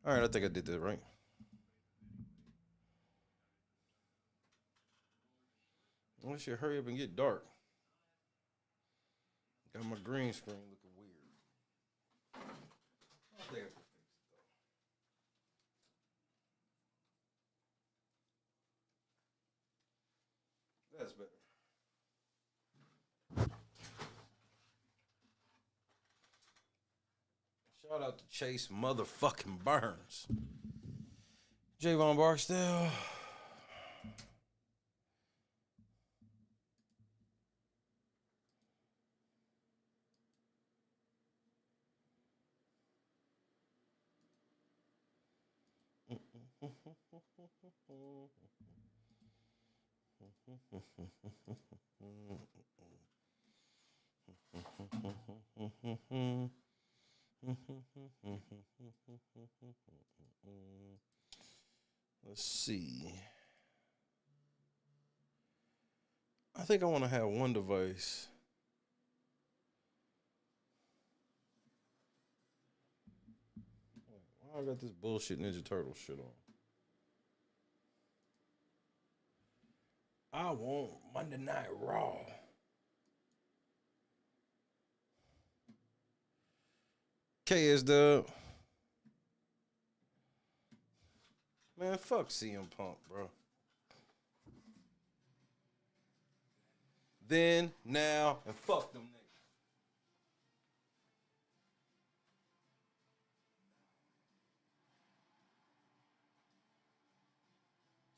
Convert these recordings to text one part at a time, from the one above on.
All right, I think I did that right. I should hurry up and get dark. Got my green screen looking weird. I think I can fix it though. That's better. Shout out to Chase motherfucking Burns. Javon Barksdale. Let's see. I think I want to have one device. Why I got this bullshit Ninja Turtle shit on? I want Monday Night Raw. KS Dub. Man, fuck CM Punk, bro. Then, now, and fuck them niggas.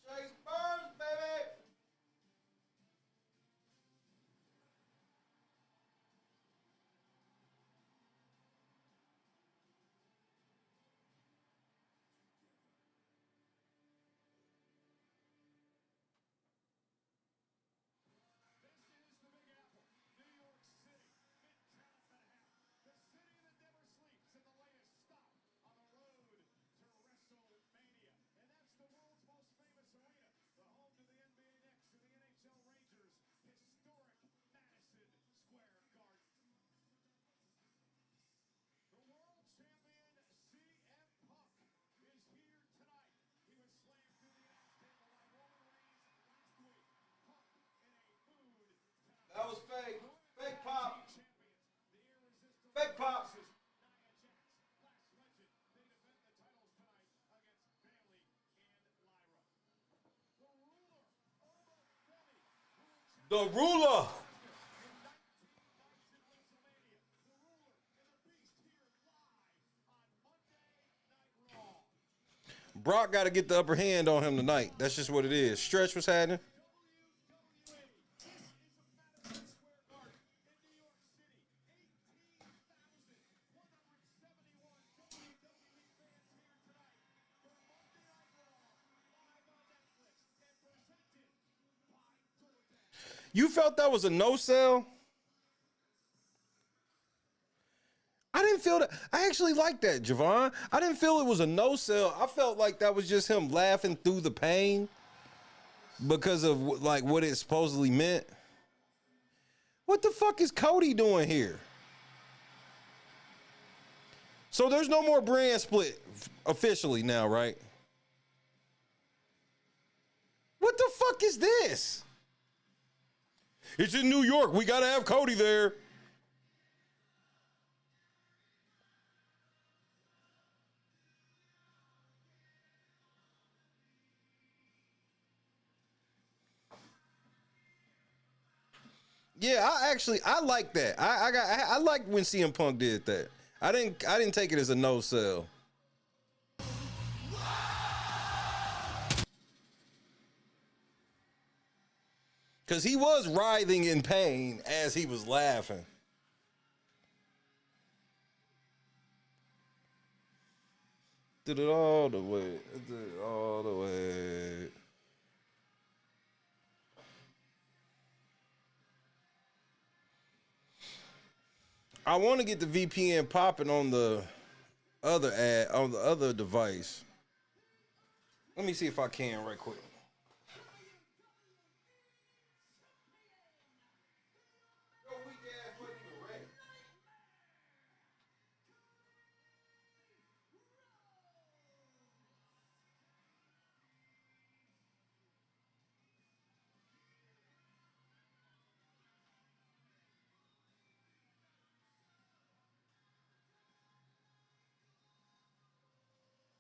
Chase Burns, baby! That was fake. Fake pop. Fake pop. The ruler. Brock got to get the upper hand on him tonight. That's just what it is. Stretch was happening. You felt that was a no sell? I didn't feel that. I actually like that, Javon. I didn't feel it was a no sell. I felt like that was just him laughing through the pain because of like what it supposedly meant. What the fuck is Cody doing here? So there's no more brand split officially now, right? What the fuck is this? It's in New York. We got to have Cody there. Yeah, I like that. I liked when CM Punk did that. I didn't take it as a no sell. Cause he was writhing in pain as he was laughing. Did it all the way. Did it all the way. I want to get the VPN popping on the other device. Let me see if I can right quick.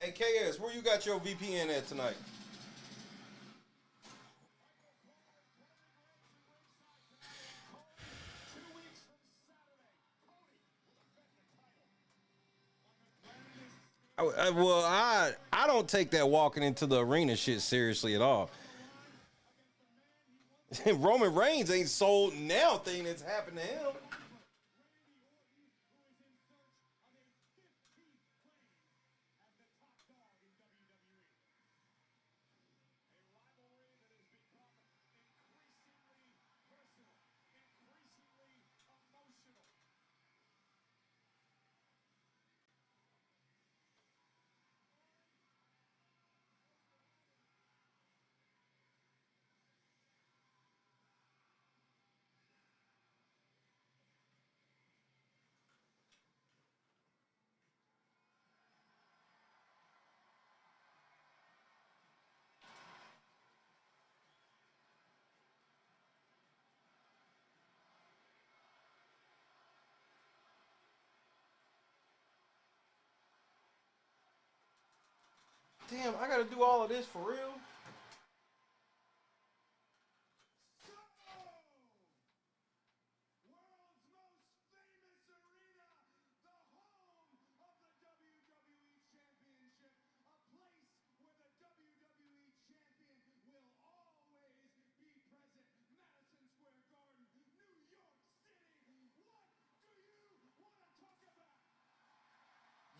Hey, KS, where you got your VPN at tonight? I don't take that walking into the arena shit seriously at all. Roman Reigns ain't sold now thing that's happened to him. Damn, I gotta do all of this for real.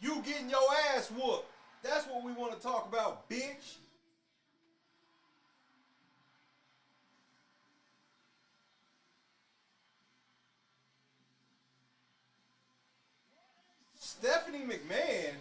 You getting your ass whooped. That's what we want to talk about, bitch. Stephanie McMahon.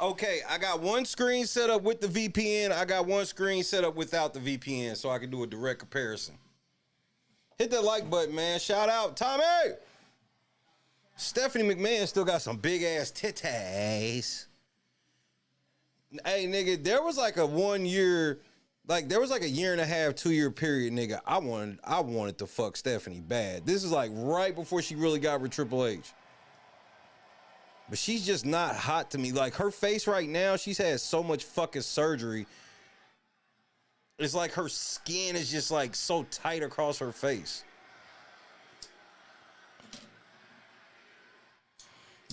Okay, I got one screen set up with the VPN. I got one screen set up without the VPN so I can do a direct comparison. Hit that like button, man. Shout out, Tommy. Stephanie McMahon still got some big ass titties. Hey, nigga, there was like a 1 year, like there was like a year and a half, 2 year period, nigga. I wanted to fuck Stephanie bad. This is like right before she really got with Triple H. But she's just not hot to me. Like her face right now, she's had so much fucking surgery. It's like her skin is just like so tight across her face.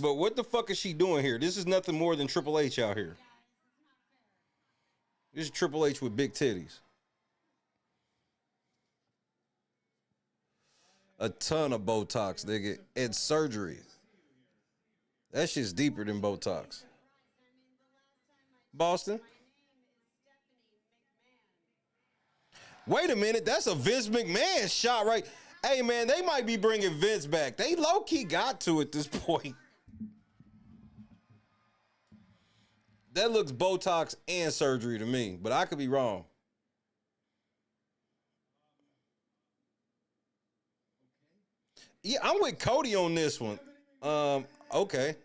But what the fuck is she doing here? This is nothing more than Triple H out here. This is Triple H with big titties. A ton of Botox, nigga, and surgery. That shit's deeper than Botox. Boston. Wait a minute, that's a Vince McMahon shot, right? Hey man, they might be bringing Vince back. They low key got to at this point. That looks Botox and surgery to me, but I could be wrong. Yeah, I'm with Cody on this one. Okay.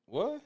What?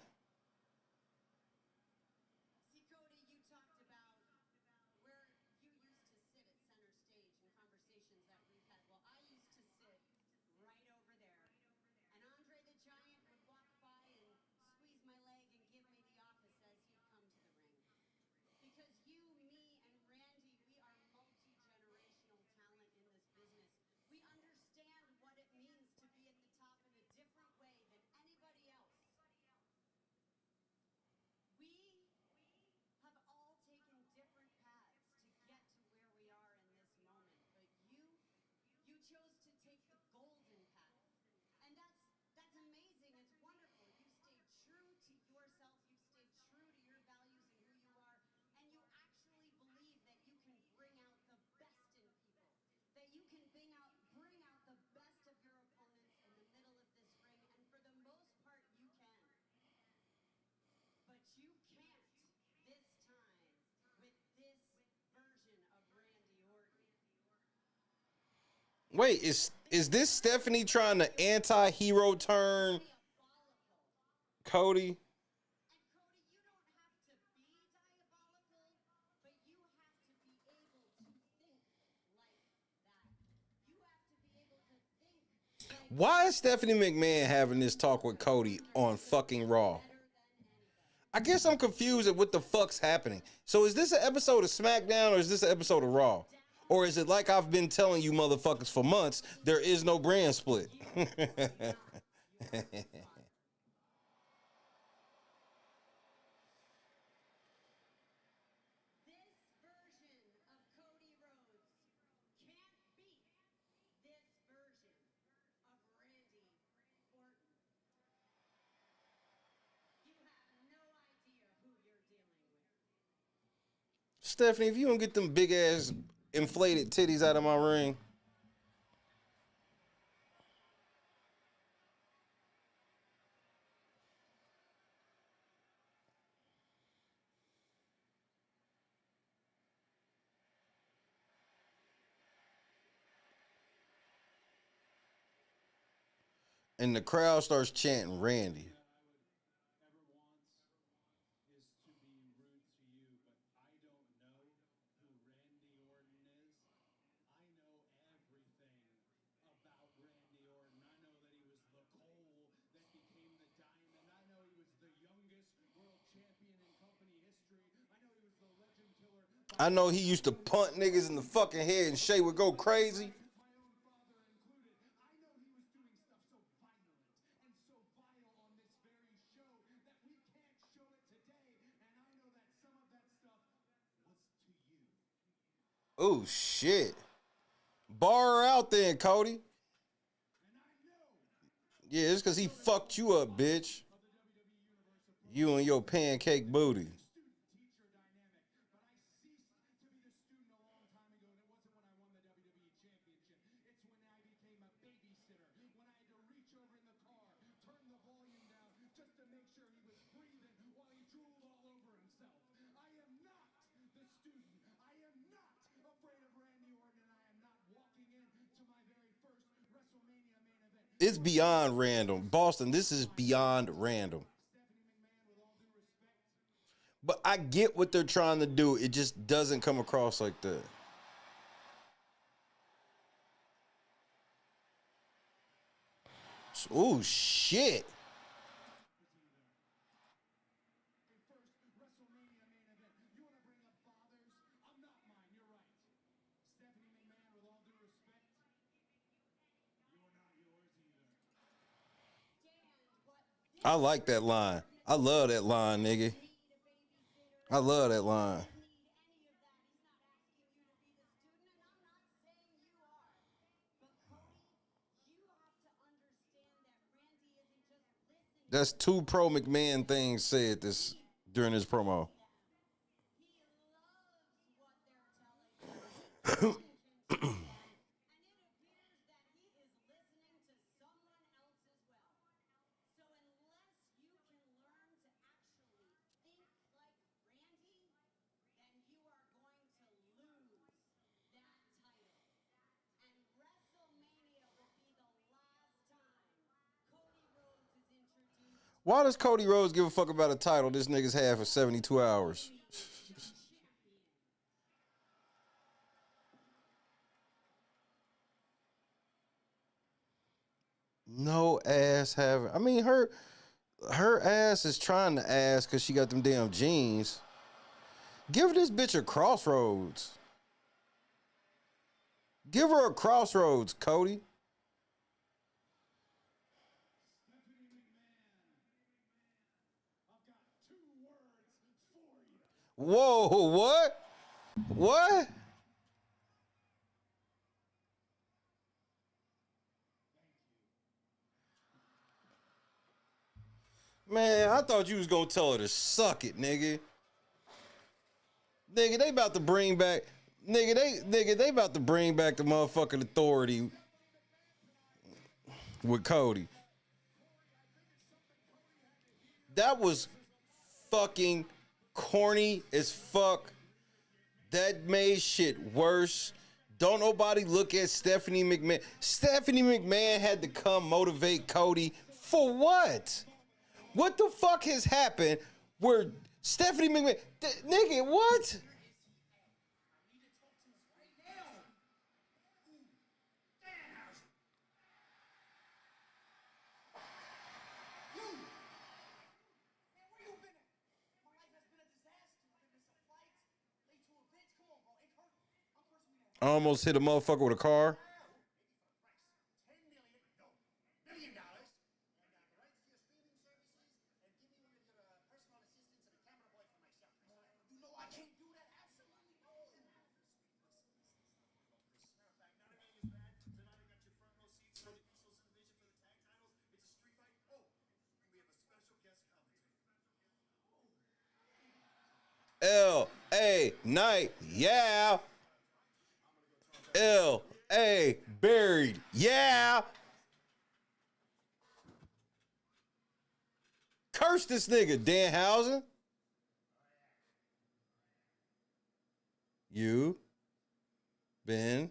Wait, is this Stephanie trying to anti-hero turn Cody? Why is Stephanie McMahon having this talk with Cody on fucking Raw? I guess I'm confused at what the fuck's happening. So is this an episode of SmackDown or is this an episode of Raw? Or is it like I've been telling you motherfuckers for months, there is no brand split? Stephanie, if you don't get them big ass inflated titties out of my ring. And the crowd starts chanting Randy. I know he used to punt niggas in the fucking head and Shay would go crazy. Oh shit. Bar her out then, Cody. Yeah, it's because he fucked you up, bitch. You and your pancake booty. It's beyond random. Boston, this is beyond random. But I get what they're trying to do. It just doesn't come across like that. Oh, shit. I like that line. I love that line, nigga. I love that line. That's two pro McMahon things said this during this promo. Why does Cody Rhodes give a fuck about a title this nigga's had for 72 hours? No ass having. I mean, her ass is trying to ass because she got them damn jeans. Give this bitch a crossroads. Give her a crossroads, Cody. Whoa, what? What? Man, I thought you was gonna tell her to suck it, nigga. Nigga, they about to bring back. They about to bring back the motherfucking authority with Cody. That was fucking corny as fuck. That made shit worse. Don't nobody look at Stephanie McMahon. Stephanie McMahon had to come motivate Cody for what? What the fuck has happened where Stephanie McMahon, nigga, what? I almost hit a motherfucker with a car. L.A. Knight, yeah. L.A. buried, yeah. Curse this nigga, Danhausen. You been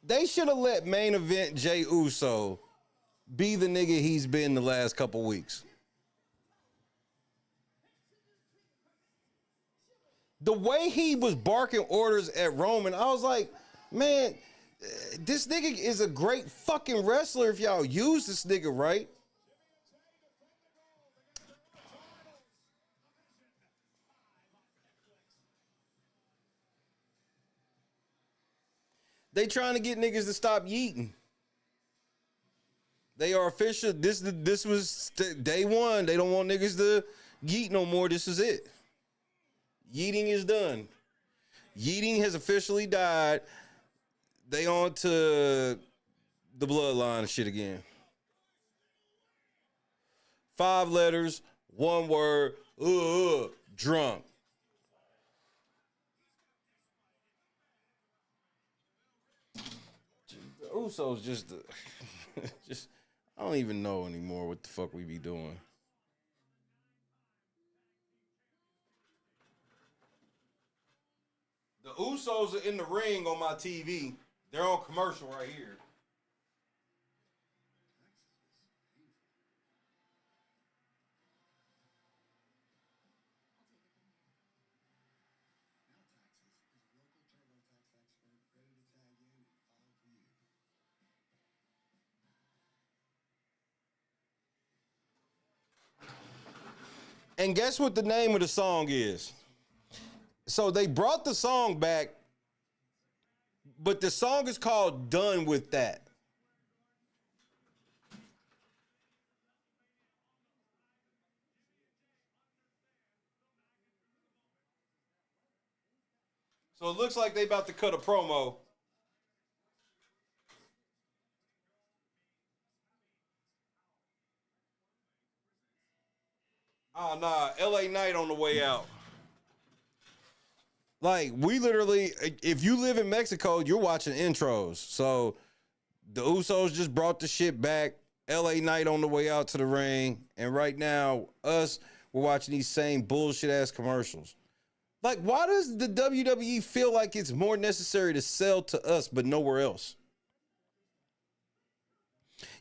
They should have let main event Jey Uso be the nigga he's been the last couple weeks. The way he was barking orders at Roman, I was like, man, this nigga is a great fucking wrestler if y'all use this nigga right. They trying to get niggas to stop yeeting. They are official. This was day one. They don't want niggas to yeet no more. This is it. Yeeting is done. Yeeting has officially died. They on to the bloodline shit again. 5 letters, 1 word, drunk. The Usos just, I don't even know anymore what the fuck we be doing. The Usos are in the ring on my TV. They're on commercial right here. And guess what the name of the song is? So they brought the song back, but the song is called Done With That. So it looks like they about to cut a promo. Oh, nah, LA Knight on the way out. Like, we literally, if you live in Mexico, you're watching intros. So the Usos just brought the shit back. LA Knight on the way out to the ring. And right now, we're watching these same bullshit ass commercials. Like, why does the WWE feel like it's more necessary to sell to us but nowhere else?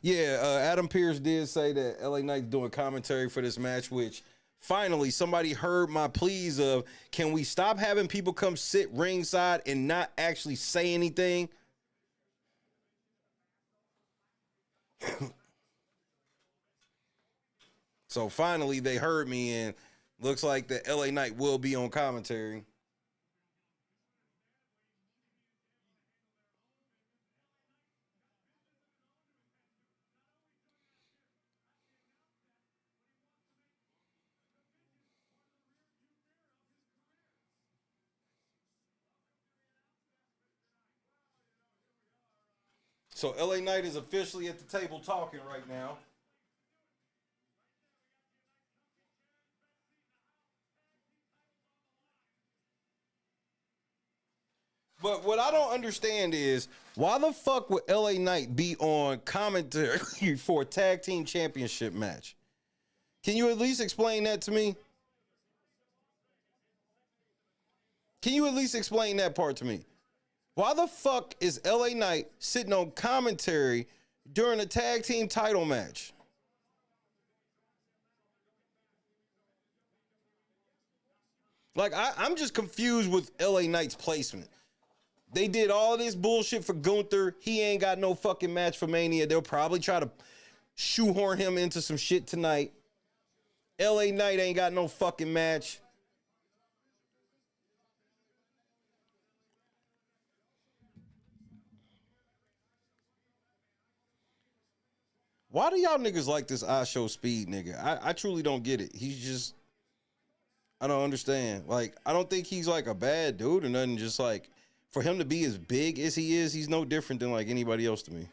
Yeah, Adam Pearce did say that LA Knight's doing commentary for this match, which finally somebody heard my pleas of, can we stop having people come sit ringside and not actually say anything? So finally they heard me, and looks like the LA Knight will be on commentary. So LA Knight is officially at the table talking right now. But what I don't understand is why the fuck would LA Knight be on commentary for a tag team championship match? Can you at least explain that to me? Can you at least explain that part to me? Why the fuck is LA Knight sitting on commentary during a tag team title match? Like, I'm just confused with LA Knight's placement. They did all this bullshit for Gunther. He ain't got no fucking match for Mania. They'll probably try to shoehorn him into some shit tonight. LA Knight ain't got no fucking match. Why do y'all niggas like this I Show Speed nigga? I truly don't get it. He's just, I don't understand. Like, I don't think he's like a bad dude or nothing. Just like, for him to be as big as he is, he's no different than like anybody else to me.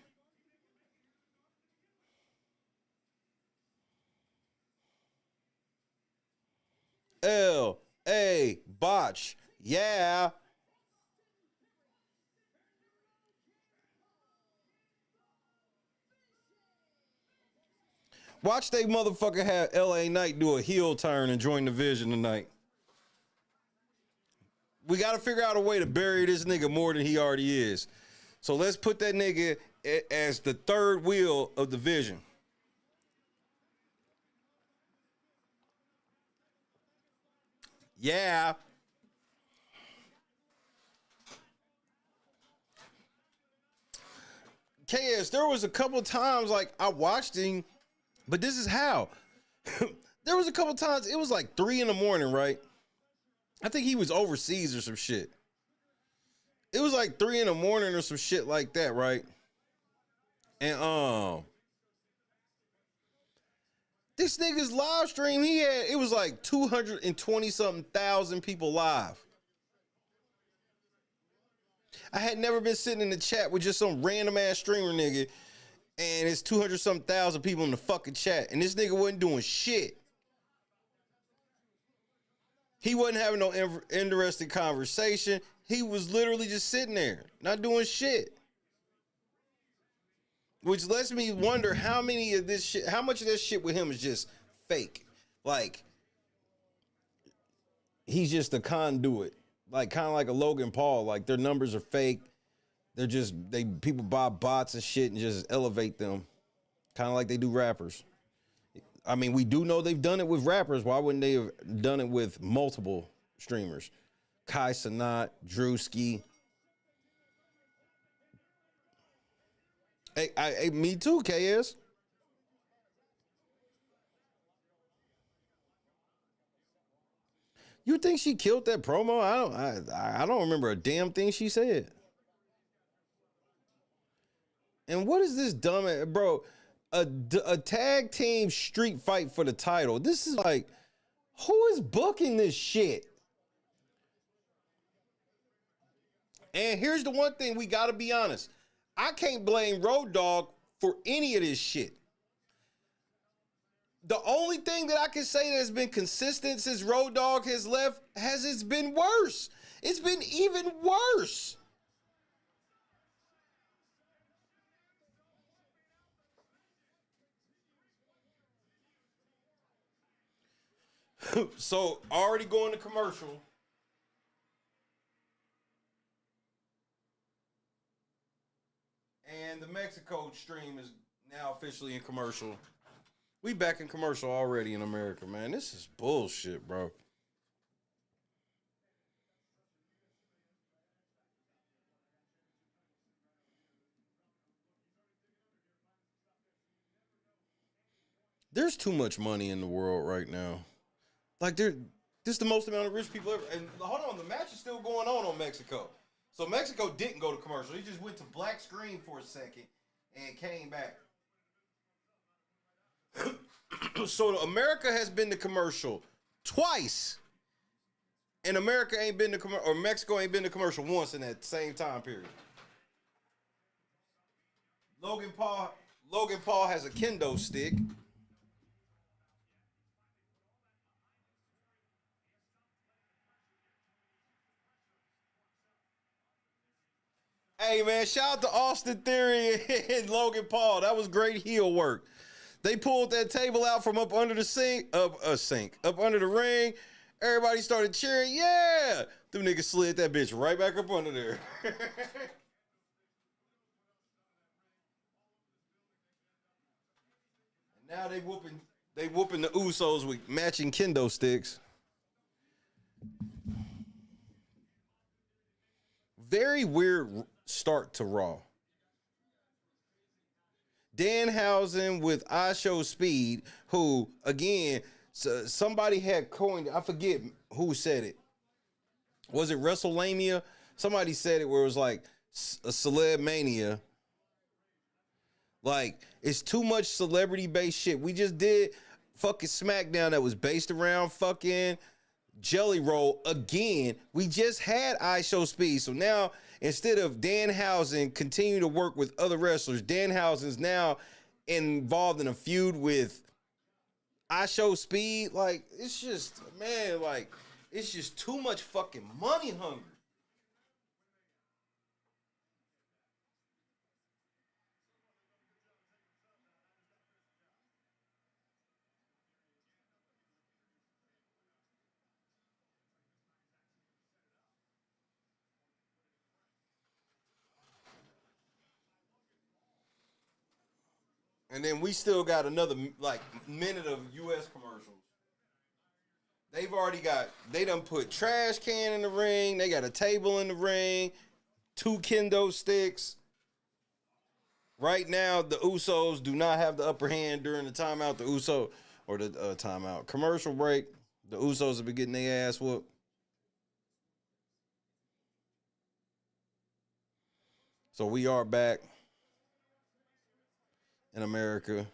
L.A. Botch. Yeah. Watch they motherfucker have LA Knight do a heel turn and join the Vision tonight. We got to figure out a way to bury this nigga more than he already is. So let's put that nigga as the third wheel of the Vision. Yeah. KS, there was a couple of times like I watched him, but this is how. There was a couple of times, it was like 3 a.m, right? I think he was overseas or some shit. It was like 3 a.m. or some shit like that, right? And this nigga's live stream, it was like 220 something thousand people live. I had never been sitting in the chat with just some random ass streamer nigga, and it's 200 something thousand people in the fucking chat, and this nigga wasn't doing shit. He wasn't having no interesting conversation. He was literally just sitting there, not doing shit. Which lets me wonder how much of this shit with him is just fake. Like, he's just a conduit. Like, kind of like a Logan Paul. Like, their numbers are fake. People buy bots and shit and just elevate them. Kind of like they do rappers. I mean, we do know they've done it with rappers. Why wouldn't they have done it with multiple streamers? Kai Cenat, Drewski. Hey, me too, KS. You think she killed that promo? I don't remember a damn thing she said. And what is this dumb, bro? A tag team street fight for the title. This is like, who is booking this shit? And here's the one thing we got to be honest. I can't blame Road Dogg for any of this shit. The only thing that I can say that's been consistent since Road Dogg has left it's been worse. It's been even worse. So, already going to commercial. And the Mexico stream is now officially in commercial. We back in commercial already in America, man. This is bullshit, bro. There's too much money in the world right now. Like, this is the most amount of rich people ever. And hold on, the match is still going on Mexico. So Mexico didn't go to commercial. He just went to black screen for a second and came back. So America has been to commercial twice. And America ain't been to commercial, or Mexico ain't been to commercial once in that same time period. Logan Paul. Logan Paul has a kendo stick. Hey man, shout out to Austin Theory and Logan Paul. That was great heel work. They pulled that table out from up under the up under the ring. Everybody started cheering. Yeah, them niggas slid that bitch right back up under there. Now they whooping the Usos with matching kendo sticks. Very weird start to Raw. Danhausen with I Show Speed, who again somebody had coined. I forget who said it. Was it WrestleMania? Somebody said it where it was like a celeb mania. Like it's too much celebrity based shit. We just did fucking SmackDown that was based around fucking Jelly Roll again. We just had I Show Speed. So now instead of Danhausen continue to work with other wrestlers, Danhausen's now involved in a feud with I Show Speed. Like it's just, man, like it's just too much fucking money hungry. And then we still got another like minute of US commercials. They done put trash can in the ring. They got a table in the ring, two kendo sticks. Right now, the Usos do not have the upper hand during the timeout. The Uso or the timeout commercial break. The Usos have been getting their ass whooped. So we are back in America.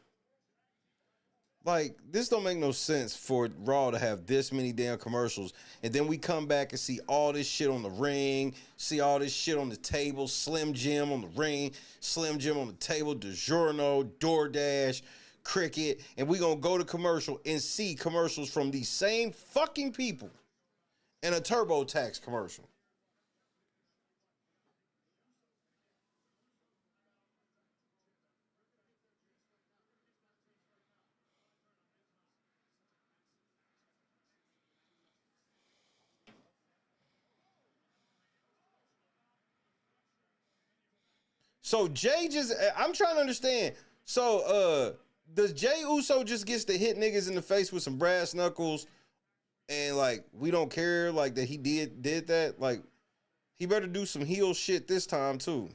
Like, this don't make no sense for Raw to have this many damn commercials. And then we come back and see all this shit on the ring, see all this shit on the table, Slim Jim on the ring, Slim Jim on the table, DiGiorno, DoorDash, Cricket. And we gonna go to commercial and see commercials from these same fucking people in a TurboTax commercial. So Jay just, I'm trying to understand. So does Jay Uso just gets to hit niggas in the face with some brass knuckles and like we don't care like that he did that? Like he better do some heel shit this time too.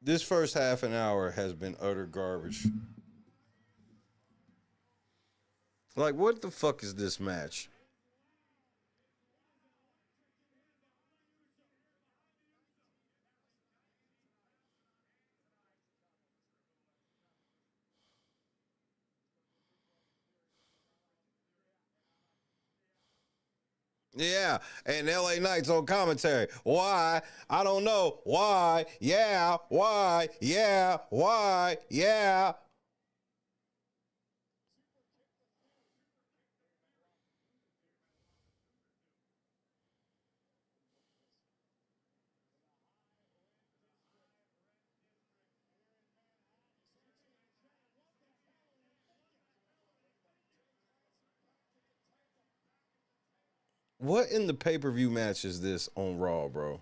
This first half an hour has been utter garbage. Like what the fuck is this match? Yeah, and LA Knights on commentary. Why? I don't know. Why? Yeah. Why? Yeah. Why? Yeah. What in the pay-per-view match is this on Raw, bro?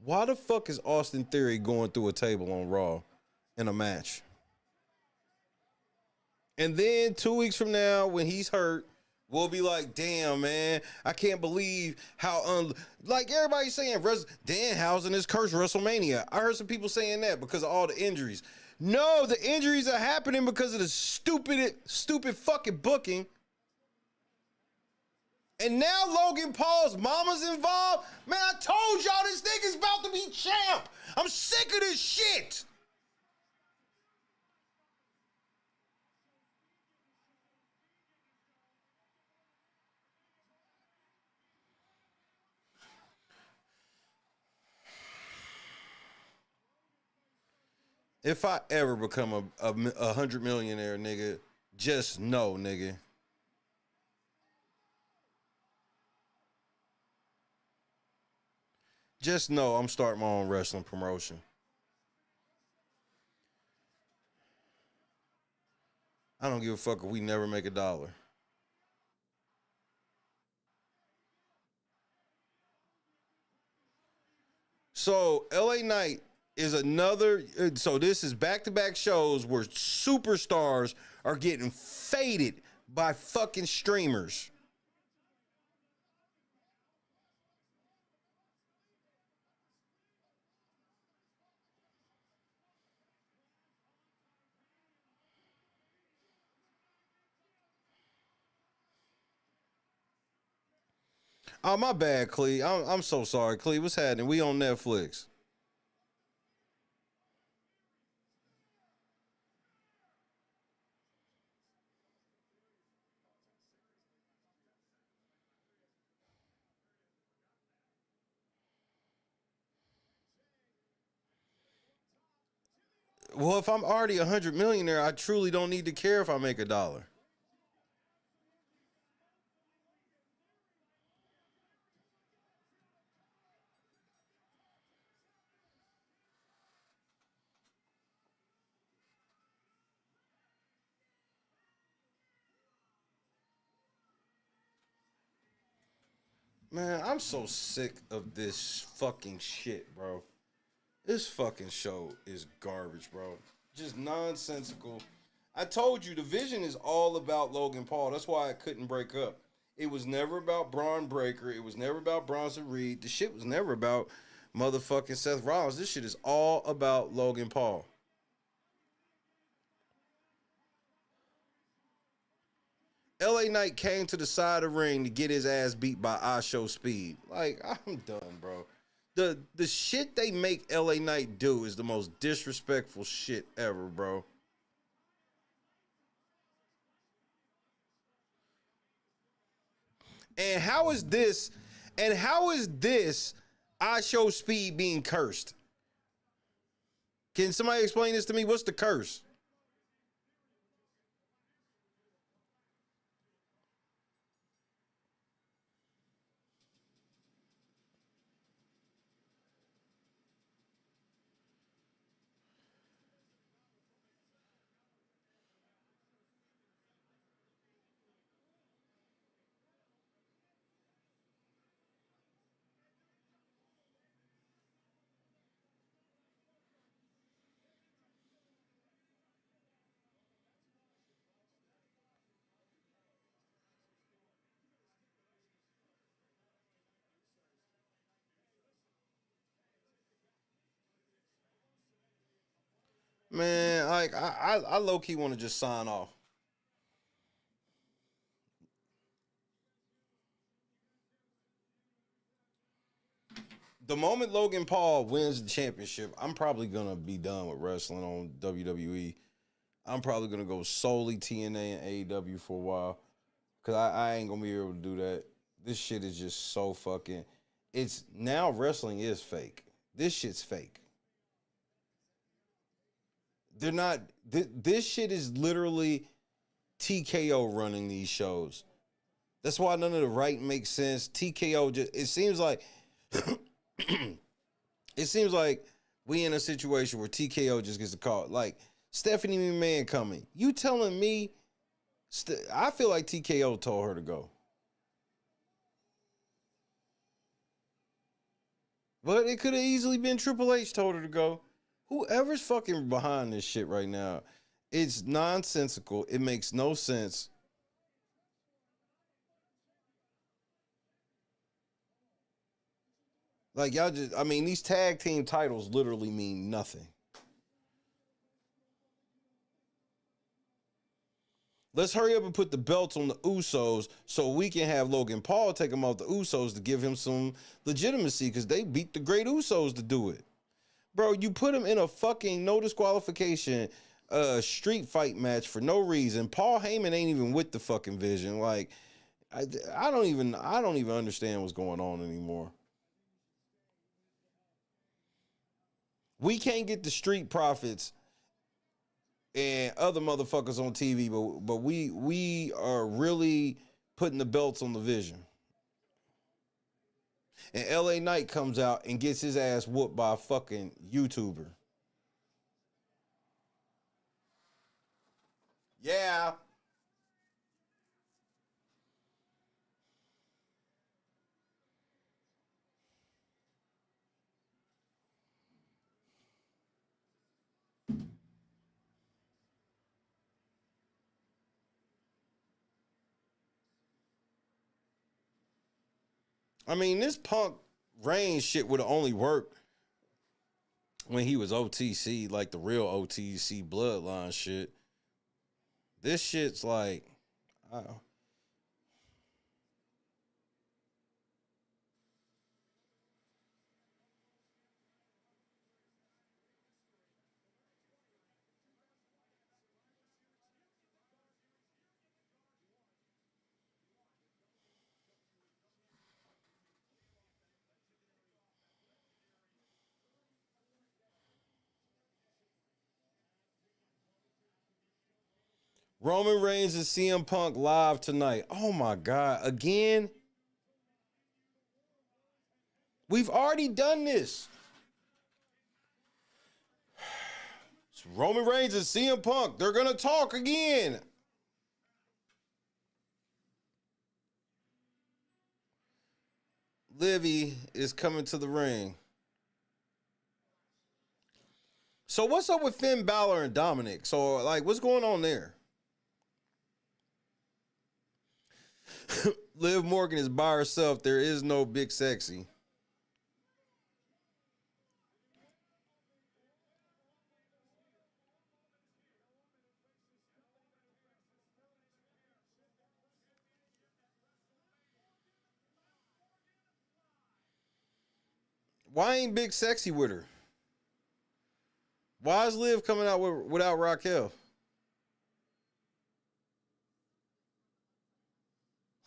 Why the fuck is Austin Theory going through a table on Raw in a match? And then 2 weeks from now, when he's hurt, We'll be like, damn, man, I can't believe how like everybody's saying Danhausen is cursed WrestleMania. I heard some people saying that because of all the injuries. No, the injuries are happening because of the stupid fucking booking. And now Logan Paul's mama's involved. Man, I told y'all this nigga's about to be champ. I'm sick of this shit. If I ever become a 100 millionaire, nigga, just know, nigga. Just know I'm starting my own wrestling promotion. I don't give a fuck if we never make a dollar. So LA Knight is another. So this is back-to-back shows where superstars are getting faded by fucking streamers. Oh, my bad, Clee. I'm so sorry, Clee. What's happening? We on Netflix. Well, if I'm already 100 millionaire, I truly don't need to care if I make a dollar. Man, I'm so sick of this fucking shit, bro. This fucking show is garbage, bro. Just nonsensical. I told you the vision is all about Logan Paul. That's why I couldn't break up. It was never about Braun Breaker. It was never about Bronson Reed. The shit was never about motherfucking Seth Rollins. This shit is all about Logan Paul. LA Knight came to the side of the ring to get his ass beat by I Show Speed. Like, I'm done, bro. The shit they make LA Knight do is the most disrespectful shit ever, bro. And how is this? And how is this I Show Speed being cursed? Can somebody explain this to me? What's the curse? Man, like I low key want to just sign off. The moment Logan Paul wins the championship, I'm probably gonna be done with wrestling on WWE. I'm probably gonna go solely TNA and AEW for a while. Cause I ain't gonna be able to do that. This shit is just so fucking. It's now wrestling is fake. This shit's fake. They're not. This shit is literally TKO running these shows. That's why none of the right makes sense. TKO just. It seems like we in a situation where TKO just gets a call. Like Stephanie McMahon coming. You telling me? I feel like TKO told her to go. But it could have easily been Triple H told her to go. Whoever's fucking behind this shit right now, it's nonsensical. It makes no sense. Like y'all just, I mean, these tag team titles literally mean nothing. Let's hurry up and put the belts on the Usos so we can have Logan Paul take them off the Usos to give him some legitimacy because they beat the great Usos to do it. Bro, you put him in a fucking no disqualification street fight match for no reason. Paul Heyman ain't even with the fucking Vision. Like, I don't even understand what's going on anymore. We can't get the Street Profits and other motherfuckers on TV, but we are really putting the belts on the Vision. And LA Knight comes out and gets his ass whooped by a fucking YouTuber. Yeah. I mean, this Punk Reigns shit would have only worked when he was OTC, like the real OTC bloodline shit. This shit's like, uh, Roman Reigns and CM Punk live tonight. Oh my God. Again? We've already done this. It's Roman Reigns and CM Punk. They're going to talk again. Livy is coming to the ring. So what's up with Finn Balor and Dominic? So like, what's going on there? Liv Morgan is by herself. There is no Big Sexy. Why ain't Big Sexy with her? Why is Liv coming out without Raquel?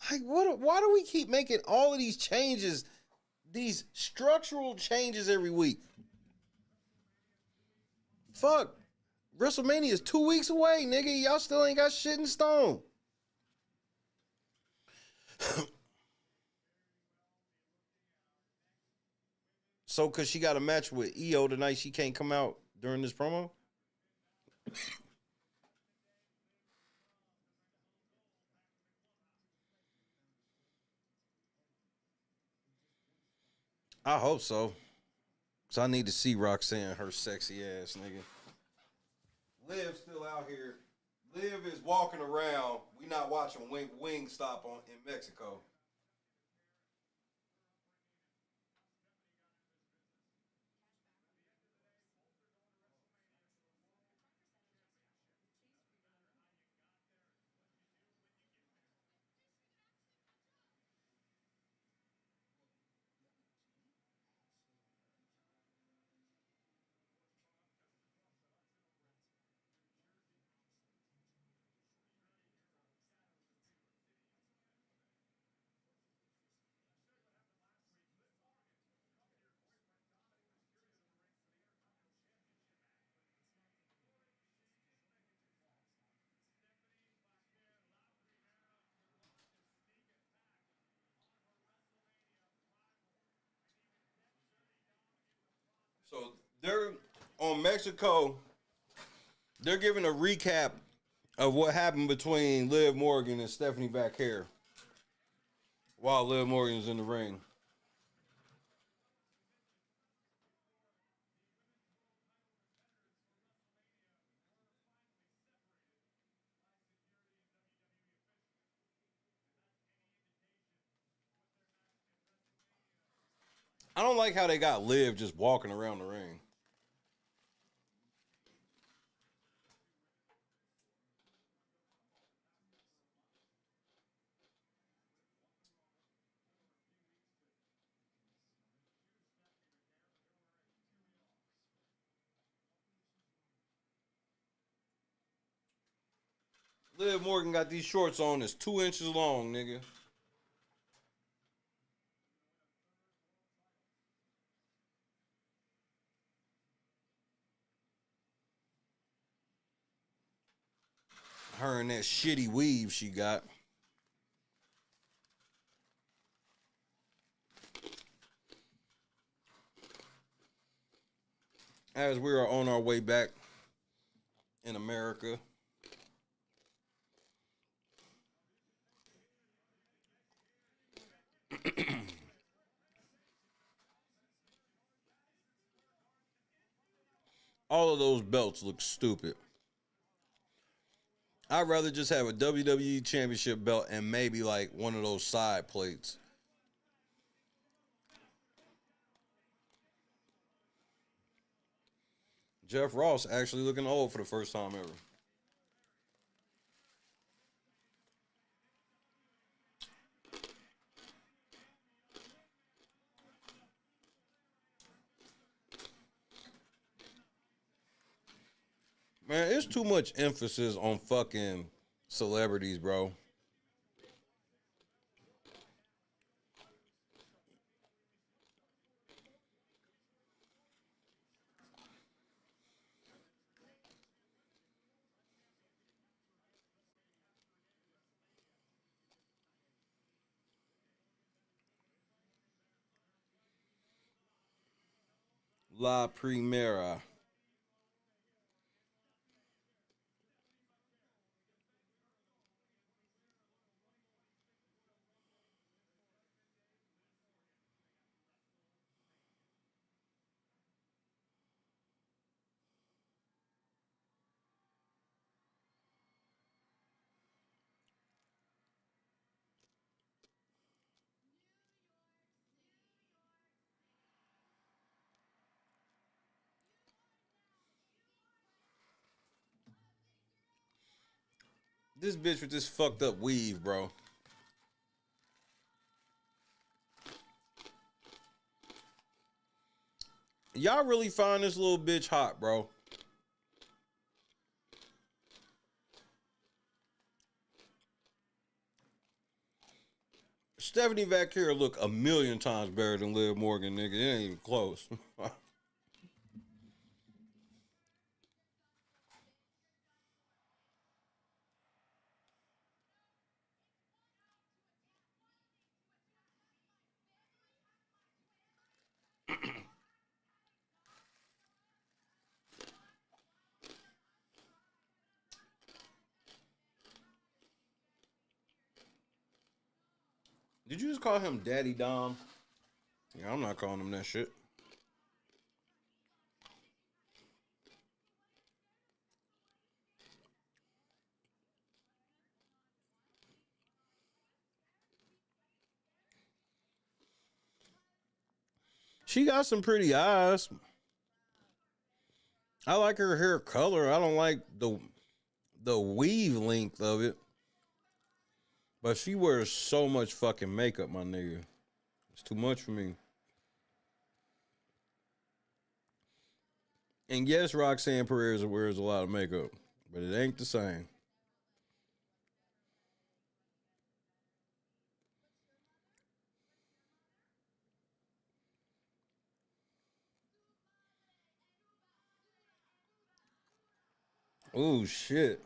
Like, what? Why do we keep making all of these changes, these structural changes every week? Fuck. WrestleMania is 2 weeks away, nigga. Y'all still ain't got shit in stone. So, cause she got a match with EO tonight, she can't come out during this promo. I hope so. Cause I need to see Roxanne, her sexy ass, nigga. Liv still out here. Liv is walking around. We not watching Wing Stop on in Mexico. So they're on Mexico. They're giving a recap of what happened between Liv Morgan and Stephanie Vaquer while Liv Morgan's in the ring. I don't like how they got Liv just walking around the ring. Liv Morgan got these shorts on that's 2 inches long, nigga. Her and that shitty weave she got. As we are on our way back in America. All of those belts look stupid. I'd rather just have a WWE Championship belt and maybe like one of those side plates. Jeff Ross actually looking old for the first time ever. Man, it's too much emphasis on fucking celebrities, bro. La Primera. This bitch with this fucked up weave, bro. Y'all really find this little bitch hot, bro. Stephanie Vaquer look a million times better than Liv Morgan, nigga. It ain't even close. Did you just call him Daddy Dom? Yeah, I'm not calling him that shit. She got some pretty eyes. I like her hair color. I don't like the weave length of it. But she wears so much fucking makeup, my nigga. It's too much for me. And yes, Roxanne Perez wears a lot of makeup, but it ain't the same. Oh shit.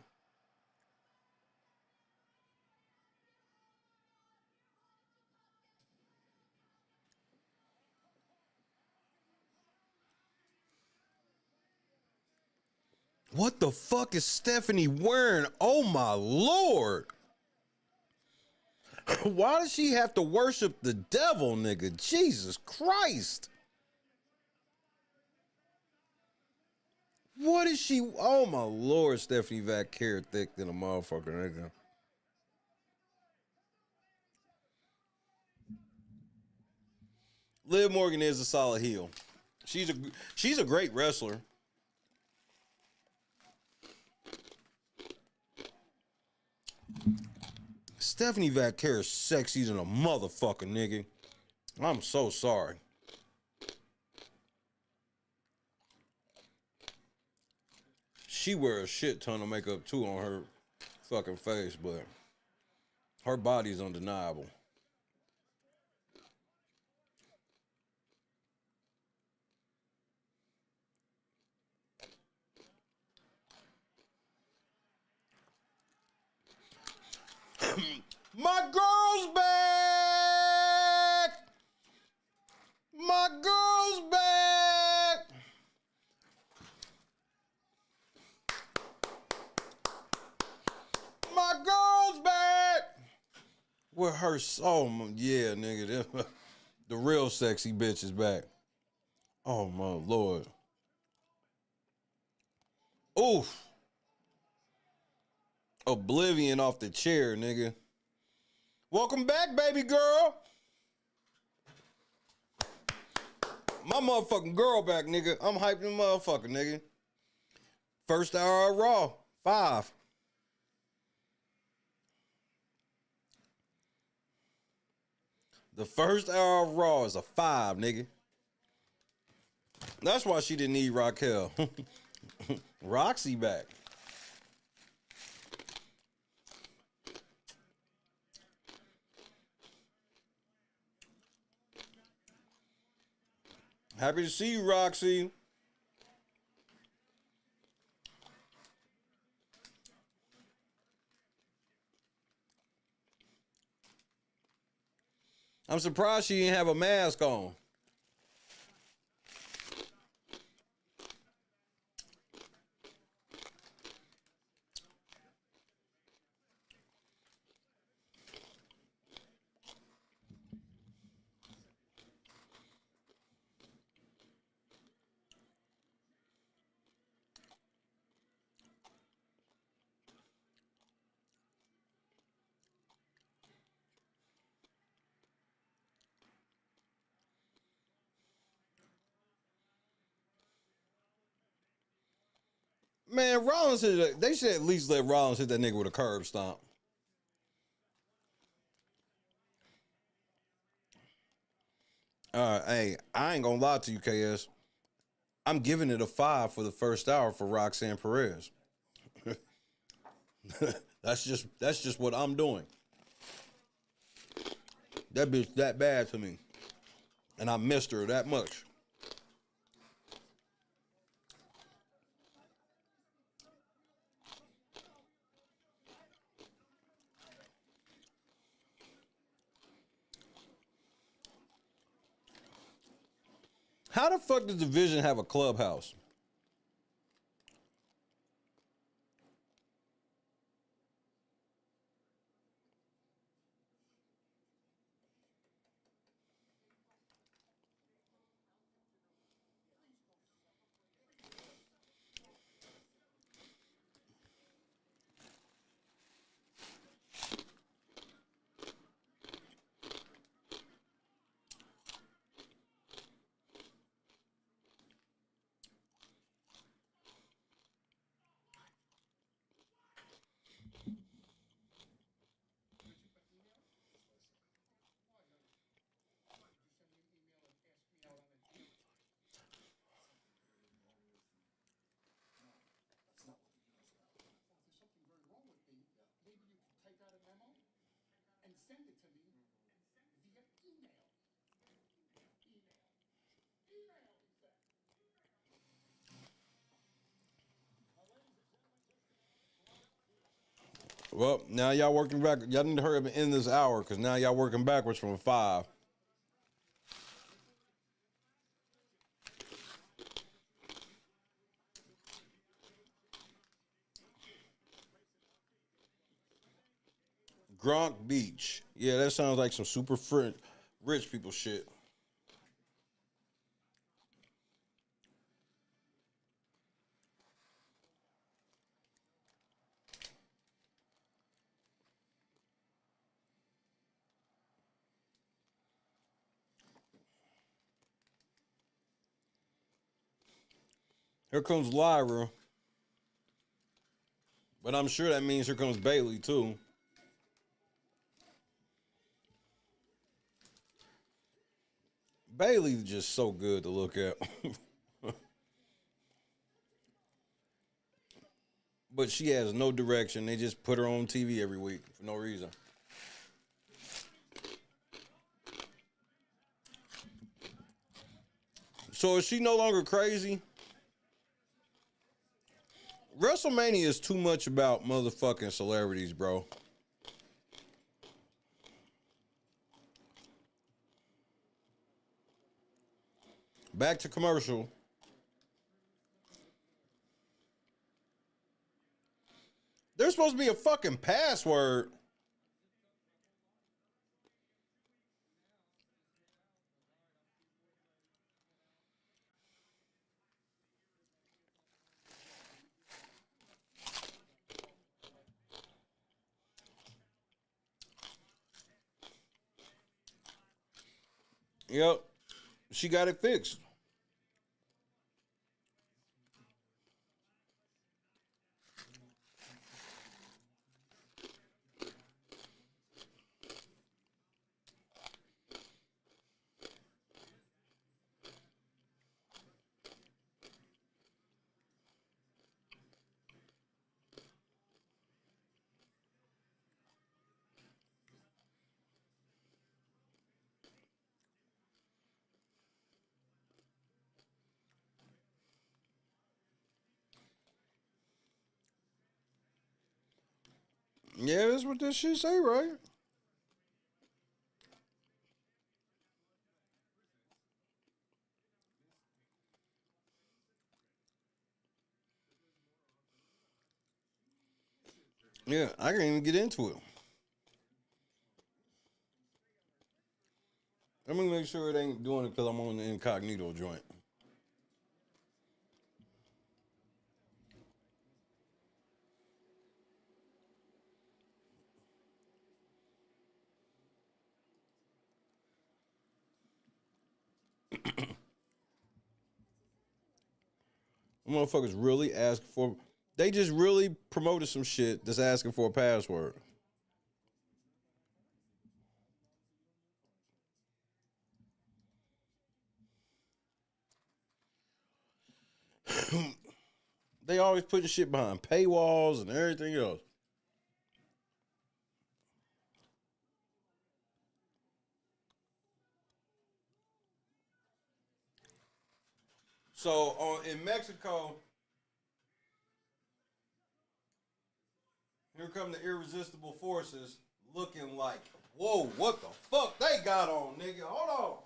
What the fuck is Stephanie wearing? Oh my lord. Why does she have to worship the devil, nigga? Jesus Christ. What is she? Oh my lord, Stephanie Vaquer thick than a motherfucker, nigga. Liv Morgan is a solid heel. She's a great wrestler. Stephanie Vaquer is sexy than a motherfucker, nigga. I'm so sorry. She wears a shit ton of makeup too on her fucking face, but her body's undeniable. My girl's back! My girl's back! My girl's back! With her soul, yeah, nigga. The real sexy bitch is back. Oh, my Lord. Oof. Oblivion off the chair, nigga. Welcome back, baby girl. My motherfucking girl back, nigga. I'm hyping the motherfucker, nigga. First hour of Raw, 5. The first hour of Raw is a 5, nigga. That's why she didn't need Raquel. Roxy back. Happy to see you, Roxy. I'm surprised she didn't have a mask on. Man, Rollins they should at least let Rollins hit that nigga with a curb stomp. Hey, I ain't gonna lie to you, KS. I'm giving it a 5 for the first hour for Roxanne Perez. That's just what I'm doing. That bitch that bad to me. And I missed her that much. How the fuck does Division have a clubhouse? Well, now y'all working back. Y'all need to hurry up and end this hour because now y'all working backwards from a 5. Gronk Beach. Yeah, that sounds like some super rich people shit. Here comes Lyra. But I'm sure that means here comes Bailey, too. Bailey's just so good to look at. But she has no direction. They just put her on TV every week for no reason. So is she no longer crazy? WrestleMania is too much about motherfucking celebrities, bro. Back to commercial. There's supposed to be a fucking password. Yep. She got it fixed. Yeah, that's what this shit say, right? Yeah, I can't even get into it. Let me make sure it ain't doing it because I'm on the incognito joint. Motherfuckers really ask for. They just really promoted some shit that's asking for a password. They always putting shit behind paywalls and everything else. So in Mexico, here come the irresistible forces looking like, whoa, what the fuck they got on, nigga? Hold on.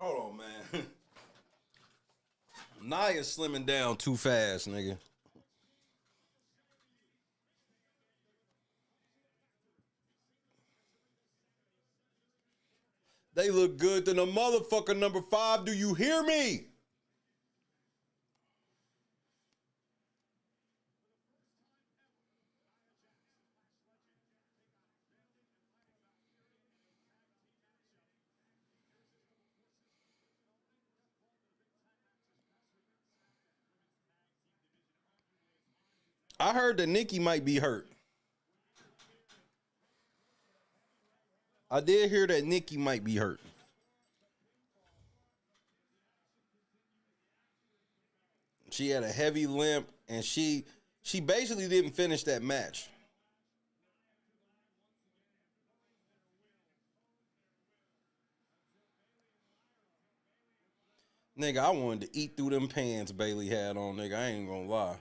Hold on, man. Naya's slimming down too fast, nigga. They look good than a motherfucker number 5. Do you hear me? I heard that Nikki might be hurt. I did hear that Nikki might be hurt. She had a heavy limp, and she basically didn't finish that match. Nigga, I wanted to eat through them pants Bailey had on, nigga. I ain't gonna lie.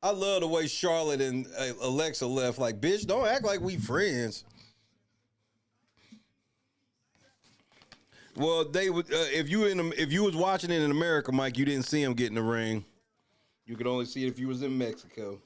I love the way Charlotte and Alexa left. Like, bitch, don't act like we friends. Well, they would if you was watching it in America, Mike, you didn't see him get in the ring. You could only see it if you was in Mexico.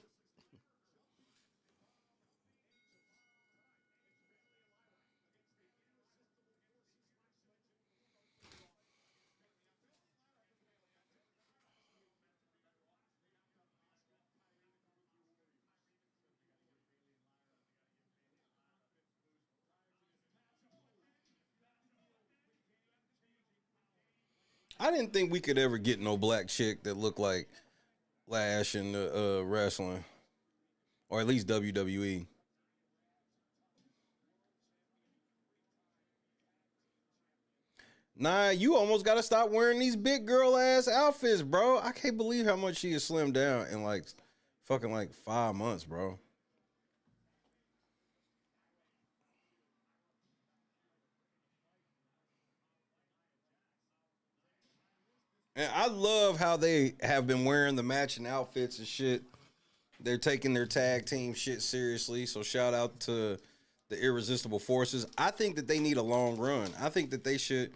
I didn't think we could ever get no black chick that looked like Lash in the wrestling, or at least WWE. Nah, you almost got to stop wearing these big girl ass outfits, bro. I can't believe how much she has slimmed down in like fucking like 5 months, bro. And I love how they have been wearing the matching outfits and shit. They're taking their tag team shit seriously. So shout out to the Irresistible Forces. I think that they need a long run. I think that they should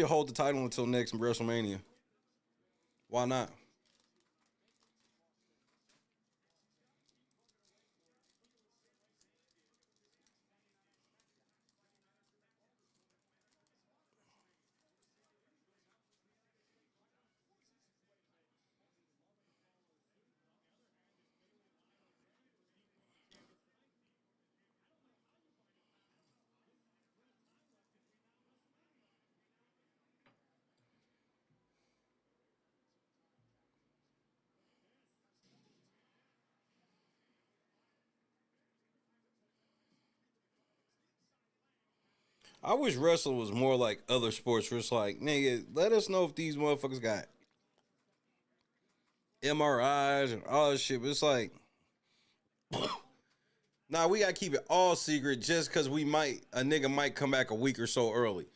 hold the title until next WrestleMania. Why not? I wish wrestling was more like other sports where it's like, nigga, let us know if these motherfuckers got MRIs and all this shit. But it's like, nah, we gotta keep it all secret just cause a nigga might come back a week or so early.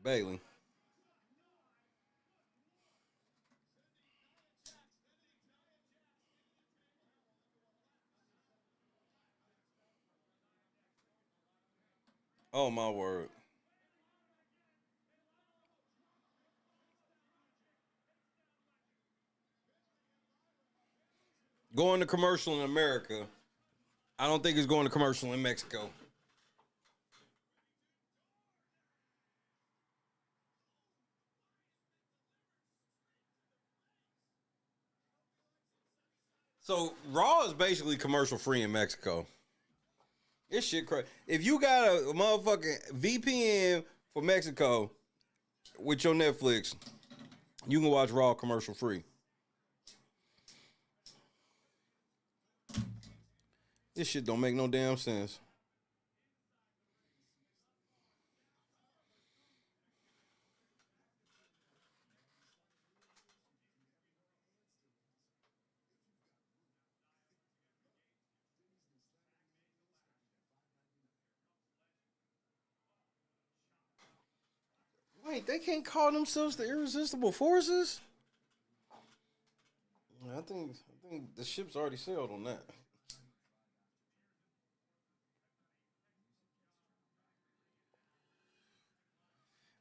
Bailey. Oh my word. Going to commercial in America. I don't think it's going to commercial in Mexico. So Raw is basically commercial free in Mexico. This shit crazy. If you got a motherfucking VPN for Mexico with your Netflix, you can watch Raw commercial free. This shit don't make no damn sense. Wait, they can't call themselves the Irresistible Forces? I think the ship's already sailed on that.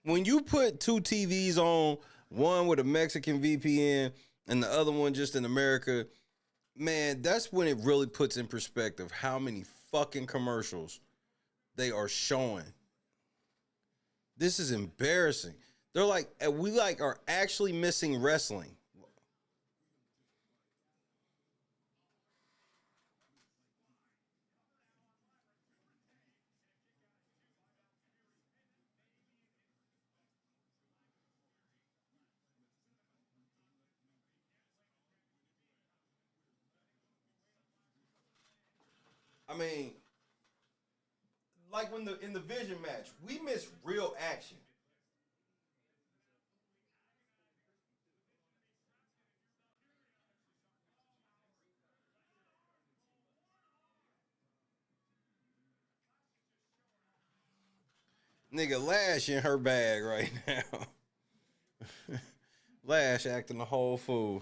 When you put two TVs on, one with a Mexican VPN and the other one just in America, man, that's when it really puts in perspective how many fucking commercials they are showing. This is embarrassing. They're like, we like are actually missing wrestling. I mean, like when the in the Vision match, we missed real action. Nigga, Lash in her bag right now. Lash acting a whole fool.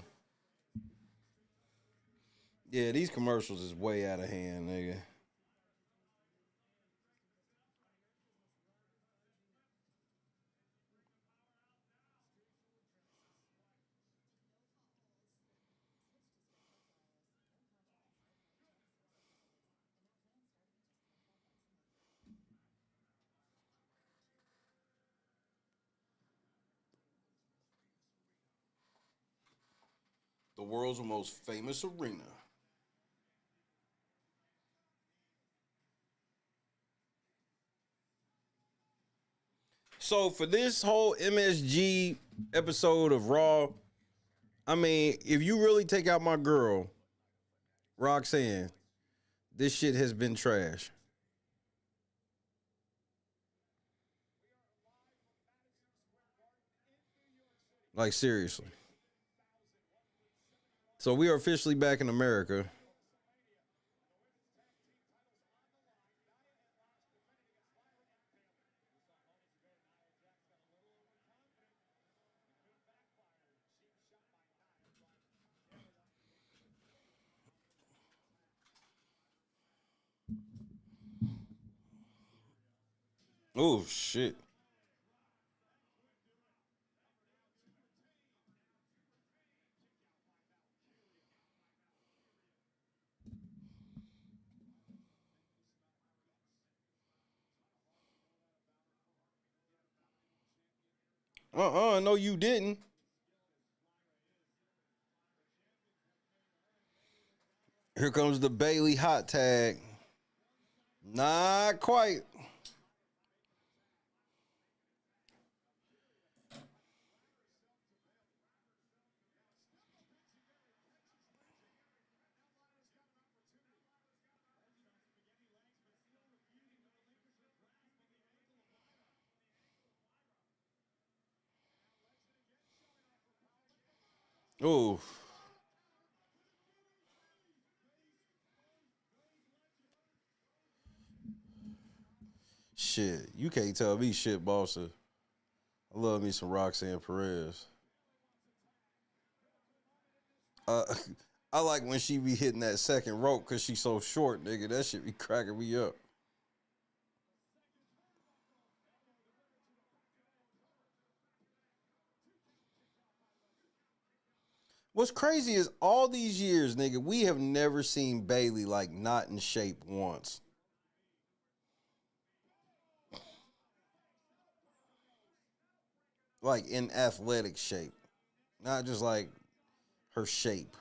Yeah, these commercials is way out of hand, nigga. The world's most famous arena. So for this whole MSG episode of Raw, I mean, if you really take out my girl, Roxanne, this shit has been trash. Like seriously. So we are officially back in America. Oh shit. No, you didn't. Here comes the Bailey hot tag. Not quite. Oh shit. You can't tell me shit, boss. I love me some Roxanne Perez. Uh, I like when she be hitting that second rope because she's so short, nigga. That shit be cracking me up. What's crazy is all these years, nigga, we have never seen Bailey like not in shape once. Like in athletic shape. Not just like her shape.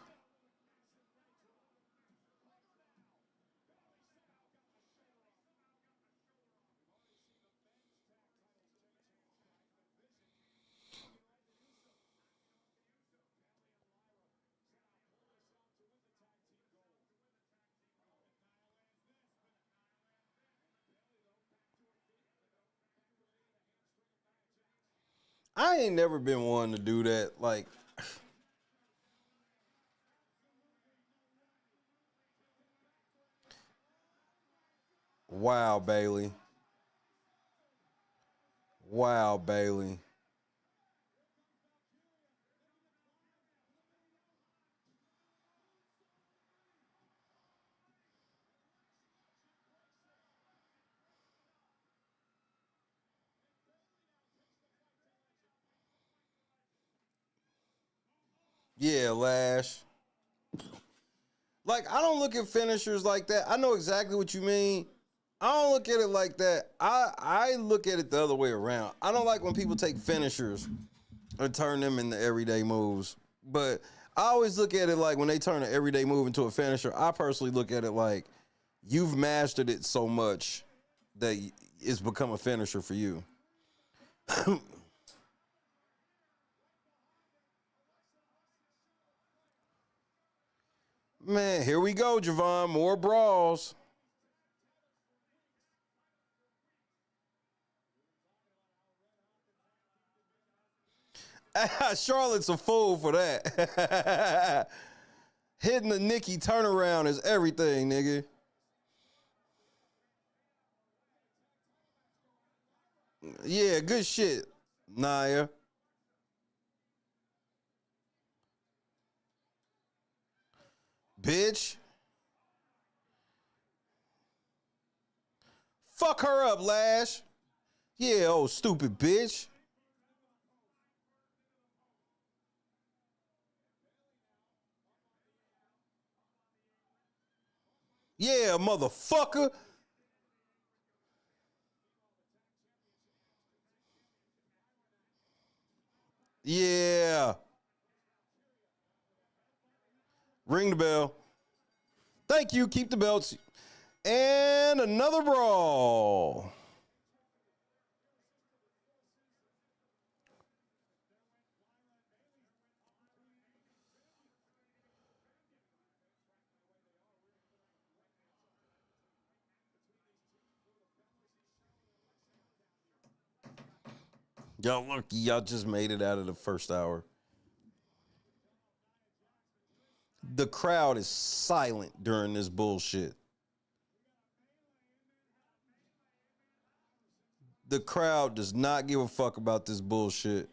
I ain't never been one to do that. Like, wow, Bailey. Wow, Bailey. Yeah, Lash. Like, I don't look at finishers like that. I know exactly what you mean. I don't look at it like that. I look at it the other way around. I don't like when people take finishers and turn them into everyday moves. But I always look at it like when they turn an everyday move into a finisher, I personally look at it like you've mastered it so much that it's become a finisher for you. Man, here we go, Javon. More brawls. Charlotte's a fool for that. Hitting the Nikki turnaround is everything, nigga. Yeah, good shit, Naya. Bitch. Fuck her up, Lash. Yeah, oh, stupid bitch. Yeah, motherfucker. Yeah. Ring the bell. Thank you. Keep the belts. And another brawl. Y'all lucky y'all just made it out of the first hour. The crowd is silent during this bullshit. The crowd does not give a fuck about this bullshit.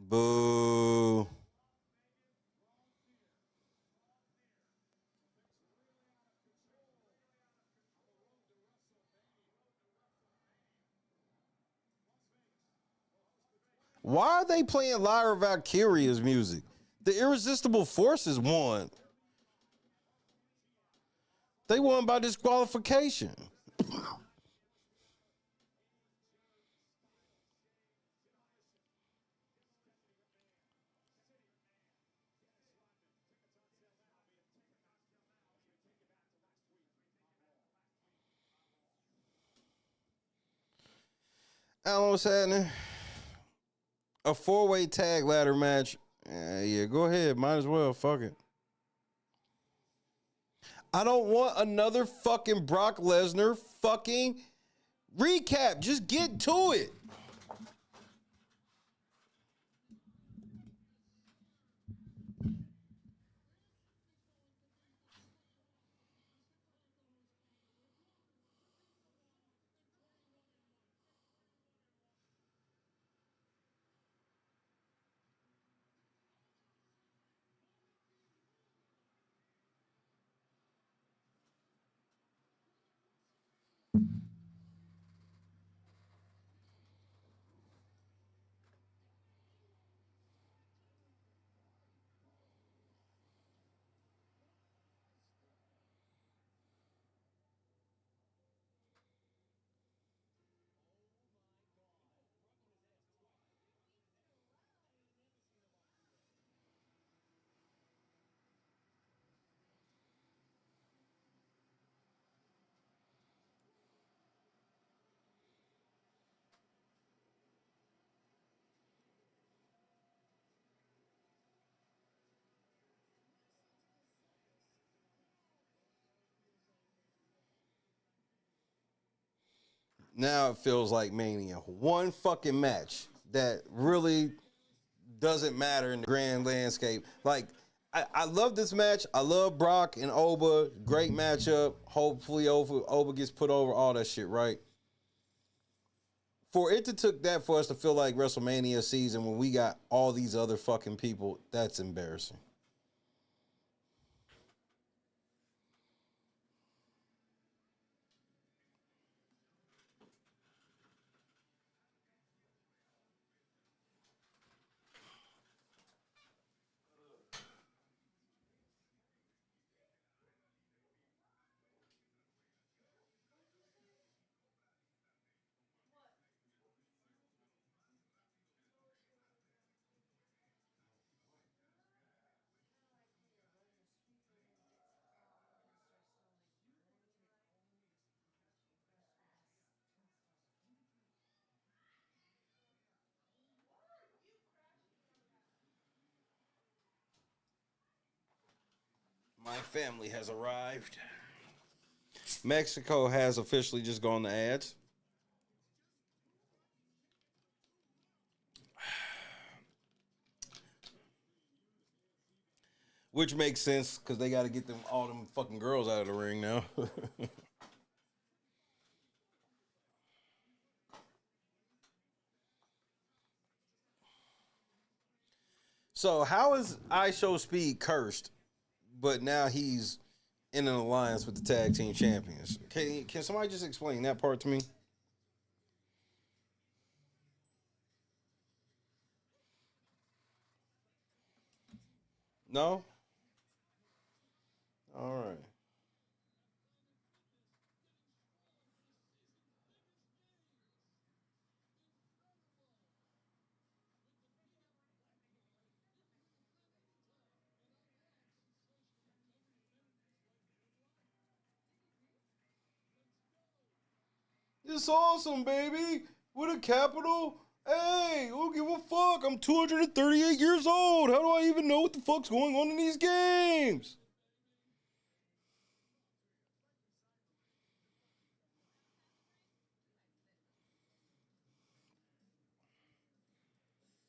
Boo. Why are they playing Lyra Valkyria's music? The Irresistible Forces won. They won by disqualification. Alan, what's happening? A four-way tag ladder match. Yeah, go ahead. Might as well. Fuck it. I don't want another fucking Brock Lesnar fucking recap. Just get to it. Now it feels like Mania. One fucking match that really doesn't matter in the grand landscape. Like, I love this match. I love Brock and Oba. Great matchup. Hopefully Oba gets put over, all that shit, right? For it to took that for us to feel like WrestleMania season when we got all these other fucking people, that's embarrassing. My family has arrived. Mexico has officially just gone to ads. Which makes sense because they got to get them all them fucking girls out of the ring now. So how is I Show Speed cursed, but now he's in an alliance with the tag team champions? Can somebody just explain that part to me? No? All right. It's awesome, baby. With a capital. Hey, who give a fuck? I'm 238 years old. How do I even know what the fuck's going on in these games?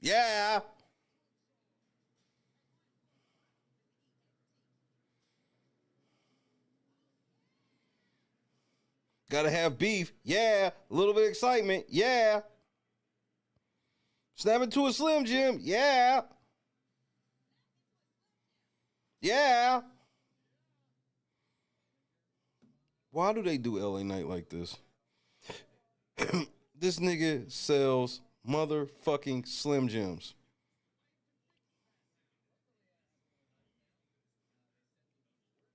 Yeah. Gotta have beef. Yeah. A little bit of excitement. Yeah. Snap into a Slim Jim. Yeah. Yeah. Why do they do LA Night like this? This nigga sells motherfucking Slim Jims.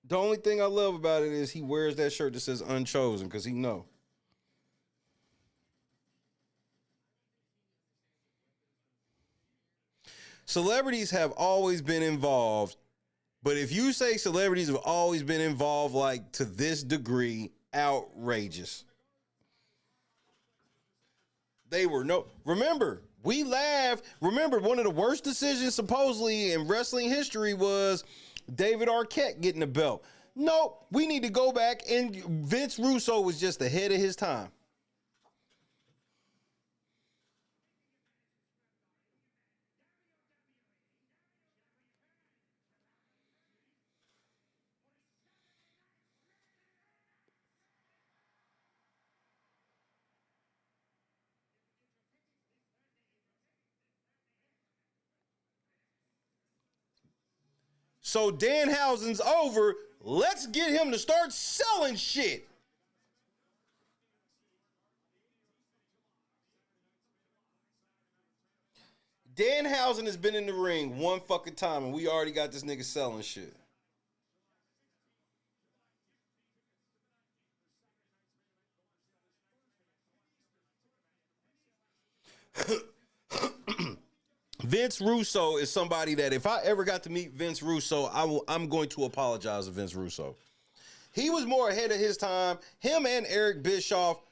The only thing I love about it is he wears that shirt that says Unchosen because he know. Celebrities have always been involved, but if you say celebrities have always been involved like to this degree, outrageous. They were no. Remember, we laughed. Remember, one of the worst decisions supposedly in wrestling history was David Arquette getting the belt. Nope, we need to go back, and Vince Russo was just ahead of his time. So Danhausen's over. Let's get him to start selling shit. Danhausen has been in the ring one fucking time, and we already got this nigga selling shit. Vince Russo is somebody that if I ever got to meet Vince Russo, I'm going to apologize to Vince Russo. He was more ahead of his time. Him and Eric Bischoff,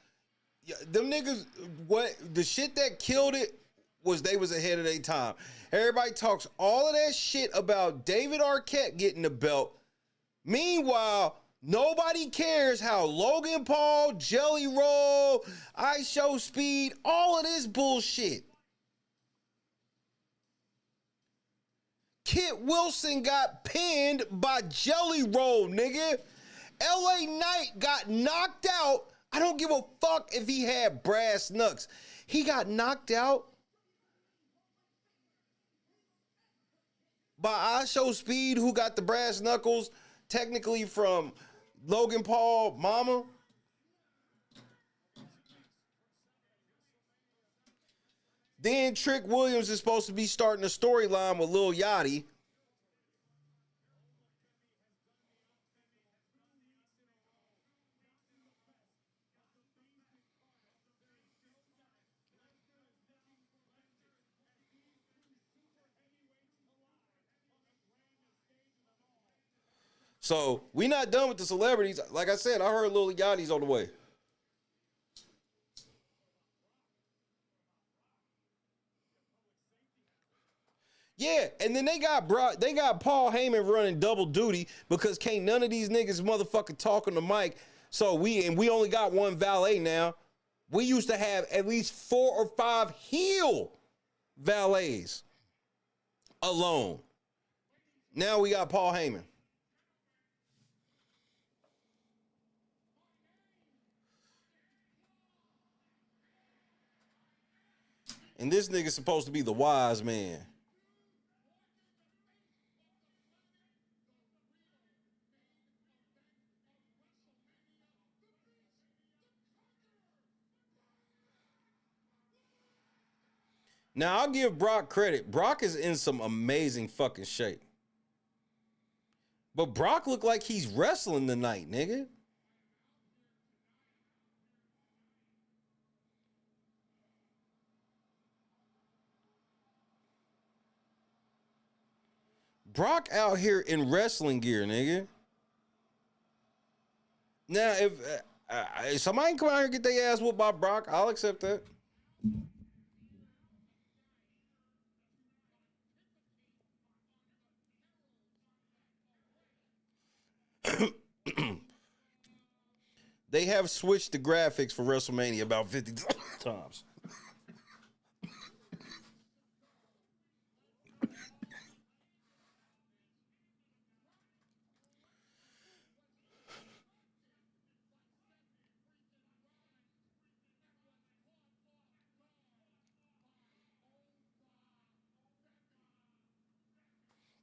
them niggas, what the shit that killed it was they was ahead of their time. Everybody talks all of that shit about David Arquette getting the belt. Meanwhile, nobody cares how Logan Paul, Jelly Roll, I Show Speed, all of this bullshit. Kit Wilson got pinned by Jelly Roll, nigga. LA Knight got knocked out. I don't give a fuck if he had brass knucks. He got knocked out by I Show Speed, who got the brass knuckles, technically from Logan Paul, mama. Then Trick Williams is supposed to be starting a storyline with Lil Yachty. So we not done with the celebrities. Like I said, I heard Lil Yachty's on the way. Yeah, and then they got Paul Heyman running double duty because can't none of these niggas motherfucking talk on the mic. So we only got one valet now. We used to have at least 4 or 5 heel valets alone. Now we got Paul Heyman. And this nigga's supposed to be the wise man. Now, I'll give Brock credit. Brock is in some amazing fucking shape. But Brock looked like he's wrestling tonight, nigga. Brock out here in wrestling gear, nigga. Now, if somebody can come out here and get their ass whooped by Brock, I'll accept that. They have switched the graphics for WrestleMania about 50 times.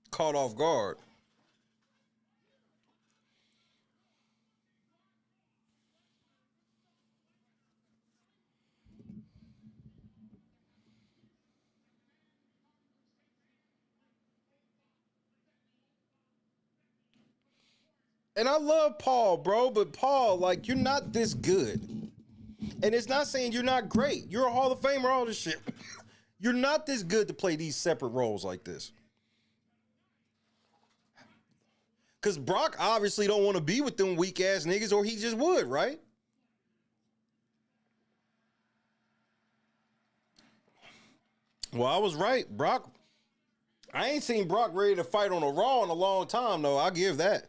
Caught off guard. And I love Paul, bro, but Paul, like, you're not this good. And it's not saying you're not great. You're a Hall of Famer, all this shit. You're not this good to play these separate roles like this. Because Brock obviously don't want to be with them weak ass niggas, or he just would, right? Well, I was right. Brock, I ain't seen Brock ready to fight on a Raw in a long time, though. I'll give that.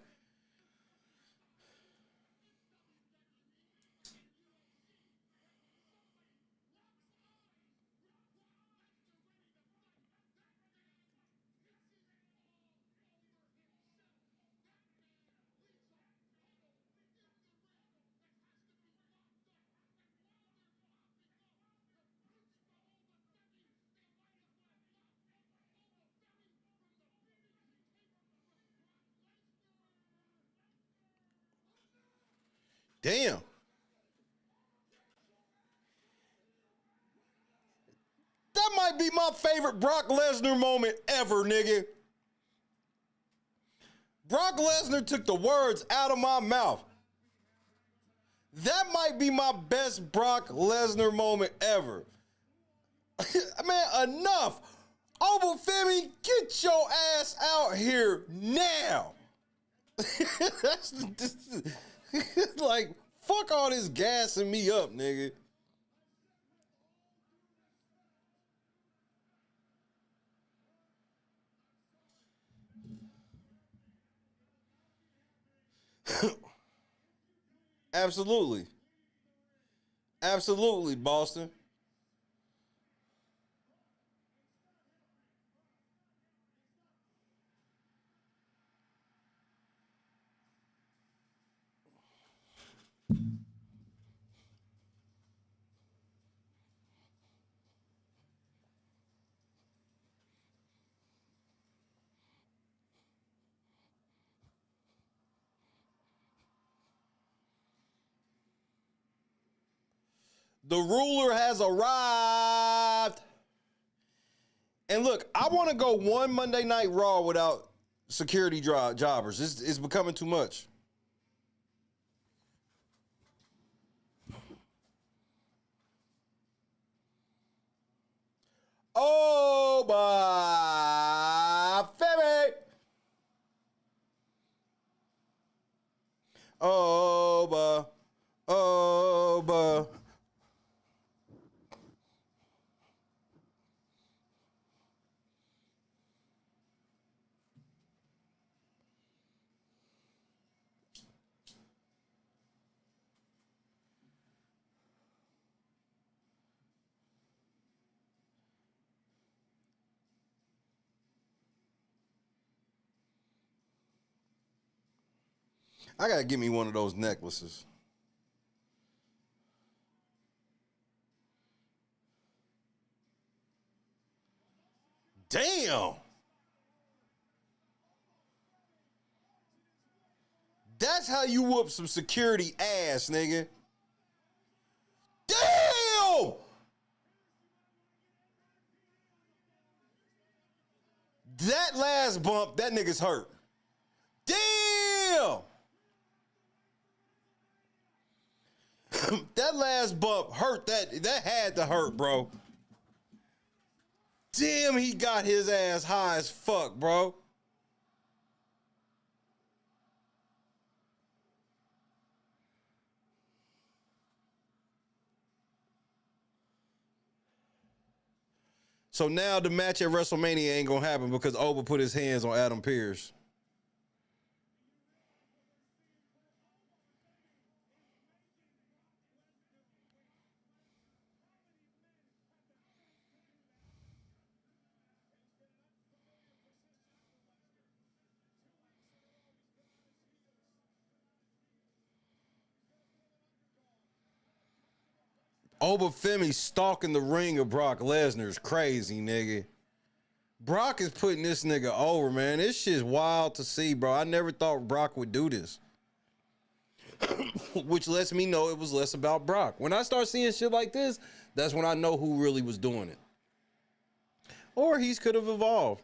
Damn. That might be my favorite Brock Lesnar moment ever, nigga. Brock Lesnar took the words out of my mouth. That might be my best Brock Lesnar moment ever. Man, enough. Obafemi, get your ass out here now. Like, fuck all this gassing me up, nigga. Absolutely. Absolutely, Boston. The ruler has arrived. And look, I want to go one Monday Night Raw without security jobbers. It's becoming too much. Oh, my Femi. Oh, my. Oh, my. I gotta get me one of those necklaces. Damn. That's how you whoop some security ass, nigga. Damn! That last bump, that nigga's hurt. Damn! That last bump hurt. That had to hurt, bro. Damn, he got his ass high as fuck, bro. So now the match at WrestleMania ain't gonna happen because Oba put his hands on Adam Pearce. Oba Femi stalking the ring of Brock Lesnar is crazy, nigga. Brock is putting this nigga over, man. This shit's wild to see, bro. I never thought Brock would do this. Which lets me know it was less about Brock. When I start seeing shit like this, that's when I know who really was doing it. Or he could have evolved.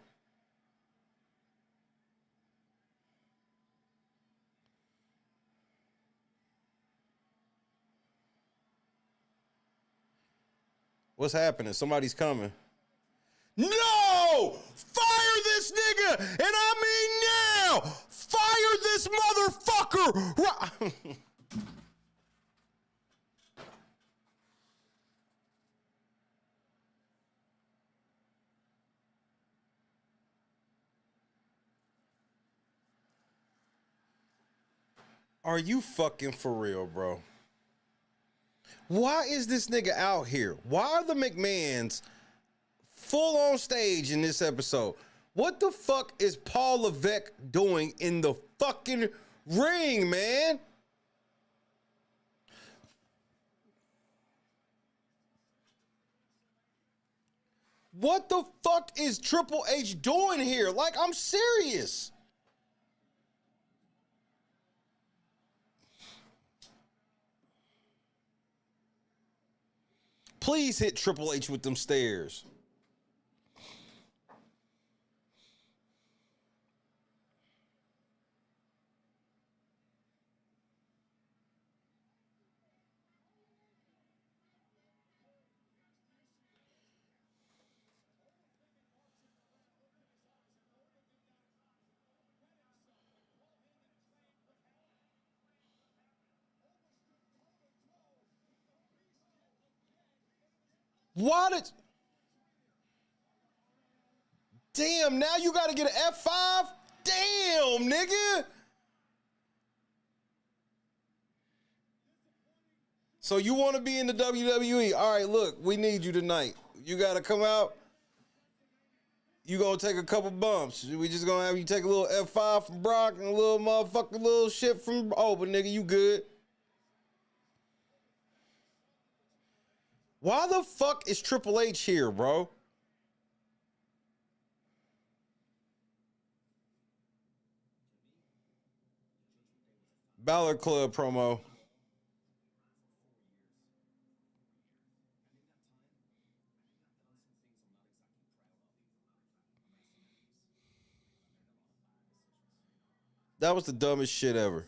What's happening? Somebody's coming. No! Fire this nigga! And I mean now! Fire this motherfucker! Are you fucking for real, bro? Why is this nigga out here? Why are the McMahons full on stage in this episode? What the fuck is Paul Levesque doing in the fucking ring, man? What the fuck is Triple H doing here? Like, I'm serious. Please hit Triple H with them stairs. Why did... Damn, now you got to get an F5? Damn, nigga. So you want to be in the WWE? All right, look, we need you tonight. You got to come out. You going to take a couple bumps. We just going to have you take a little F5 from Brock and a little motherfucking little shit from Oba, nigga. You good. Why the fuck is Triple H here, bro? Balor Club promo. That was the dumbest shit ever.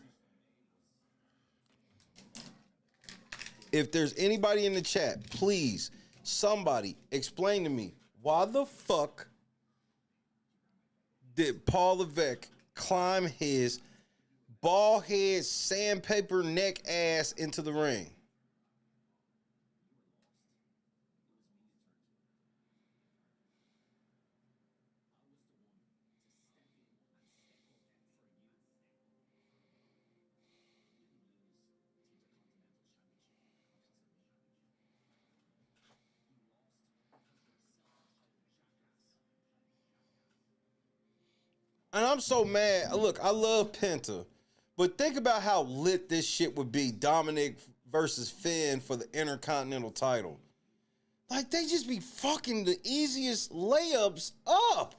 If there's anybody in the chat, please, somebody explain to me why the fuck did Paul Levesque climb his bald head, sandpaper neck ass into the ring? And I'm so mad. Look, I love Penta, But think about how lit this shit would be. Dominic versus Finn for the Intercontinental title. Like, they just be fucking the easiest layups up.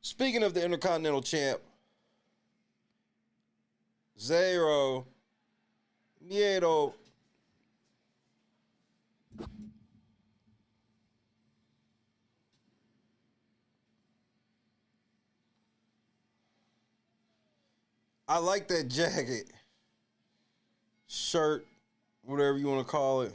Speaking of the Intercontinental champ, Zero Miedo. I like that jacket, shirt, whatever you want to call it.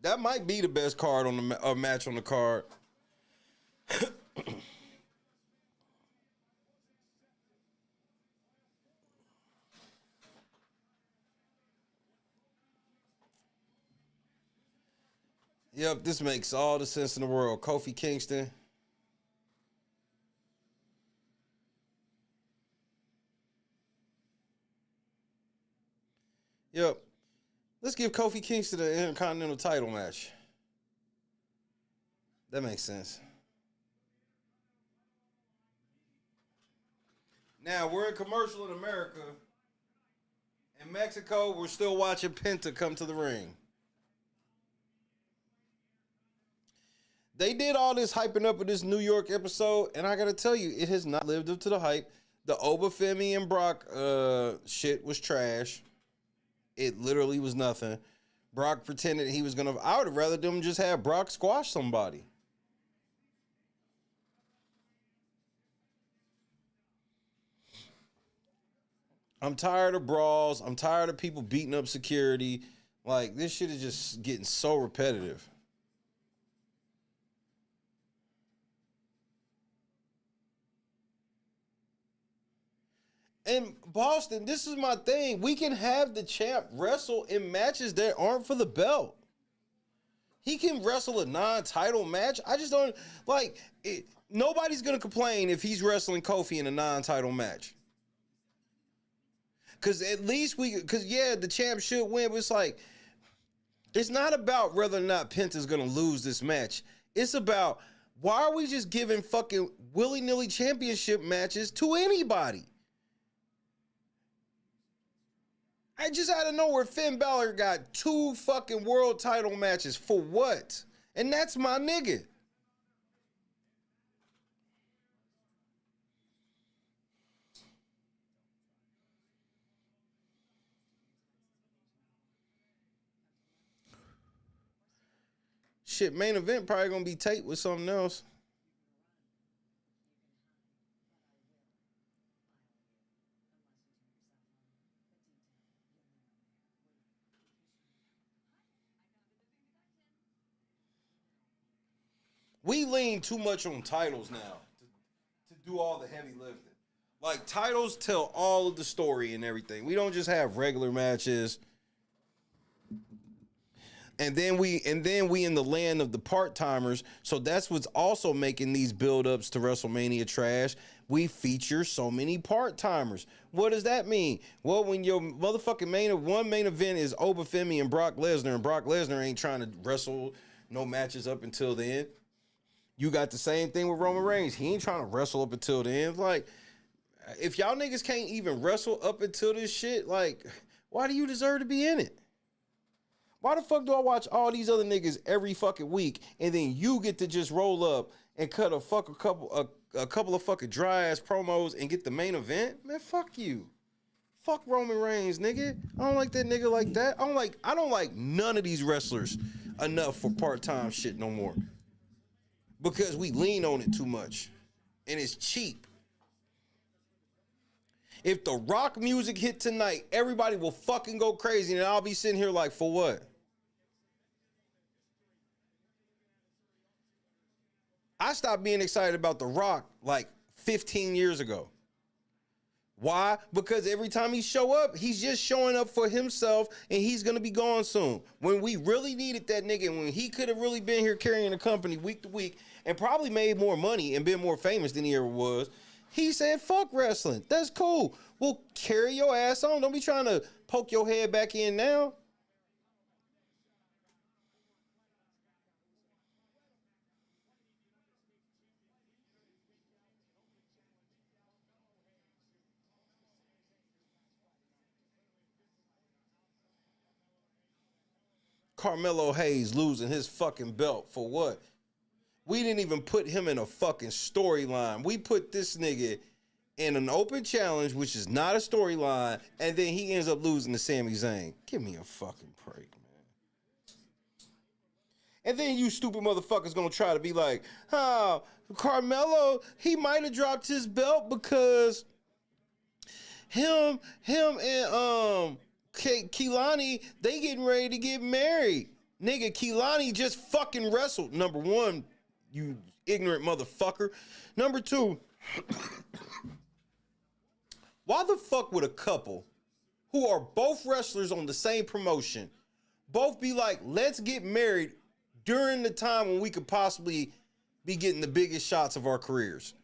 That might be the best card on the match on the card. Yep, this makes all the sense in the world. Kofi Kingston. Yep. Let's give Kofi Kingston the Intercontinental title match. That makes sense. Now, we're in commercial in America. In Mexico, we're still watching Penta come to the ring. They did all this hyping up of this New York episode, and I gotta tell you, it has not lived up to the hype. The Obafemi and Brock shit was trash. It literally was nothing. Brock pretended he was gonna. I would have rather them just have Brock squash somebody. I'm tired of brawls. I'm tired of people beating up security. Like, this shit is just getting so repetitive. And Boston, this is my thing. We can have the champ wrestle in matches that aren't for the belt. He can wrestle a non-title match. I just don't like it. Nobody's gonna complain if he's wrestling Kofi in a non-title match. Cause at least yeah, the champ should win, but it's like, it's not about whether or not Penta's gonna lose this match. It's about, why are we just giving fucking willy-nilly championship matches to anybody? I just out of nowhere, Finn Balor got 2 fucking world title matches. For what? And that's my nigga. Shit, main event probably gonna be taped with something else. We lean too much on titles now to do all the heavy lifting. Like, titles tell all of the story and everything. We don't just have regular matches. And then we in the land of the part-timers, so that's what's also making these build-ups to WrestleMania trash. We feature so many part-timers. What does that mean? Well, when your motherfucking main event is Obafemi and Brock Lesnar ain't trying to wrestle no matches up until then. You got the same thing with Roman Reigns. He ain't trying to wrestle up until then. Like, if y'all niggas can't even wrestle up until this shit, like, why do you deserve to be in it? Why the fuck do I watch all these other niggas every fucking week, and then you get to just roll up and cut a couple of fucking dry ass promos and get the main event? Man, fuck you. Fuck Roman Reigns, nigga. I don't like that nigga like that. I don't like none of these wrestlers enough for part-time shit no more. Because we lean on it too much. And it's cheap. If the rock music hit tonight, everybody will fucking go crazy, and I'll be sitting here like, for what? I stopped being excited about The Rock like 15 years ago. Why? Because every time he show up, he's just showing up for himself, and he's gonna be gone soon. When we really needed that nigga, and when he could have really been here carrying the company week to week, and probably made more money and been more famous than he ever was, he said, "Fuck wrestling. That's cool. Well, carry your ass on. Don't be trying to poke your head back in now." Carmelo Hayes losing his fucking belt for what? We didn't even put him in a fucking storyline. We put this nigga in an open challenge, which is not a storyline, and then he ends up losing to Sami Zayn. Give me a fucking break, man. And then you stupid motherfuckers gonna try to be like, oh, Carmelo, he might have dropped his belt because him and Keelani, they getting ready to get married. Nigga, Keelani just fucking wrestled. Number one, you ignorant motherfucker. Number two, why the fuck would a couple who are both wrestlers on the same promotion both be like, let's get married during the time when we could possibly be getting the biggest shots of our careers?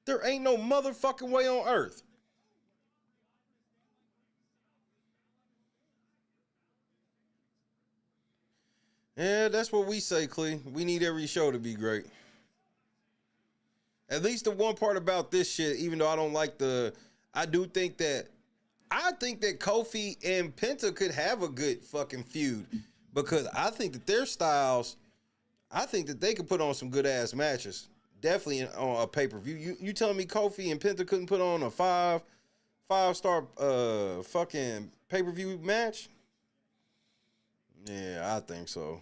There ain't no motherfucking way on earth. Yeah, that's what we say, Clee. We need every show to be great. At least the one part about this shit, even though I don't like I do think that, Kofi and Penta could have a good fucking feud because I think that their styles, I think that they could put on some good ass matches. Definitely on a pay-per-view. You telling me Kofi and Penta couldn't put on a five-star fucking pay-per-view match? Yeah, I think so.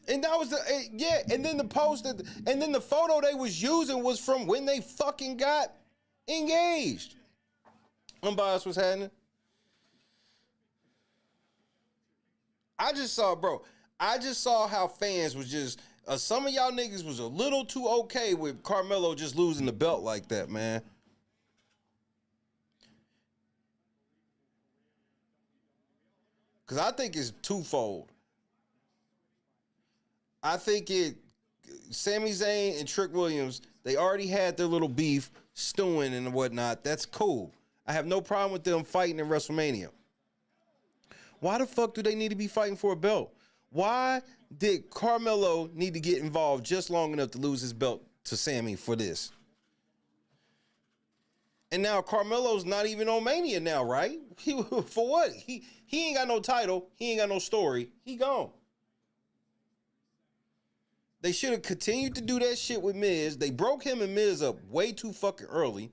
And that was yeah, and then the post and then the photo they was using was from when they fucking got engaged. Unbiased was happening. I just saw how fans was just some of y'all niggas was a little too okay with Carmelo just losing the belt like that, man. Cause I think it's twofold. I think Sami Zayn and Trick Williams, they already had their little beef stewing and whatnot. That's cool. I have no problem with them fighting in WrestleMania. Why the fuck do they need to be fighting for a belt? Why did Carmelo need to get involved just long enough to lose his belt to Sammy for this? And now Carmelo's not even on Mania now, right? For what? He ain't got no title. He ain't got no story. He gone. They should have continued to do that shit with Miz. They broke him and Miz up way too fucking early.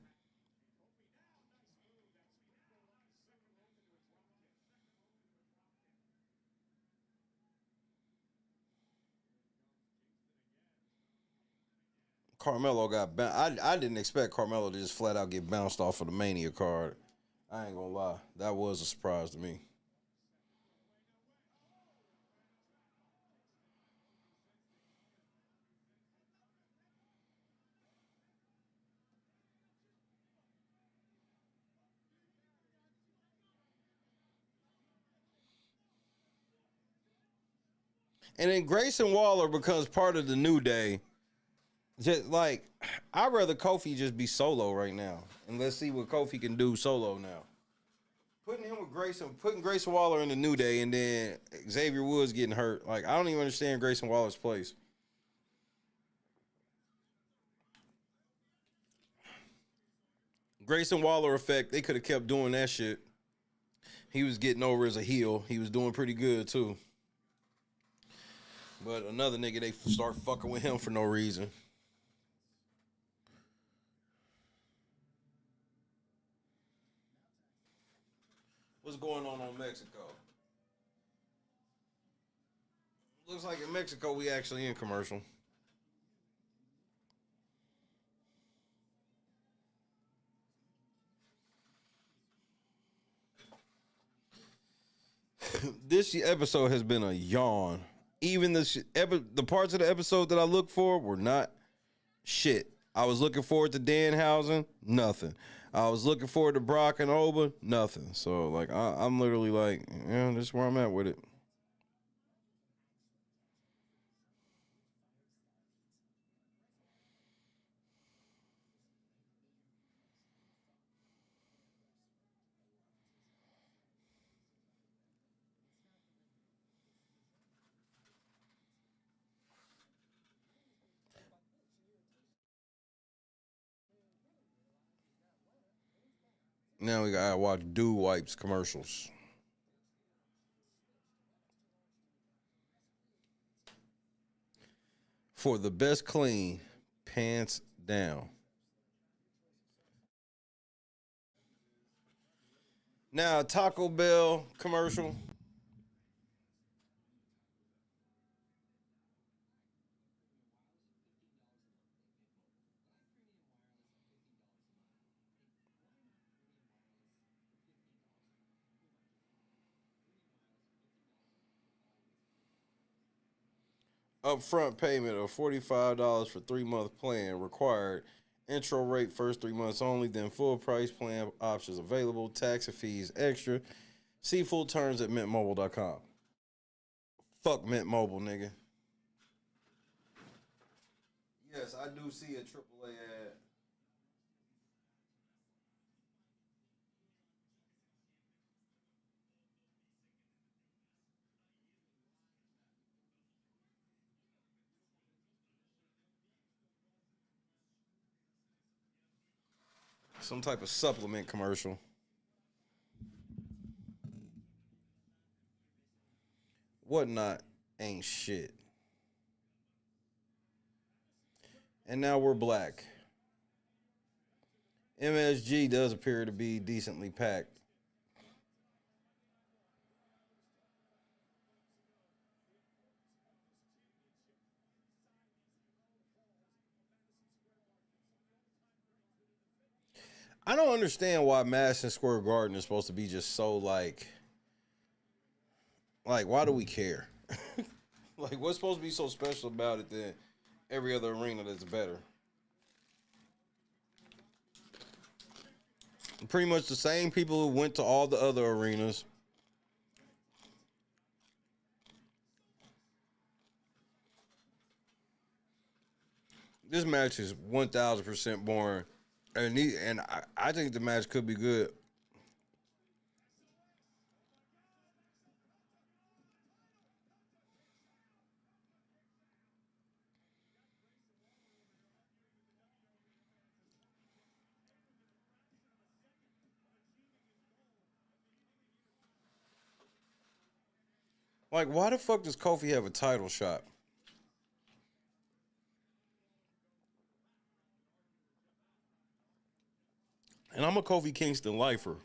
Carmelo got I didn't expect Carmelo to just flat out get bounced off of the Mania card. I ain't gonna lie. That was a surprise to me. And then Grayson Waller becomes part of the New Day. Just like, I'd rather Kofi just be solo right now. And let's see what Kofi can do solo now. Putting Grayson Waller in the New Day and then Xavier Woods getting hurt. Like, I don't even understand Grayson Waller's place. Grayson Waller effect, they could have kept doing that shit. He was getting over as a heel. He was doing pretty good too. But another nigga, they start fucking with him for no reason. What's going on Mexico? Looks like in Mexico we actually in commercial. This episode has been a yawn. Even the parts of the episode that I looked for were not shit. I was looking forward to Danhausen, nothing. I was looking forward to Brock and Oba, nothing. So like I'm literally like, yeah, this is where I'm at with it. Now we gotta watch Dew Wipes commercials for the best clean, pants down. Now Taco Bell commercial. Upfront payment of $45 for 3 month plan required. Intro rate first 3 months only, then full price plan options available. Tax and fees extra. See full terms at mintmobile.com. Fuck Mint Mobile, nigga. Yes, I do see a AAA ad. Some type of supplement commercial. Whatnot ain't shit. And now we're black. MSG does appear to be decently packed. I don't understand why Madison Square Garden is supposed to be just so like why do we care? Like what's supposed to be so special about it than every other arena that's better? Pretty much the same people who went to all the other arenas. This match is 1,000% boring, and I think the match could be good. Like, why the fuck does Kofi have a title shot? And I'm a Kofi Kingston lifer.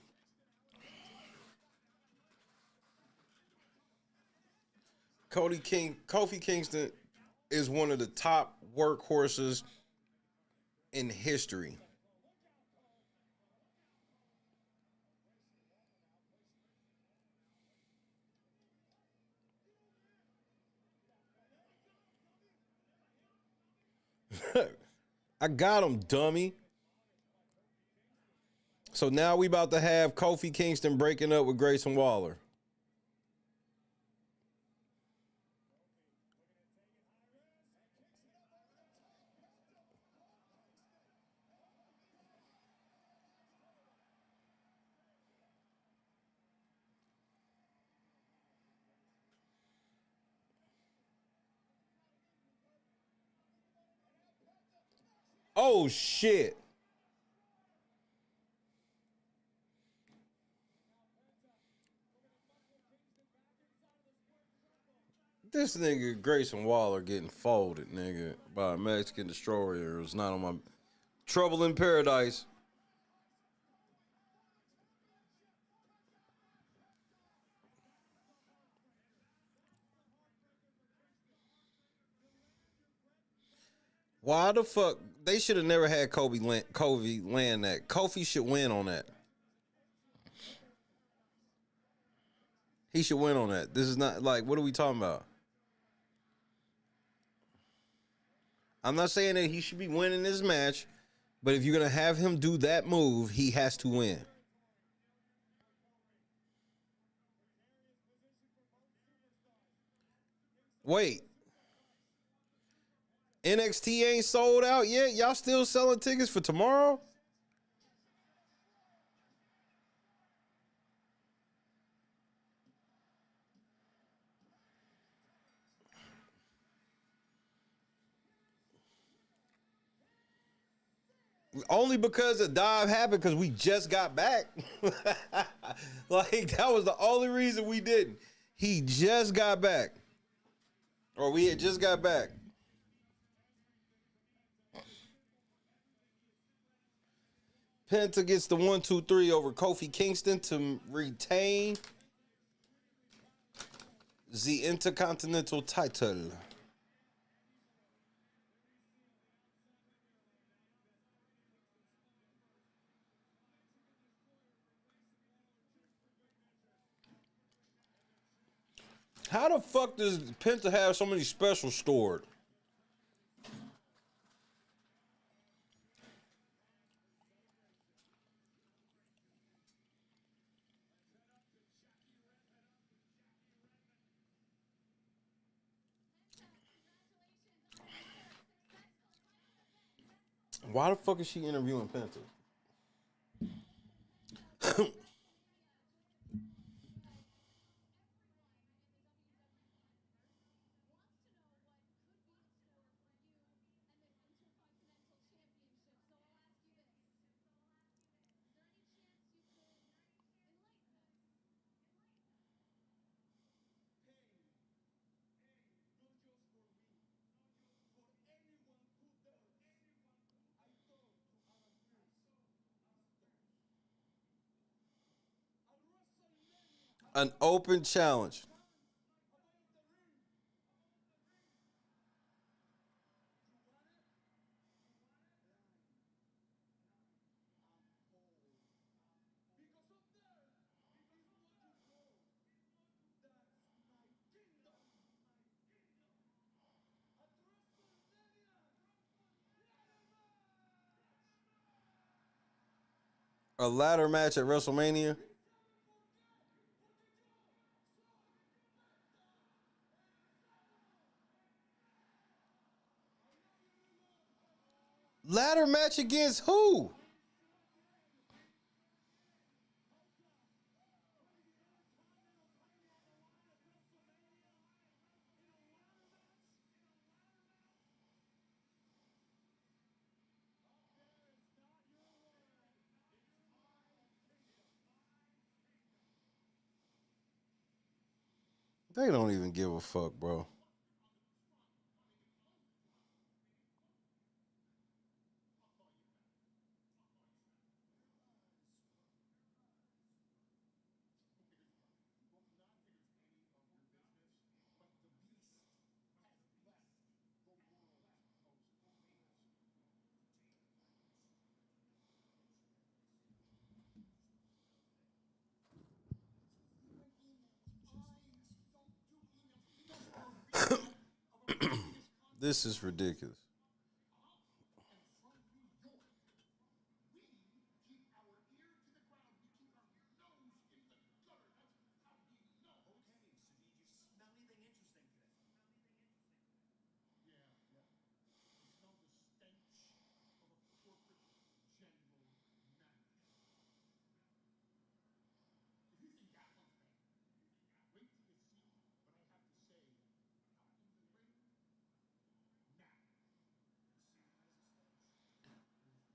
Kofi Kingston is one of the top workhorses in history. I got him, dummy. So now we about to have Kofi Kingston breaking up with Grayson Waller. Oh shit. This nigga Grayson Waller getting folded, nigga, by a Mexican destroyer. It was not on my Trouble in Paradise. Why the fuck? They should have never had Kobe land that. Kofi should win on that. He should win on that. This is not like, what are we talking about? I'm not saying that he should be winning this match, but if you're going to have him do that move, he has to win. Wait. NXT ain't sold out yet? Y'all still selling tickets for tomorrow? Only because a dive happened because we just got back. Like, that was the only reason we didn't. He just got back. Or we had just got back. Penta gets the 1-2-3 over Kofi Kingston to retain the Intercontinental title. How the fuck does Penta have so many specials stored? Why the fuck is she interviewing Penta? An open challenge. A ladder match at WrestleMania. Ladder match against who? They don't even give a fuck, bro. This is ridiculous.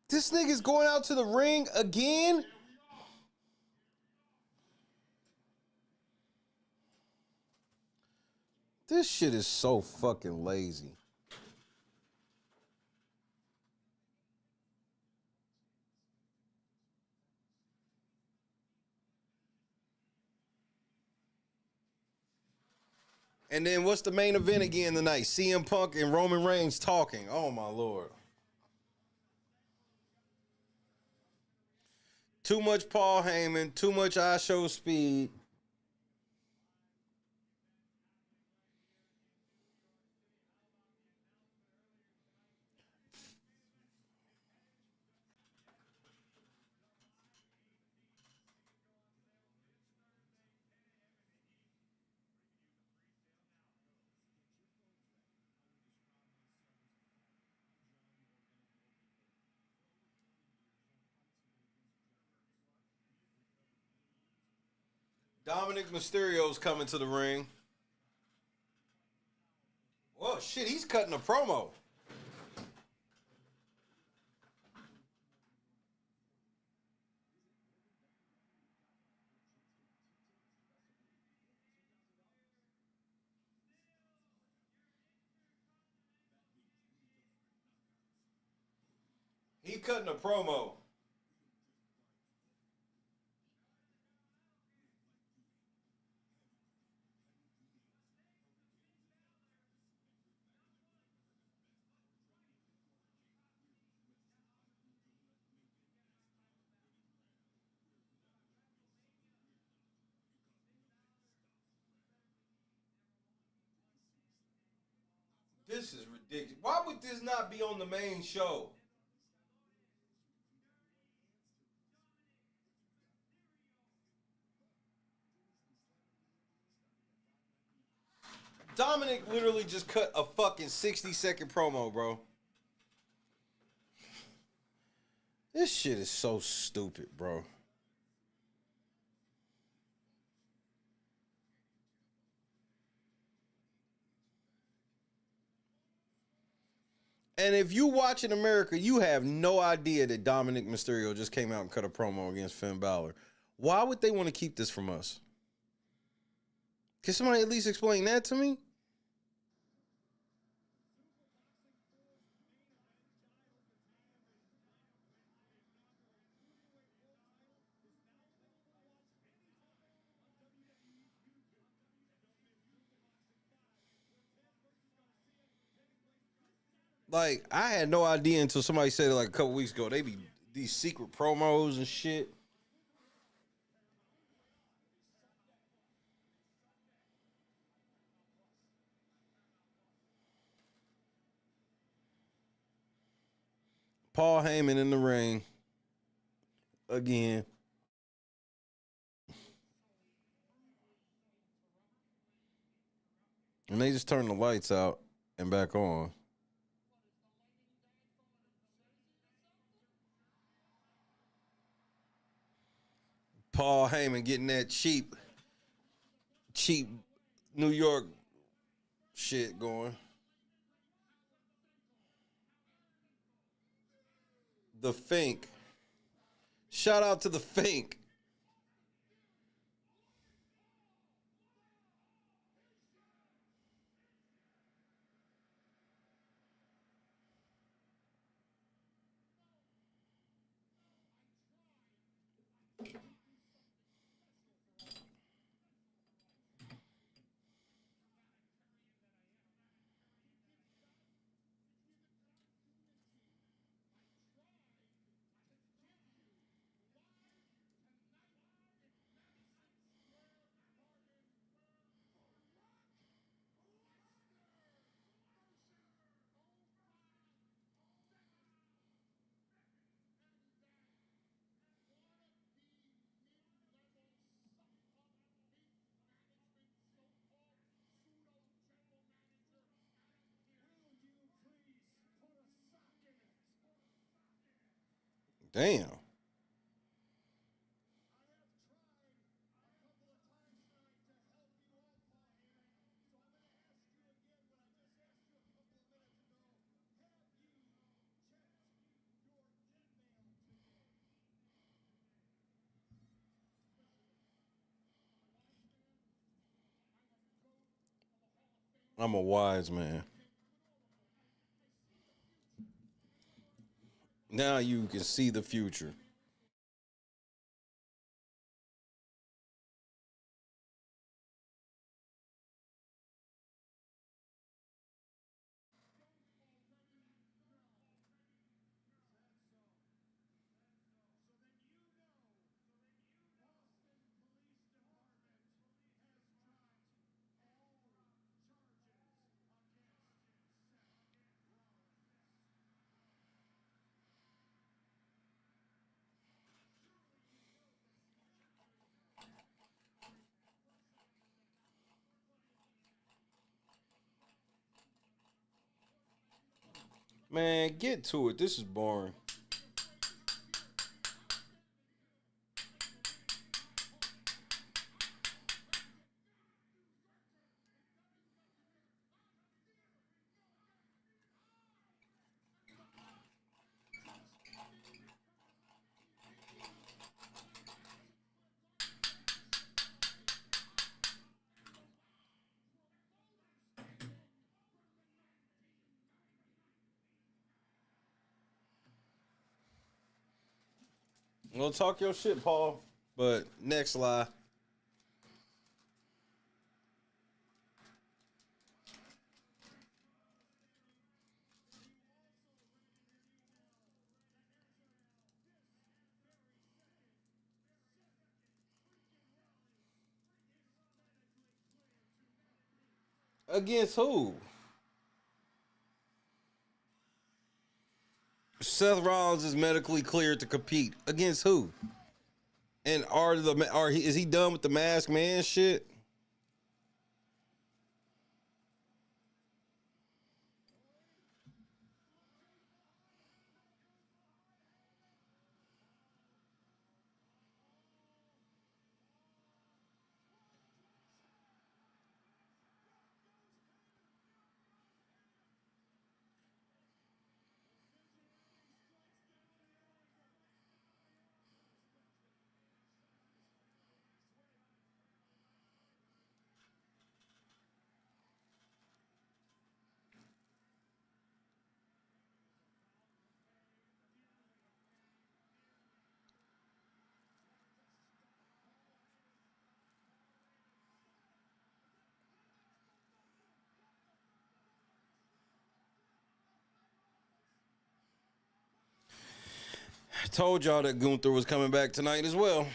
This nigga's going out to the ring again? This shit is so fucking lazy. And then what's the main event again tonight? CM Punk and Roman Reigns talking. Oh my lord. Too much Paul Heyman, too much I Show Speed. Dominic Mysterio's coming to the ring. Well, shit, he's cutting a promo. He cutting a promo. This is ridiculous. Why would this not be on the main show? Dominic literally just cut a fucking 60-second promo, bro. This shit is so stupid, bro. And if you watch in America, you have no idea that Dominic Mysterio just came out and cut a promo against Finn Balor. Why would they want to keep this from us? Can somebody at least explain that to me? Like, I had no idea until somebody said it like a couple weeks ago. They be these secret promos and shit. Paul Heyman in the ring again. And they just turn the lights out and back on. Paul Heyman getting that cheap New York shit going. The Fink. Shout out to the Fink. Damn. I'm a wise man. Now you can see the future. Man, get to it. This is boring. Well, talk your shit, Paul. But next lie. Against who? Seth Rollins is medically cleared to compete. Against who? And is he done with the masked man shit? I told y'all that Gunther was coming back tonight as well.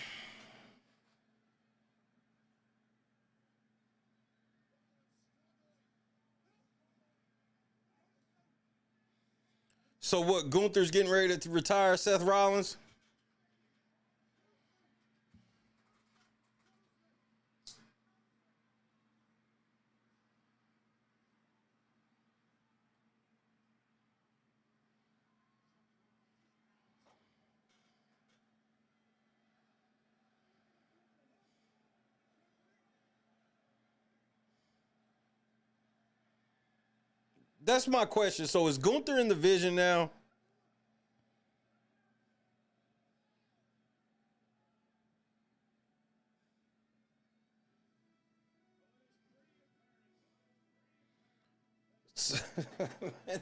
So what? Gunther's getting ready to retire Seth Rollins? That's my question. So is Gunther in the vision now?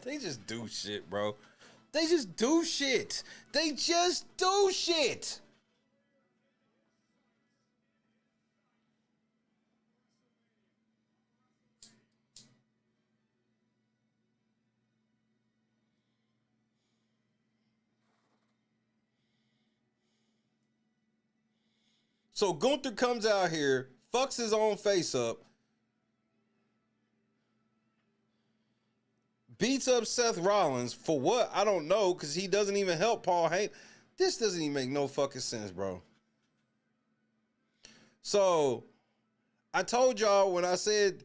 They just do shit, bro. They just do shit. They just do shit. So Gunther comes out here, fucks his own face up, beats up Seth Rollins for what? I don't know, because he doesn't even help Paul Heyman. This doesn't even make no fucking sense, bro. So I told y'all when I said,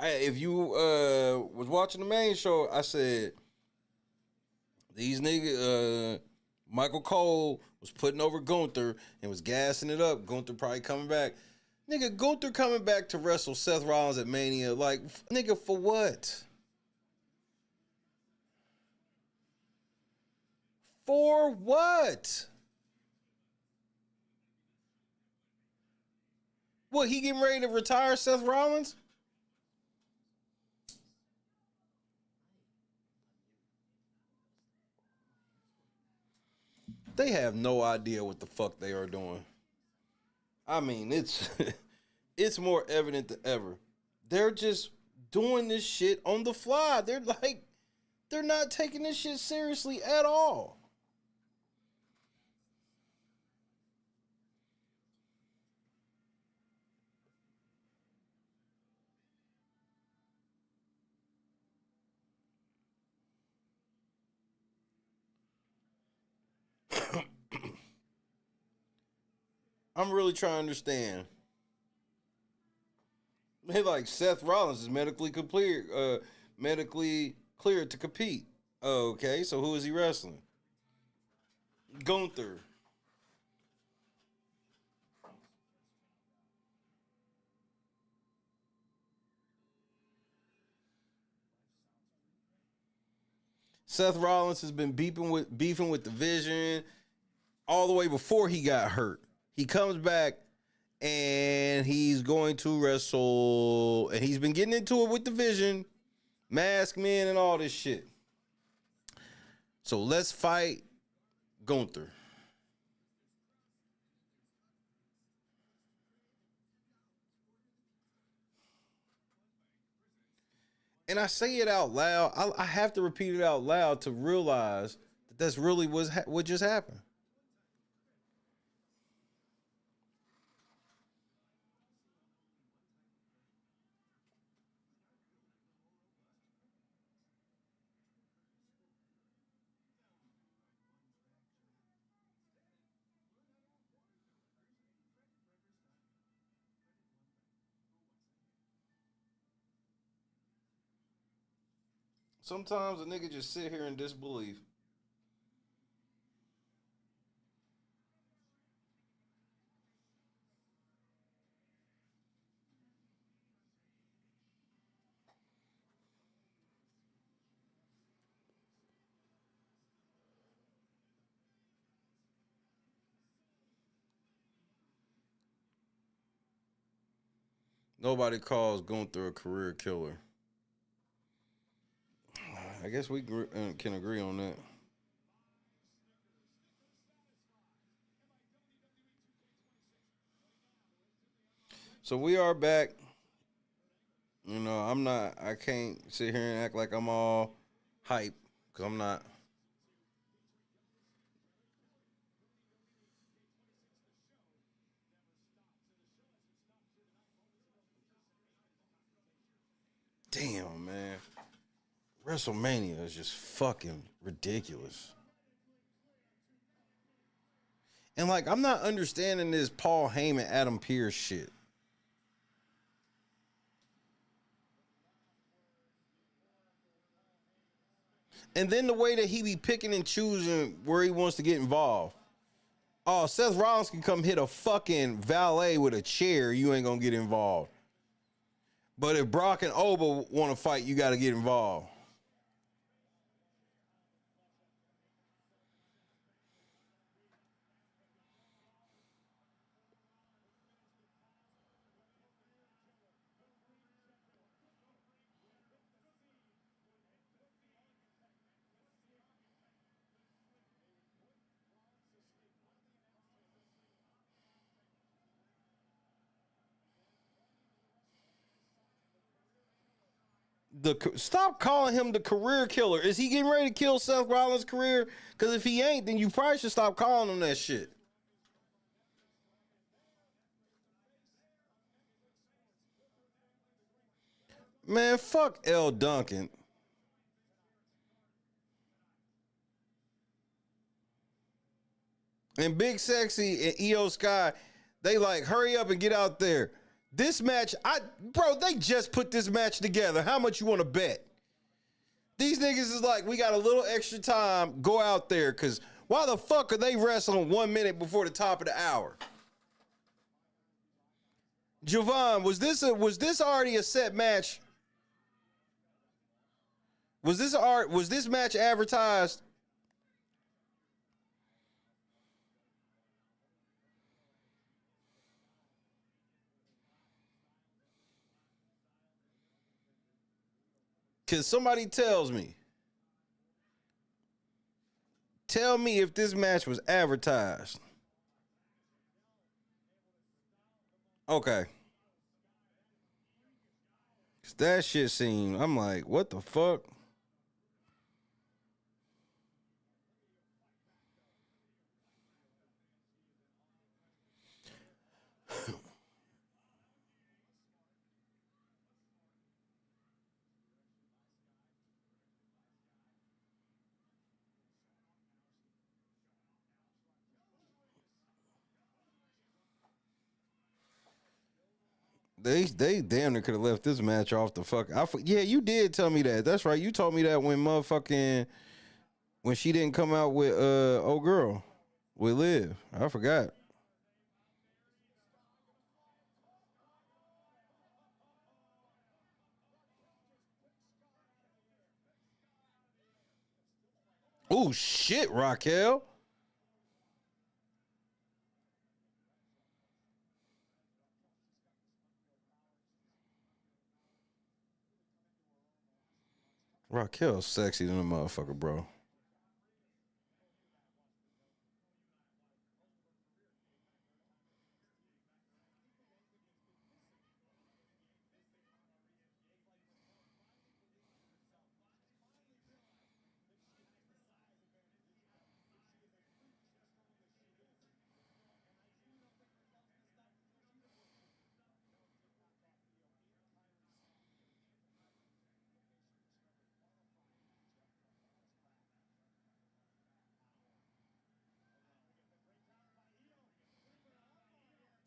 if you was watching the main show, I said these niggas, Michael Cole was putting over Gunther and was gassing it up. Gunther probably coming back. Nigga, Gunther coming back to wrestle Seth Rollins at Mania. Like, nigga, for what? For what? What, he getting ready to retire Seth Rollins? They have no idea what the fuck they are doing. I mean, it's it's more evident than ever. They're just doing this shit on the fly. They're not taking this shit seriously at all. I'm really trying to understand. They like Seth Rollins is medically cleared to compete. Okay, so who is he wrestling? Gunther. Seth Rollins has been beefing with the Vision all the way before he got hurt. He comes back and he's going to wrestle, and he's been getting into it with the Vision, Mask Men, and all this shit. So let's fight Gunther. And I say it out loud. I have to repeat it out loud to realize that that's really what just happened. Sometimes a nigga just sit here in disbelief. Nobody calls Gunther a career killer. I guess we can agree on that. So we are back. You know, I can't sit here and act like I'm all hype because I'm not. Damn, man. WrestleMania is just fucking ridiculous. And like, I'm not understanding this Paul Heyman, Adam Pearce shit. And then the way that he be picking and choosing where he wants to get involved. Oh, Seth Rollins can come hit a fucking valet with a chair. You ain't gonna get involved. But if Brock and Oba want to fight, you got to get involved. Stop calling him the career killer. Is he getting ready to kill Seth Rollins' career? Because if he ain't, then you probably should stop calling him that shit. Man, fuck L. Duncan. And Big Sexy and EO Sky, they like, hurry up and get out there. This match, bro, they just put this match together. How much you want to bet? These niggas is like, we got a little extra time. Go out there, because why the fuck are they wrestling 1 minute before the top of the hour? Javon, was this already a set match? Was this match advertised? Cause somebody tell me if this match was advertised. Okay. Cause that shit seemed, I'm like, what the fuck? They damn near could have left this match off the fuck. Yeah, you did tell me that. That's right. You told me that when she didn't come out with old girl with Liv. I forgot. Oh shit, Raquel. Raquel's sexy than a motherfucker, bro.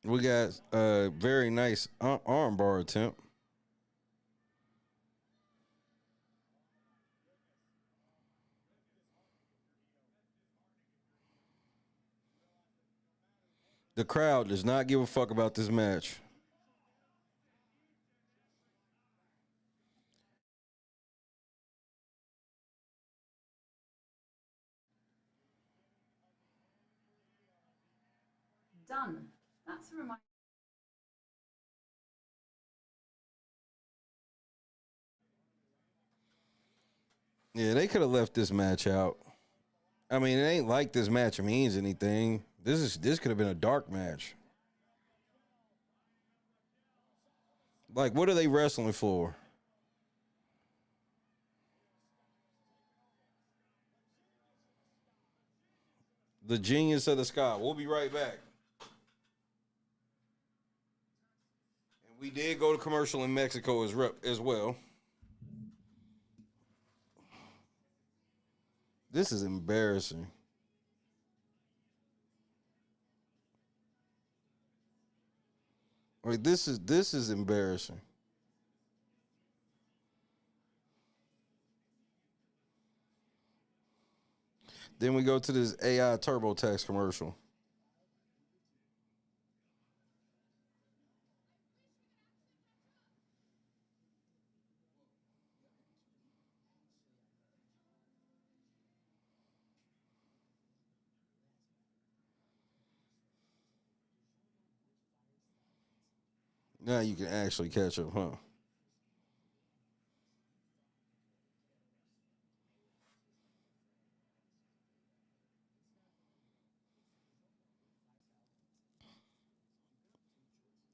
We got a very nice arm bar attempt. The crowd does not give a fuck about this match. Done. That's a reminder. Yeah, they could have left this match out. I mean, it ain't like this match means anything. This could have been a dark match. Like, what are they wrestling for? The genius of the sky. We'll be right back. And we did go to commercial in Mexico as well. This is embarrassing. Like this is embarrassing. Then we go to this AI TurboTax commercial. Now you can actually catch up, huh?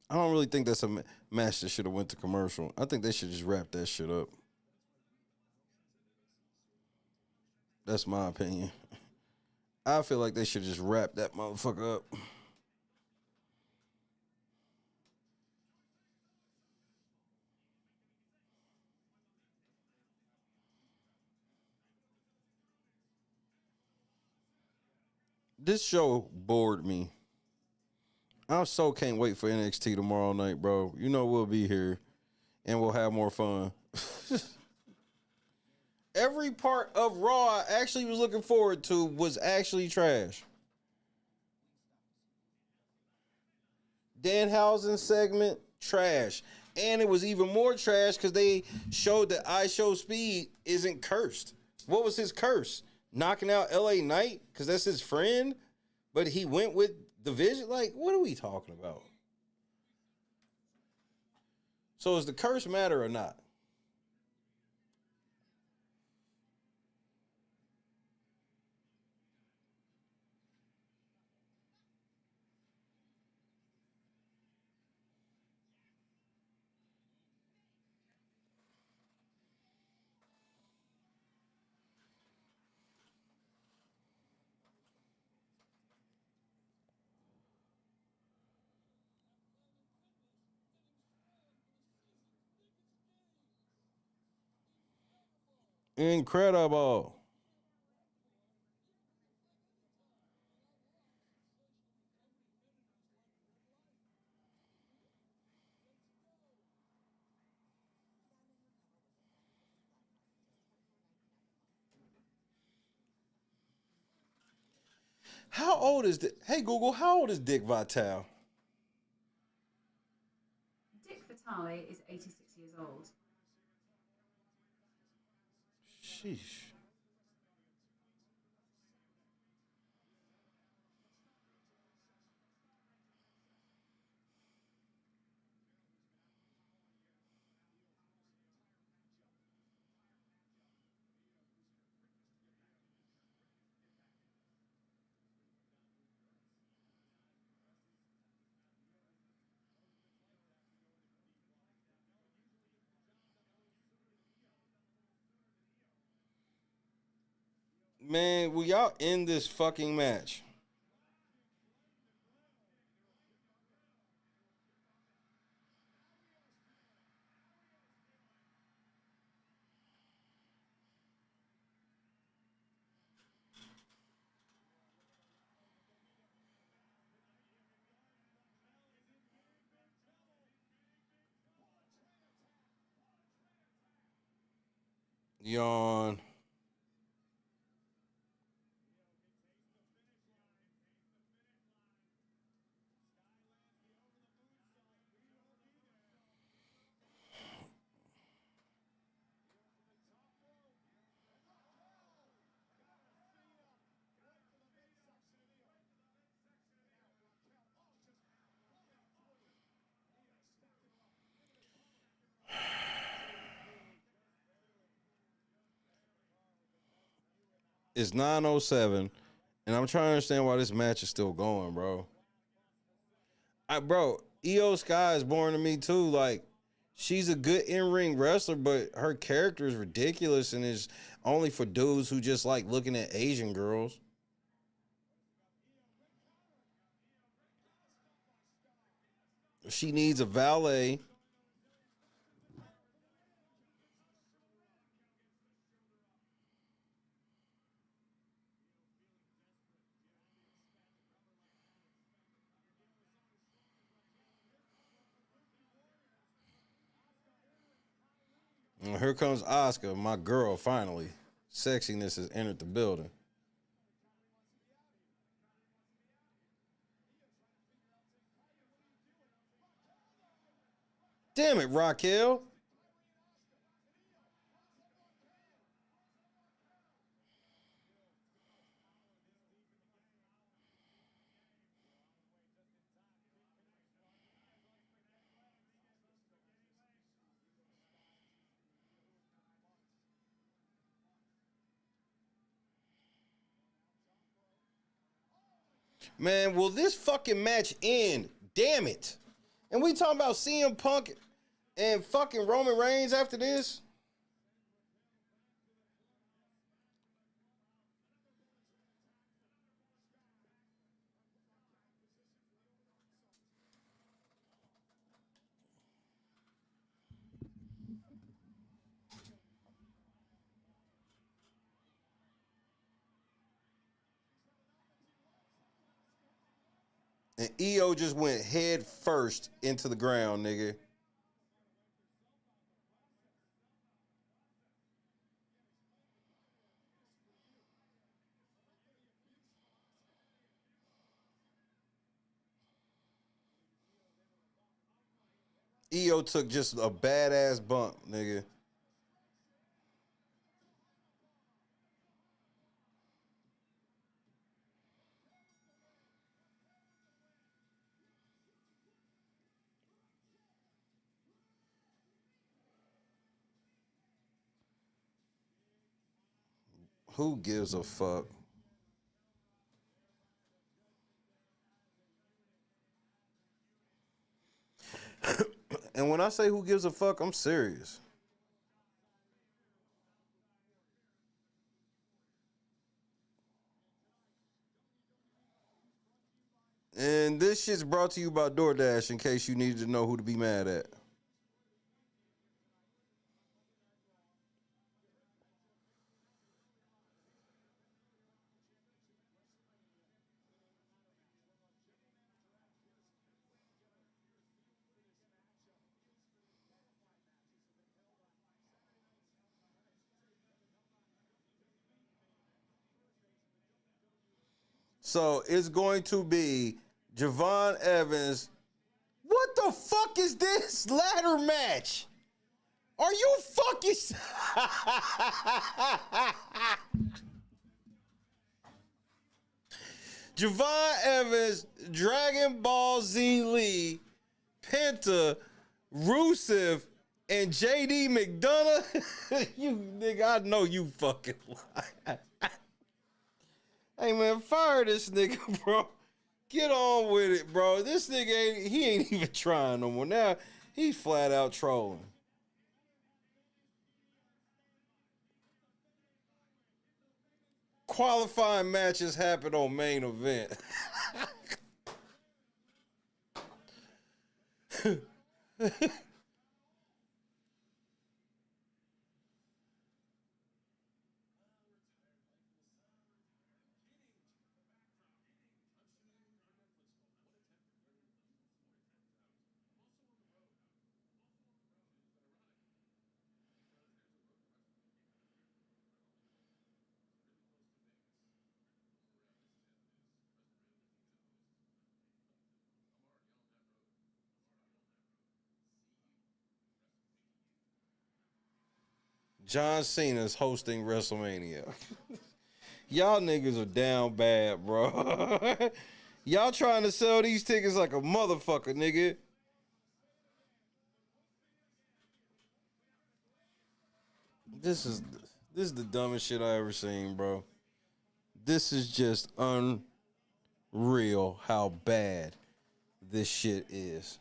I don't really think that's a match that should have went to commercial. I think they should just wrap that shit up. That's my opinion. I feel like they should just wrap that motherfucker up. This show bored me. I so can't wait for NXT tomorrow night, bro. You know we'll be here and we'll have more fun. Every part of Raw I actually was looking forward to was actually trash. Danhausen segment, trash. And it was even more trash because they showed that I Show Speed isn't cursed. What was his curse? Knocking out LA Knight? Because that's his friend? But he went with the Vision? Like, what are we talking about? So does the curse matter or not? Incredible. How old is Hey Google, how old is Dick Vitale? Dick Vitale is 86 years old. Sheesh. Man, will y'all end this fucking match? Yawn. It's 9:07, and I'm trying to understand why this match is still going, bro. Bro, Io Sky is boring to me too. Like, she's a good in-ring wrestler, but her character is ridiculous and is only for dudes who just like looking at Asian girls. She needs a valet. And here comes Oscar, my girl, finally. Sexiness has entered the building. Damn it, Raquel. Man, will this fucking match end? Damn it. And we talking about CM Punk and fucking Roman Reigns after this? And EO just went head first into the ground, nigga. EO took just a badass bump, nigga. Who gives a fuck? And when I say who gives a fuck, I'm serious. And this shit's brought to you by DoorDash in case you needed to know who to be mad at. So it's going to be Javon Evans. What the fuck is this ladder match? Are you fucking... Javon Evans, Dragon Ball Z Lee, Penta, Rusev, and JD McDonough? You nigga, I know you fucking lie. Hey man, fire this nigga, bro. Get on with it, bro. This nigga ain't even trying no more. Now he's flat out trolling. Qualifying matches happen on main event. John Cena's hosting WrestleMania. Y'all niggas are down bad, bro. Y'all trying to sell these tickets like a motherfucker, nigga. This is the dumbest shit I ever seen, bro. This is just unreal how bad this shit is.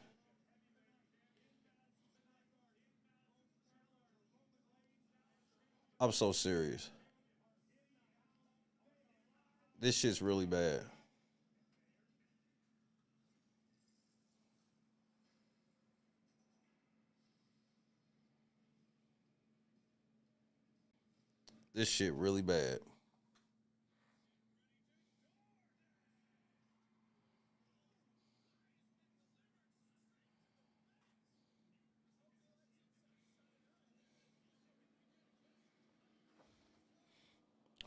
I'm so serious. This shit's really bad. This shit really bad.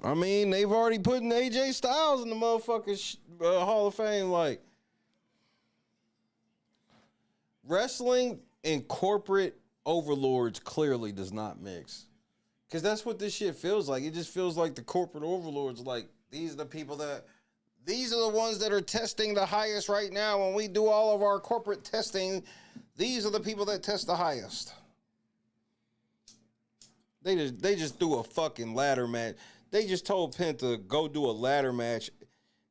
I mean, they've already put in AJ Styles in the motherfucking Hall of Fame. Like, wrestling and corporate overlords clearly does not mix. Because that's what this shit feels like. It just feels like the corporate overlords, like, these are the people that, these are the ones that are testing the highest right now. When we do all of our corporate testing, these are the people that test the highest. They just threw a fucking ladder match. They just told Penta, go do a ladder match.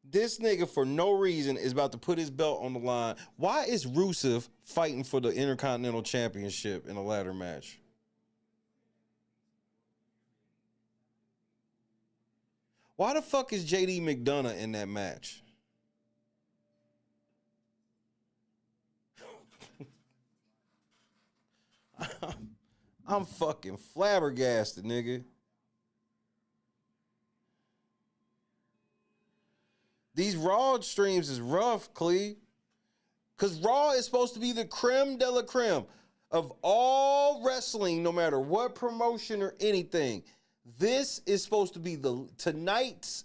This nigga, for no reason, is about to put his belt on the line. Why is Rusev fighting for the Intercontinental Championship in a ladder match? Why the fuck is JD McDonough in that match? I'm fucking flabbergasted, nigga. These Raw streams is rough, Clee. Because Raw is supposed to be the creme de la creme of all wrestling, no matter what promotion or anything. This is supposed to be tonight's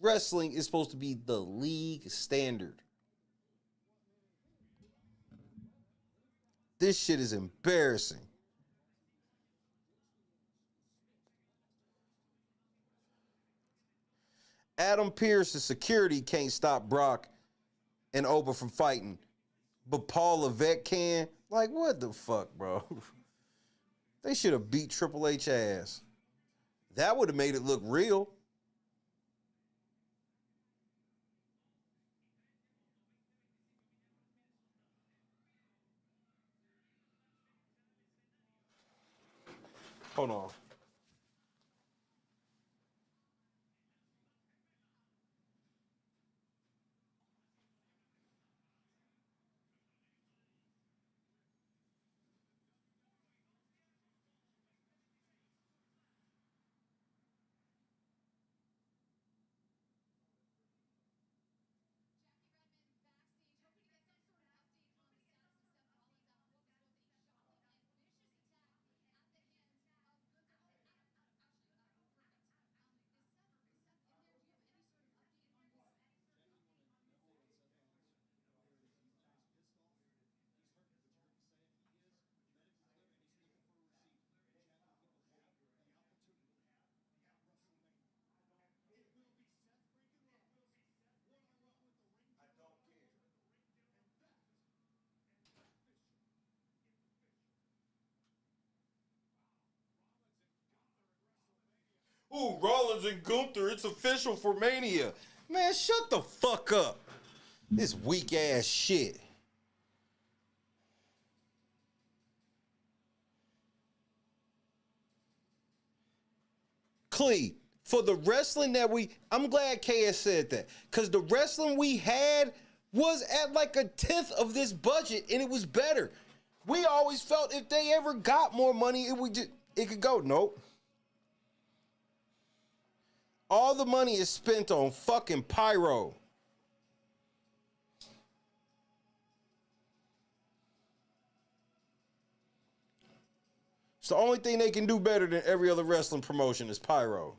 wrestling is supposed to be the league standard. This shit is embarrassing. Adam Pearce's security can't stop Brock and Oba from fighting, but Paul Levesque can. Like, what the fuck, bro? They should have beat Triple H ass. That would have made it look real. Hold on. Ooh, Rollins and Gunther, it's official for Mania. Man, shut the fuck up. This weak ass shit. Clee, for the wrestling that I'm glad KS said that. Because the wrestling we had was at like a tenth of this budget and it was better. We always felt if they ever got more money, it could go. Nope. All the money is spent on fucking pyro. It's the only thing they can do better than every other wrestling promotion is pyro.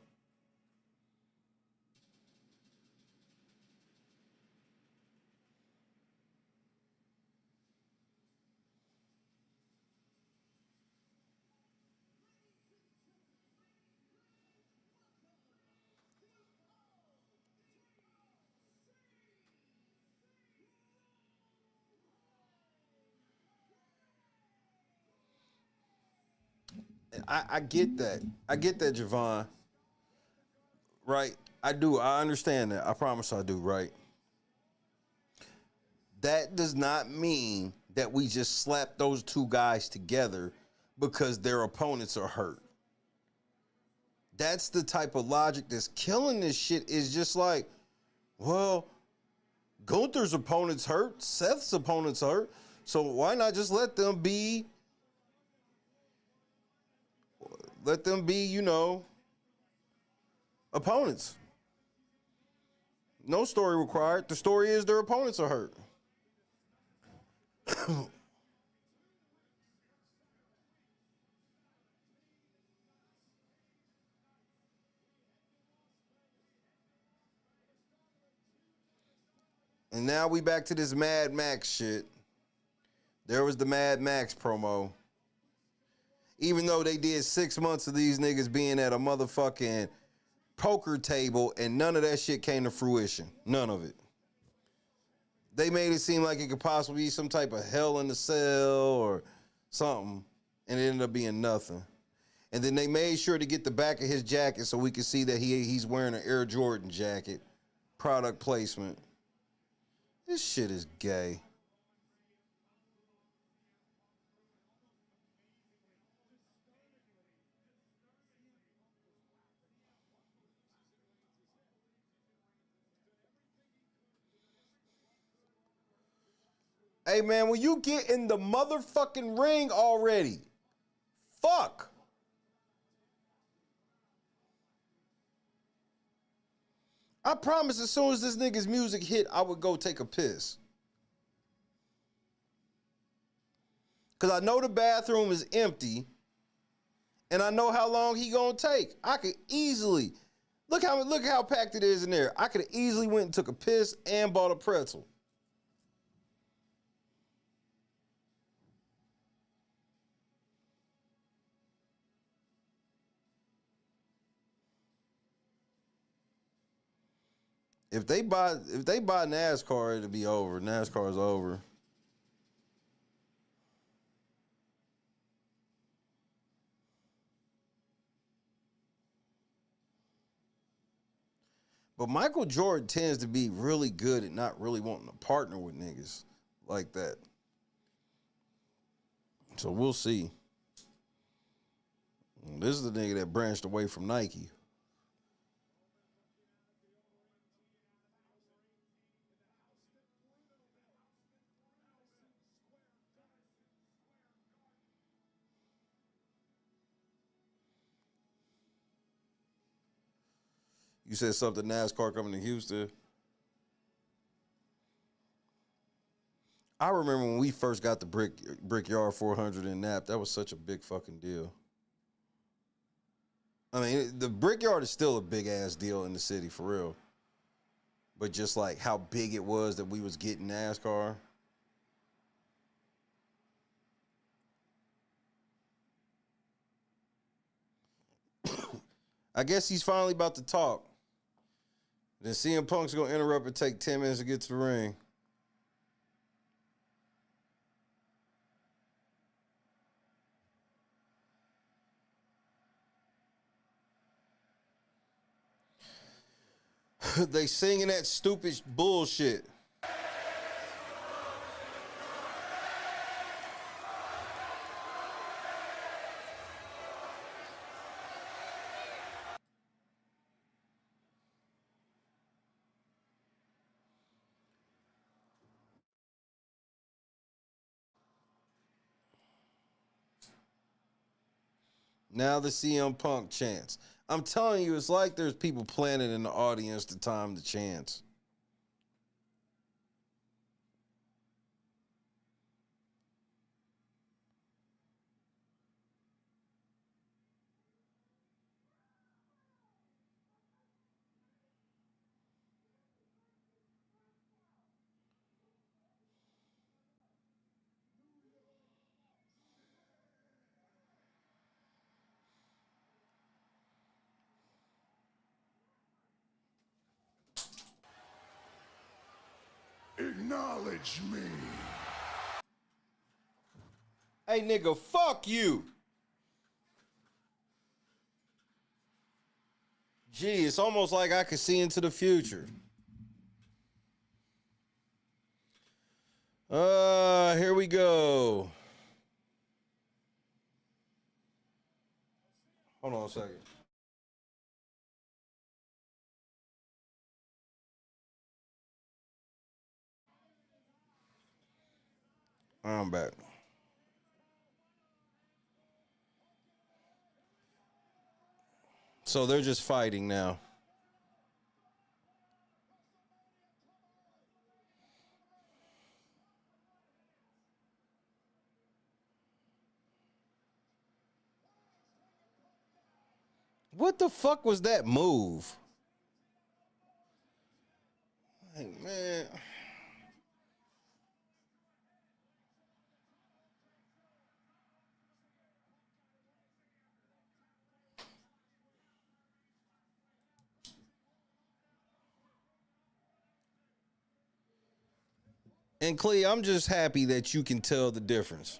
I get that. I get that, Javon. Right? I do. I understand that. I promise I do, right? That does not mean that we just slap those two guys together because their opponents are hurt. That's the type of logic that's killing this shit. Is just like, well, Gunther's opponent's hurt, Seth's opponent's hurt, so why not just let them be, you know, opponents? No story required. The story is their opponents are hurt. And now we back to this Mad Max shit. There was the Mad Max promo. Even though they did 6 months of these niggas being at a motherfucking poker table and none of that shit came to fruition. None of it. They made it seem like it could possibly be some type of hell in the cell or something, and it ended up being nothing. And then they made sure to get the back of his jacket so we could see that he's wearing an Air Jordan jacket. Product placement. This shit is gay. Hey, man, when you get in the motherfucking ring already, fuck. I promise as soon as this nigga's music hit, I would go take a piss. Because I know the bathroom is empty, and I know how long he gonna take. I could easily, look how packed it is in there. I could have easily went and took a piss and bought a pretzel. If they buy NASCAR, it'll be over. NASCAR's over. But Michael Jordan tends to be really good at not really wanting to partner with niggas like that. So we'll see. This is the nigga that branched away from Nike. You said something NASCAR coming to Houston. I remember when we first got the Brickyard 400 in Nap. That was such a big fucking deal. I mean, the Brickyard is still a big ass deal in the city for real. But just like how big it was that we was getting NASCAR. I guess he's finally about to talk. Then CM Punk's gonna interrupt and take 10 minutes to get to the ring. They singing that stupid bullshit. Now the CM Punk chants. I'm telling you, it's like there's people planted in the audience to time the chants. Acknowledge me. Hey, nigga, fuck you. Gee, it's almost like I could see into the future. Here we go. Hold on a second. I'm back. So they're just fighting now. What the fuck was that move? Like, man. And Clee, I'm just happy that you can tell the difference.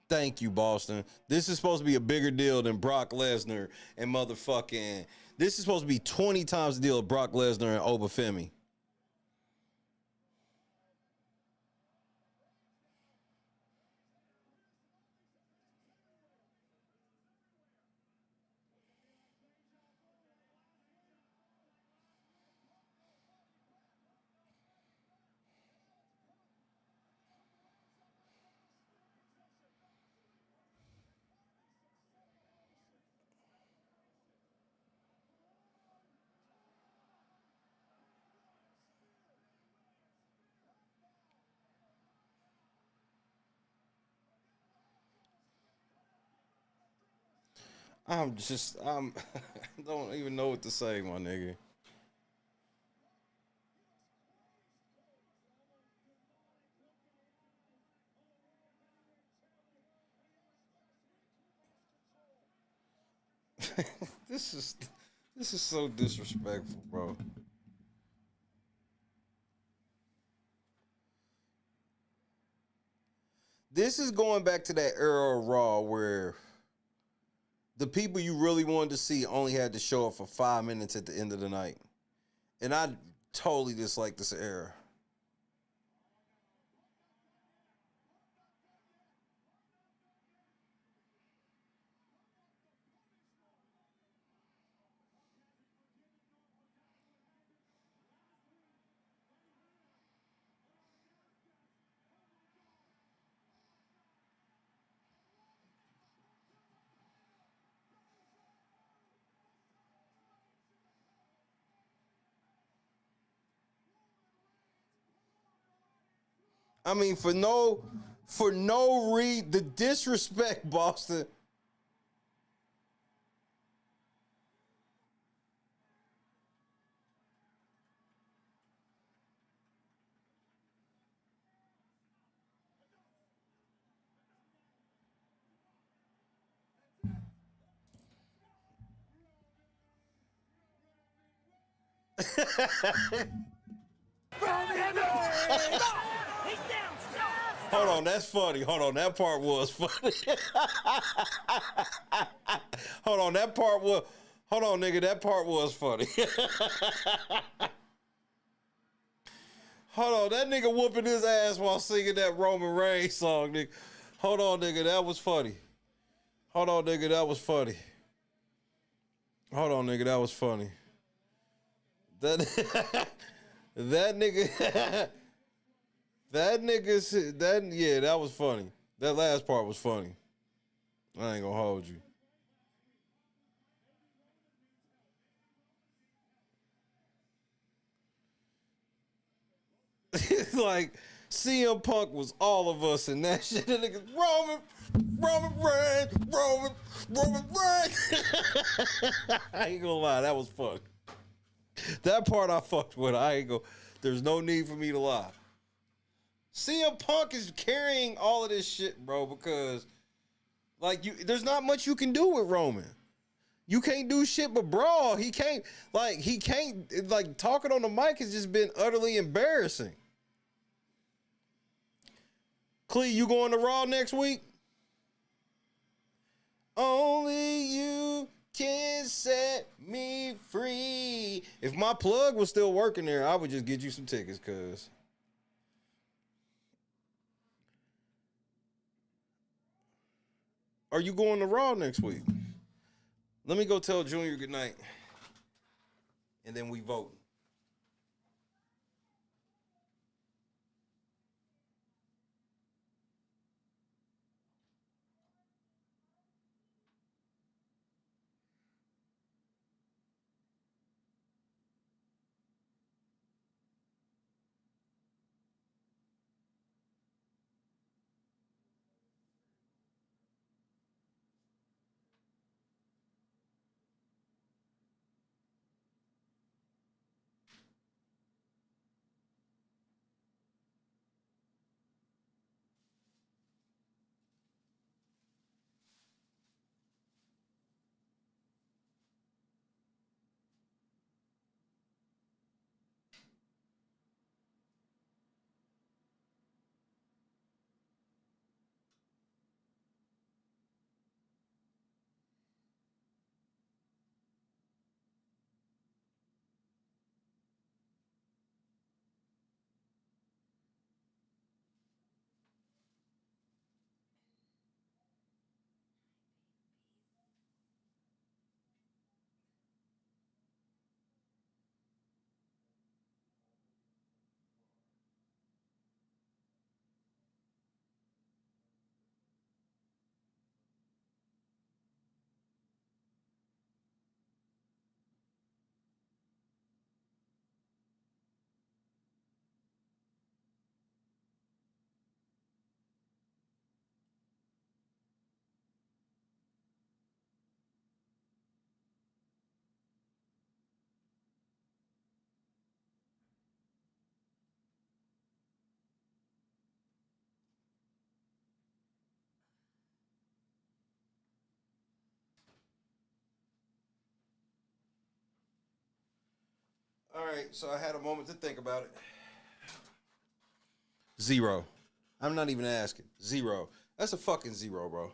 Thank you, Boston. This is supposed to be a bigger deal than Brock Lesnar and motherfucking. This is supposed to be 20 times the deal of Brock Lesnar and Obafemi. I'm don't even know what to say, my nigga. this is this is so disrespectful, bro. This is going back to that era of Raw where the people you really wanted to see only had to show up for 5 minutes at the end of the night. And I totally dislike this era. I mean, for no reason, the disrespect, Boston. Hold on, that's funny. Hold on, that part was funny. Hold on, that part was. Hold on, nigga, that part was funny. Hold on, that nigga whooping his ass while singing that Roman Reigns song, nigga. Hold on, nigga, that was funny. Hold on, nigga, that was funny. Hold on, nigga, that was funny. That that nigga that was funny. That last part was funny. I ain't gonna hold you. It's like CM Punk was all of us in that shit. The niggas Roman Reigns, Roman Reigns. I ain't gonna lie, that was fun. That part I fucked with. I ain't gonna. There's no need for me to lie. CM Punk is carrying all of this shit, bro, because like there's not much you can do with Roman. You can't do shit but brawl. He can't talking on the mic has just been utterly embarrassing. Clee, you going to Raw next week? Only you can set me free. If my plug was still working there, I would just get you some tickets, cuz. Are you going to Raw next week? Let me go tell Junior good night. And then we vote. All right, so I had a moment to think about it. 0. I'm not even asking. 0. That's a fucking 0, bro.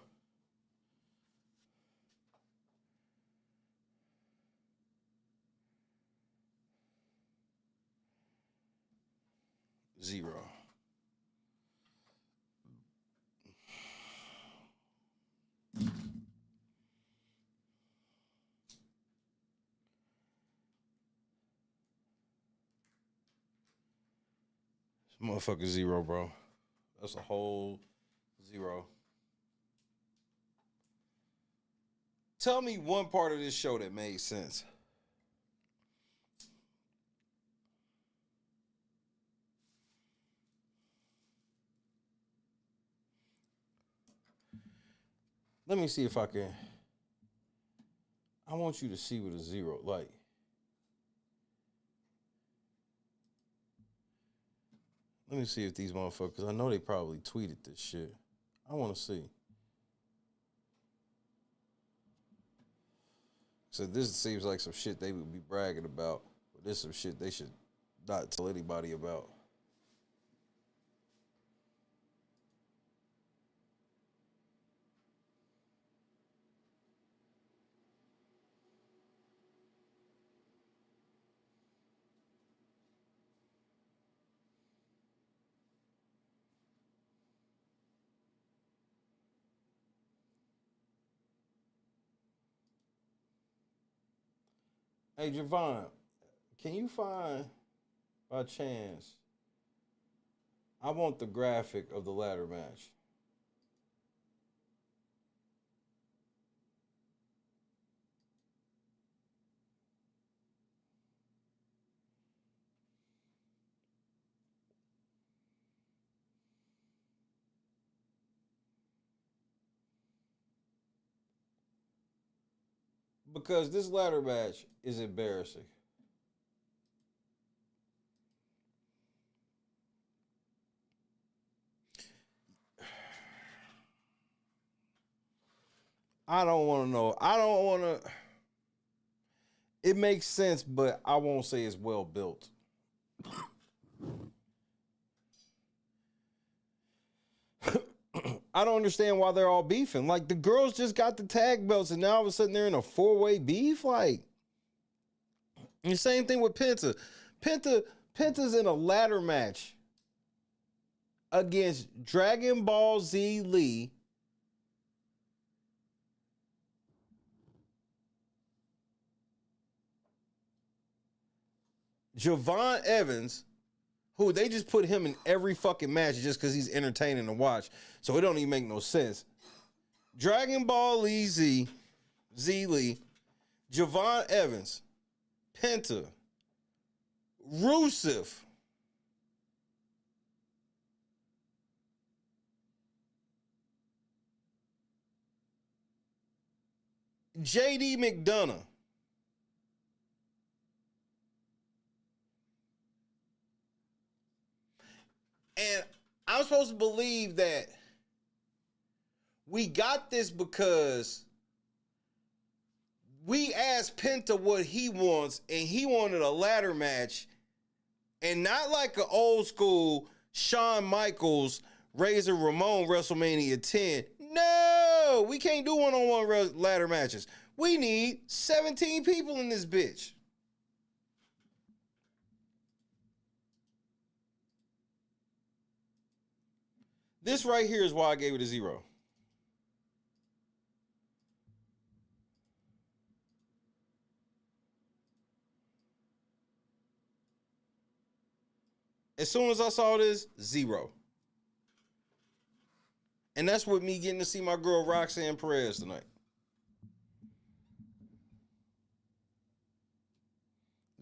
Zero. Motherfucker 0, bro. That's a whole 0. Tell me one part of this show that made sense. Let me see if I can. I want you to see what a 0 like. Let me see if these motherfuckers, I know they probably tweeted this shit. I want to see. So this seems like some shit they would be bragging about. But this is some shit they should not tell anybody about. Hey, Javon, can you find, by chance, I want the graphic of the ladder match. Because this ladder match is embarrassing. I don't want to know. I don't want to. It makes sense, but I won't say it's well built. I don't understand why they're all beefing. Like, the girls just got the tag belts and now all of a sudden they're in a 4-way beef. Like, the same thing with Penta. Penta's in a ladder match against Dragon Ball Z Lee, Javon Evans, who they just put him in every fucking match just because he's entertaining to watch. So it don't even make no sense. Dragon Ball Z Lee, Javon Evans, Penta, Rusev, JD McDonough, and I'm supposed to believe that we got this because we asked Penta what he wants, and he wanted a ladder match, and not like an old school Shawn Michaels, Razor Ramon WrestleMania 10. No, we can't do one-on-one ladder matches. We need 17 people in this bitch. This right here is why I gave it a 0. As soon as I saw this, 0. And that's with me getting to see my girl Roxanne Perez tonight.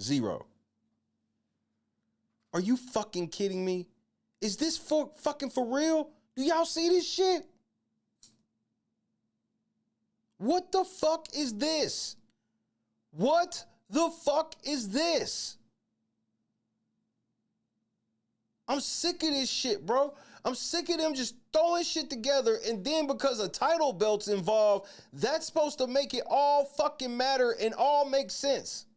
0. Are you fucking kidding me? Is this fucking for real? Do y'all see this shit? What the fuck is this? What the fuck is this? I'm sick of this shit, bro. I'm sick of them just throwing shit together, and then because a title belt's involved, that's supposed to make it all fucking matter and all make sense.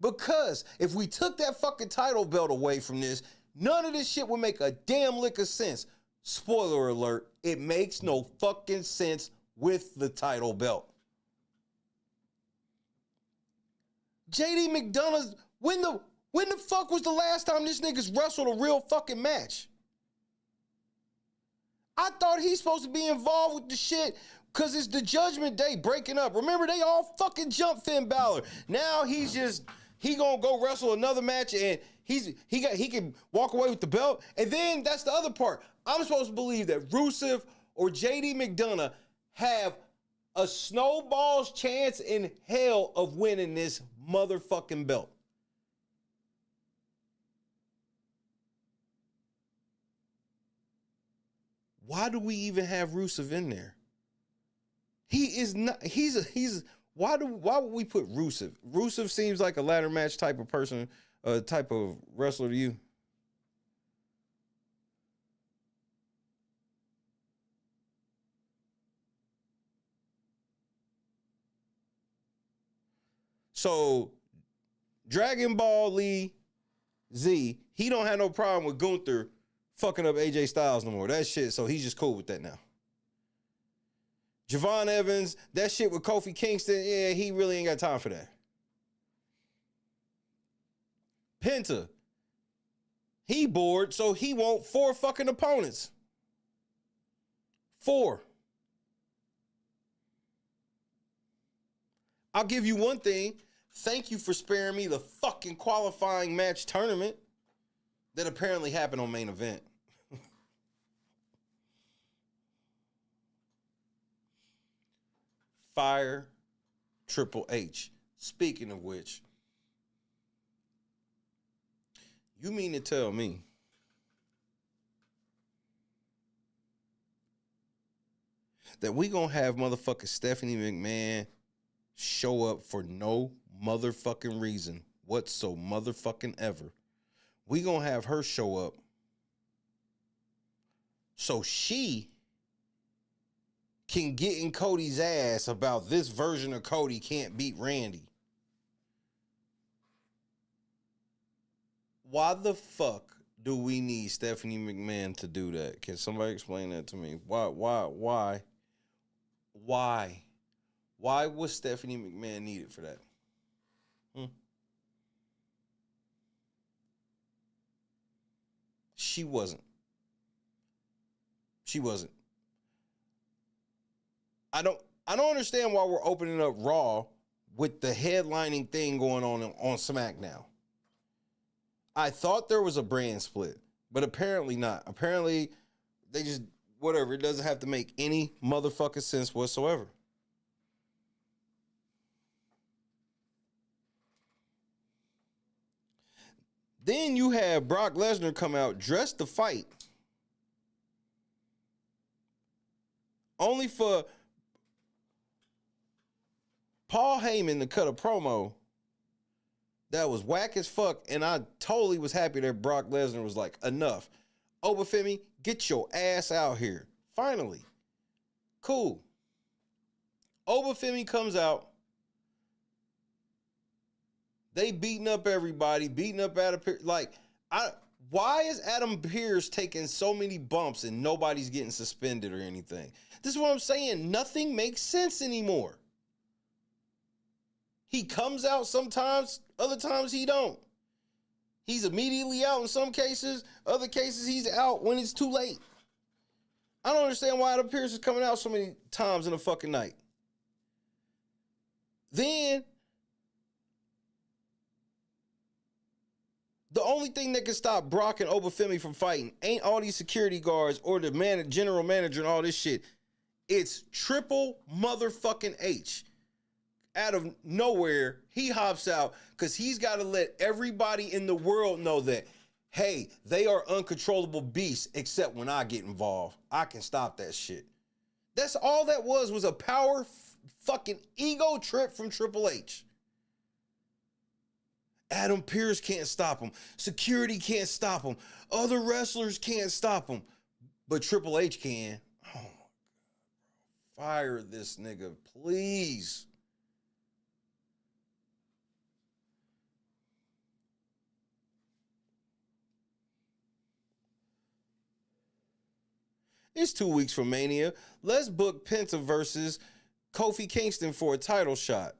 Because if we took that fucking title belt away from this, none of this shit would make a damn lick of sense. Spoiler alert, it makes no fucking sense with the title belt. JD McDonough, when the fuck was the last time this nigga's wrestled a real fucking match? I thought he's supposed to be involved with the shit because it's the Judgment Day breaking up. Remember, they all fucking jumped Finn Balor. Now he gonna go wrestle another match and he can walk away with the belt. And then that's the other part. I'm supposed to believe that Rusev or JD McDonough have a snowball's chance in hell of winning this motherfucking belt. Why do we even have Rusev in there? He is not, why would we put Rusev? Rusev seems like a ladder match type of person, type of wrestler to you. So Dragon Ball Z, he don't have no problem with Gunther fucking up AJ Styles no more. That shit, so he's just cool with that now. Javon Evans, that shit with Kofi Kingston, yeah, he really ain't got time for that. Penta, he bored, so he want 4 fucking opponents. 4. I'll give you one thing. Thank you for sparing me the fucking qualifying match tournament that apparently happened on main event. Fire Triple H. Speaking of which, you mean to tell me that we gonna have motherfucking Stephanie McMahon show up for no motherfucking reason whatso motherfucking ever? We gonna have her show up so she can get in Cody's ass about this version of Cody can't beat Randy. Why the fuck do we need Stephanie McMahon to do that? Can somebody explain that to me? Why? Why was Stephanie McMahon needed for that? Hmm? She wasn't. She wasn't. I don't I don't understand why we're opening up Raw with the headlining thing going on SmackDown. I thought there was a brand split, but apparently not. Apparently they just whatever. It doesn't have to make any motherfucking sense whatsoever. Then you have Brock Lesnar come out dressed to fight, only for Paul Heyman to cut a promo that was whack as fuck, and I totally was happy that Brock Lesnar was like, enough. Obafemi, get your ass out here. Finally. Cool. Obafemi comes out. They beating up everybody, beating up Adam Pearce. Why is Adam Pearce taking so many bumps and nobody's getting suspended or anything? This is what I'm saying. Nothing makes sense anymore. He comes out sometimes, other times he don't. He's immediately out in some cases. Other cases he's out when it's too late. I don't understand why Adam Pearce is coming out so many times in a fucking night. Then the only thing that can stop Brock and Obafemi from fighting ain't all these security guards or the general manager and all this shit. It's Triple motherfucking H. Out of nowhere, he hops out because he's got to let everybody in the world know that, hey, they are uncontrollable beasts except when I get involved. I can stop that shit. That's all that was a power fucking ego trip from Triple H. Adam Pearce can't stop him. Security can't stop him. Other wrestlers can't stop him. But Triple H can. Oh my God. Fire this nigga, please. It's 2 weeks from Mania. Let's book Penta versus Kofi Kingston for a title shot.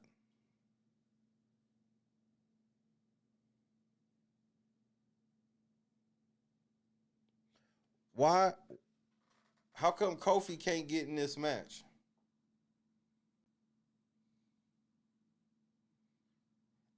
Why? How come Kofi can't get in this match?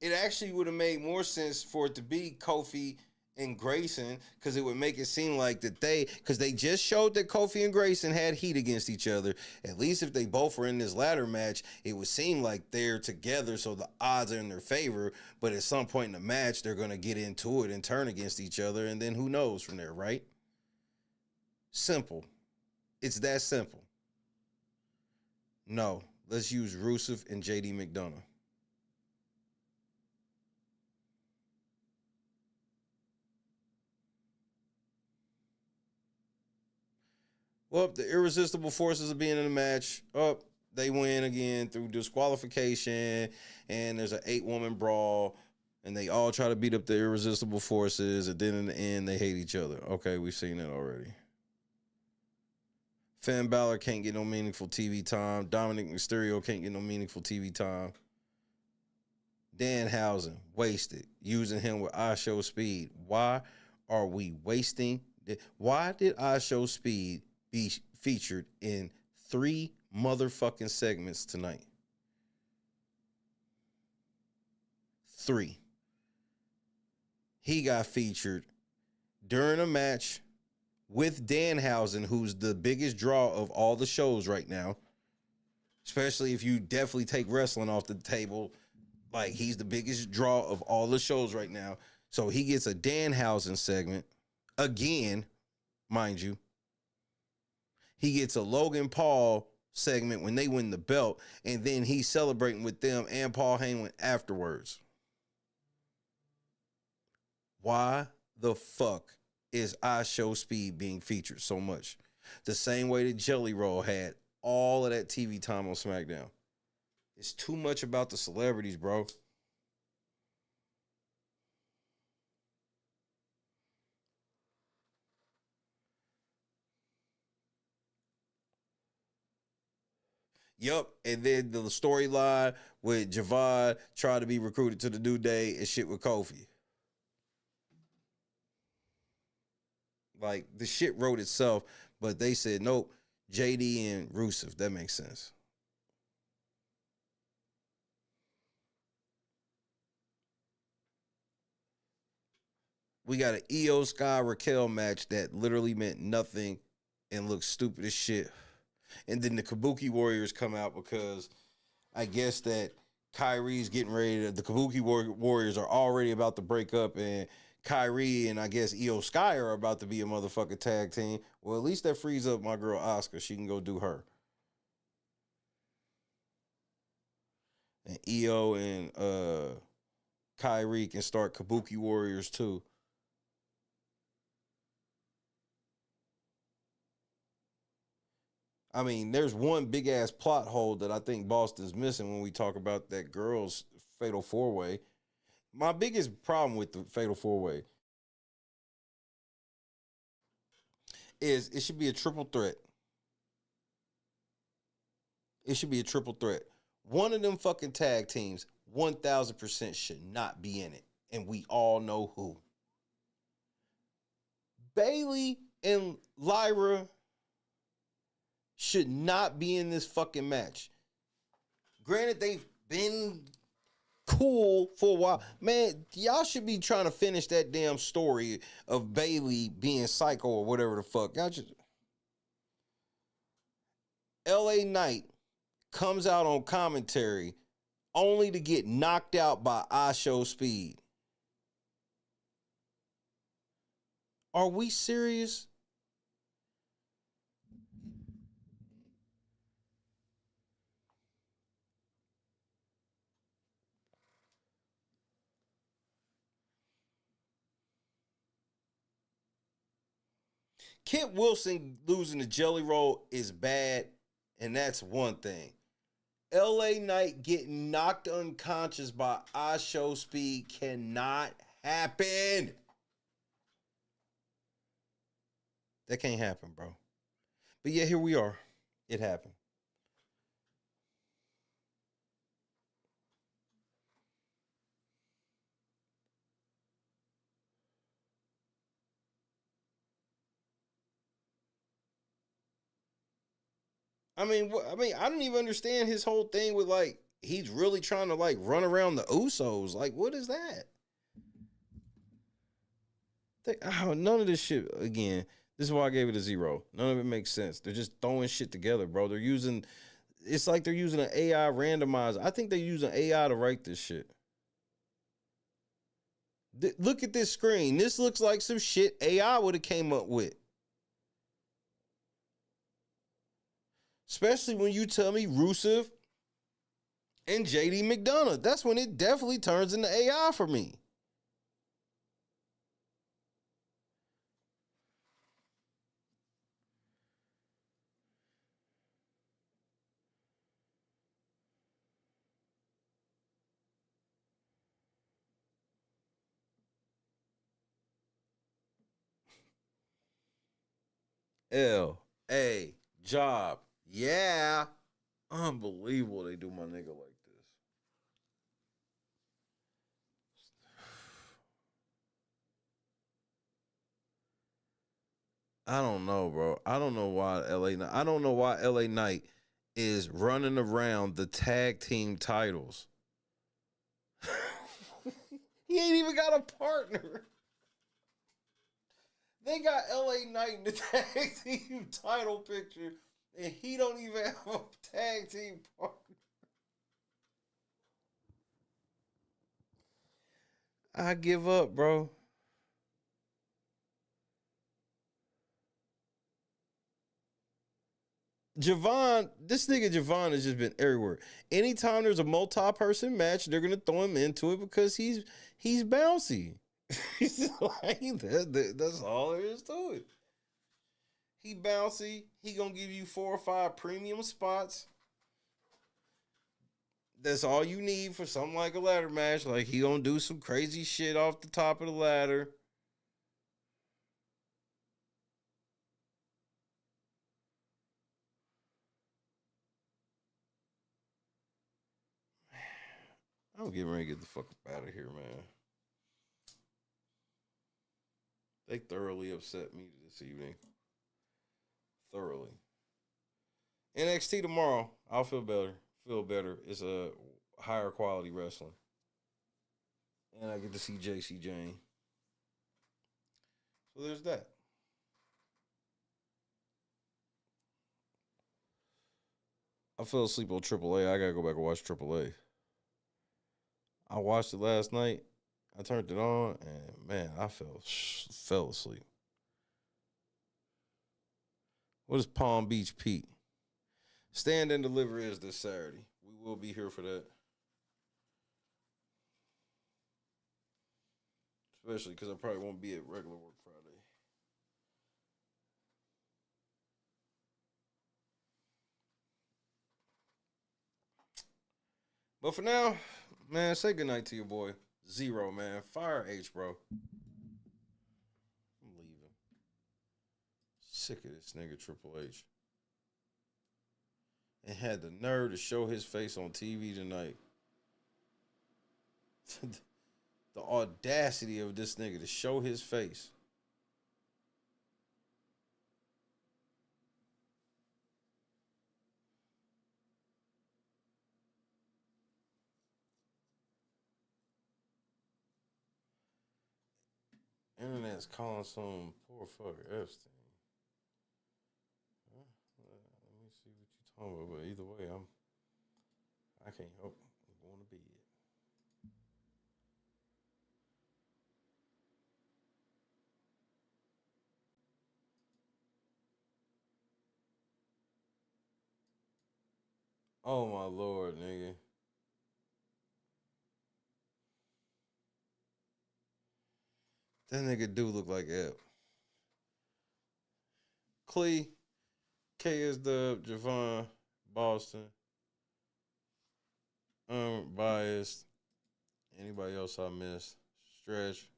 It actually would have made more sense for it to be Kofi and Grayson, because it would make it seem like that because they just showed that Kofi and Grayson had heat against each other. At least if they both were in this ladder match, it would seem like they're together, so the odds are in their favor. But at some point in the match, they're going to get into it and turn against each other, and then who knows from there, right? Simple. It's that simple. No, let's use Rusev and JD McDonough. Well, the irresistible forces of being in the match. They win again through disqualification, and there's an 8-woman brawl, and they all try to beat up the irresistible forces, and then in the end, they hate each other. Okay, we've seen that already. Finn Balor can't get no meaningful TV time. Dominic Mysterio can't get no meaningful TV time. Danhausen, wasted. Using him with I Show Speed. Why are we wasting? Why did I Show Speed be featured in 3 motherfucking segments tonight? 3. He got featured during a match with Danhausen, who's the biggest draw of all the shows right now. Especially if you definitely take wrestling off the table. Like, he's the biggest draw of all the shows right now. So he gets a Danhausen segment. Again, mind you. He gets a Logan Paul segment when they win the belt. And then he's celebrating with them and Paul Heyman afterwards. Why the fuck is I Show Speed being featured so much? The same way that Jelly Roll had all of that TV time on SmackDown. It's too much about the celebrities, bro. Yep. And then the storyline with Javon trying to be recruited to the New Day and shit with Kofi. Like, the shit wrote itself, but they said, nope, JD and Rusev. That makes sense. We got an Io Sky Raquel match that literally meant nothing and looked stupid as shit. And then the Kabuki Warriors come out because I guess that Kyrie's getting ready to, the Kabuki Warriors are already about to break up, and Kyrie and I guess Io Sky are about to be a motherfucking tag team. Well, at least that frees up my girl Asuka. She can go do her. And Io and Kyrie can start Kabuki Warriors too. I mean, there's one big ass plot hole that I think Boston's missing when we talk about that girls' fatal four way. My biggest problem with the fatal four way is it should be a triple threat. It should be a triple threat. One of them fucking tag teams, 1000% should not be in it. And we all know who. Bailey and Lyra should not be in this fucking match. Granted, they've been cool for a while. Man, y'all should be trying to finish that damn story of Bailey being psycho or whatever the fuck. Y'all just... LA Knight comes out on commentary only to get knocked out by ISHO Speed. Are we serious? Kent Wilson losing the Jelly Roll is bad, and that's one thing. LA Knight getting knocked unconscious by ISHO Speed cannot happen. That can't happen, bro. But yeah, here we are. It happened. I don't even understand his whole thing with like he's really trying to like run around the Usos. Like, what is that? None of this shit. Again, this is why I gave it a 0. None of it makes sense. They're just throwing shit together, bro. They're using. It's like they're using an AI randomizer. I think they're using AI to write this shit. Look at this screen. This looks like some shit AI would have came up with. Especially when you tell me Rusev and JD McDonough. That's when it definitely turns into AI for me. L.A. job. Yeah. Unbelievable they do my nigga like this. I don't know, bro. I don't know why I don't know why LA Knight is running around the tag team titles. He ain't even got a partner. They got LA Knight in the tag team title picture, and he don't even have a tag team partner. I give up, bro. This nigga Javon has just been everywhere. Anytime there's a multi-person match, they're gonna throw him into it because he's bouncy. He's like, that's all there is to it. He bouncy. He gonna give you 4 or 5 premium spots. That's all you need for something like a ladder match. Like he gonna do some crazy shit off the top of the ladder. I'm getting ready to get the fuck up out of here, man. They thoroughly upset me this evening. Thoroughly. NXT tomorrow. I'll feel better. Feel better. It's a higher quality wrestling. And I get to see JC Jane. So there's that. I fell asleep on AAA. I gotta go back and watch AAA. I watched it last night. I turned it on, and man, I fell asleep. What is Palm Beach Pete? Stand and Deliver is this Saturday. We will be here for that. Especially because I probably won't be at regular work Friday. But for now, man, say goodnight to your boy. Zero, man. Fire H, bro. I'm leaving. Sick of this nigga Triple H. And had the nerve to show his face on TV tonight. The audacity of this nigga to show his face. Internet's calling some poor fucker Epstein. Let me see what you talking about. But either way, I can't help. I'm going to bed. Oh my lord, nigga. That nigga do look like Ep. Clee, K is the Javon, Boston. Biased. Anybody else I missed? Stretch.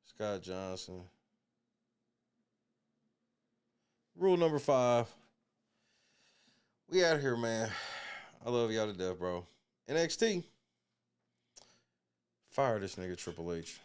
Scott Johnson. Rule number 5. We out here, man. I love y'all to death, bro. NXT. Fire this nigga Triple H.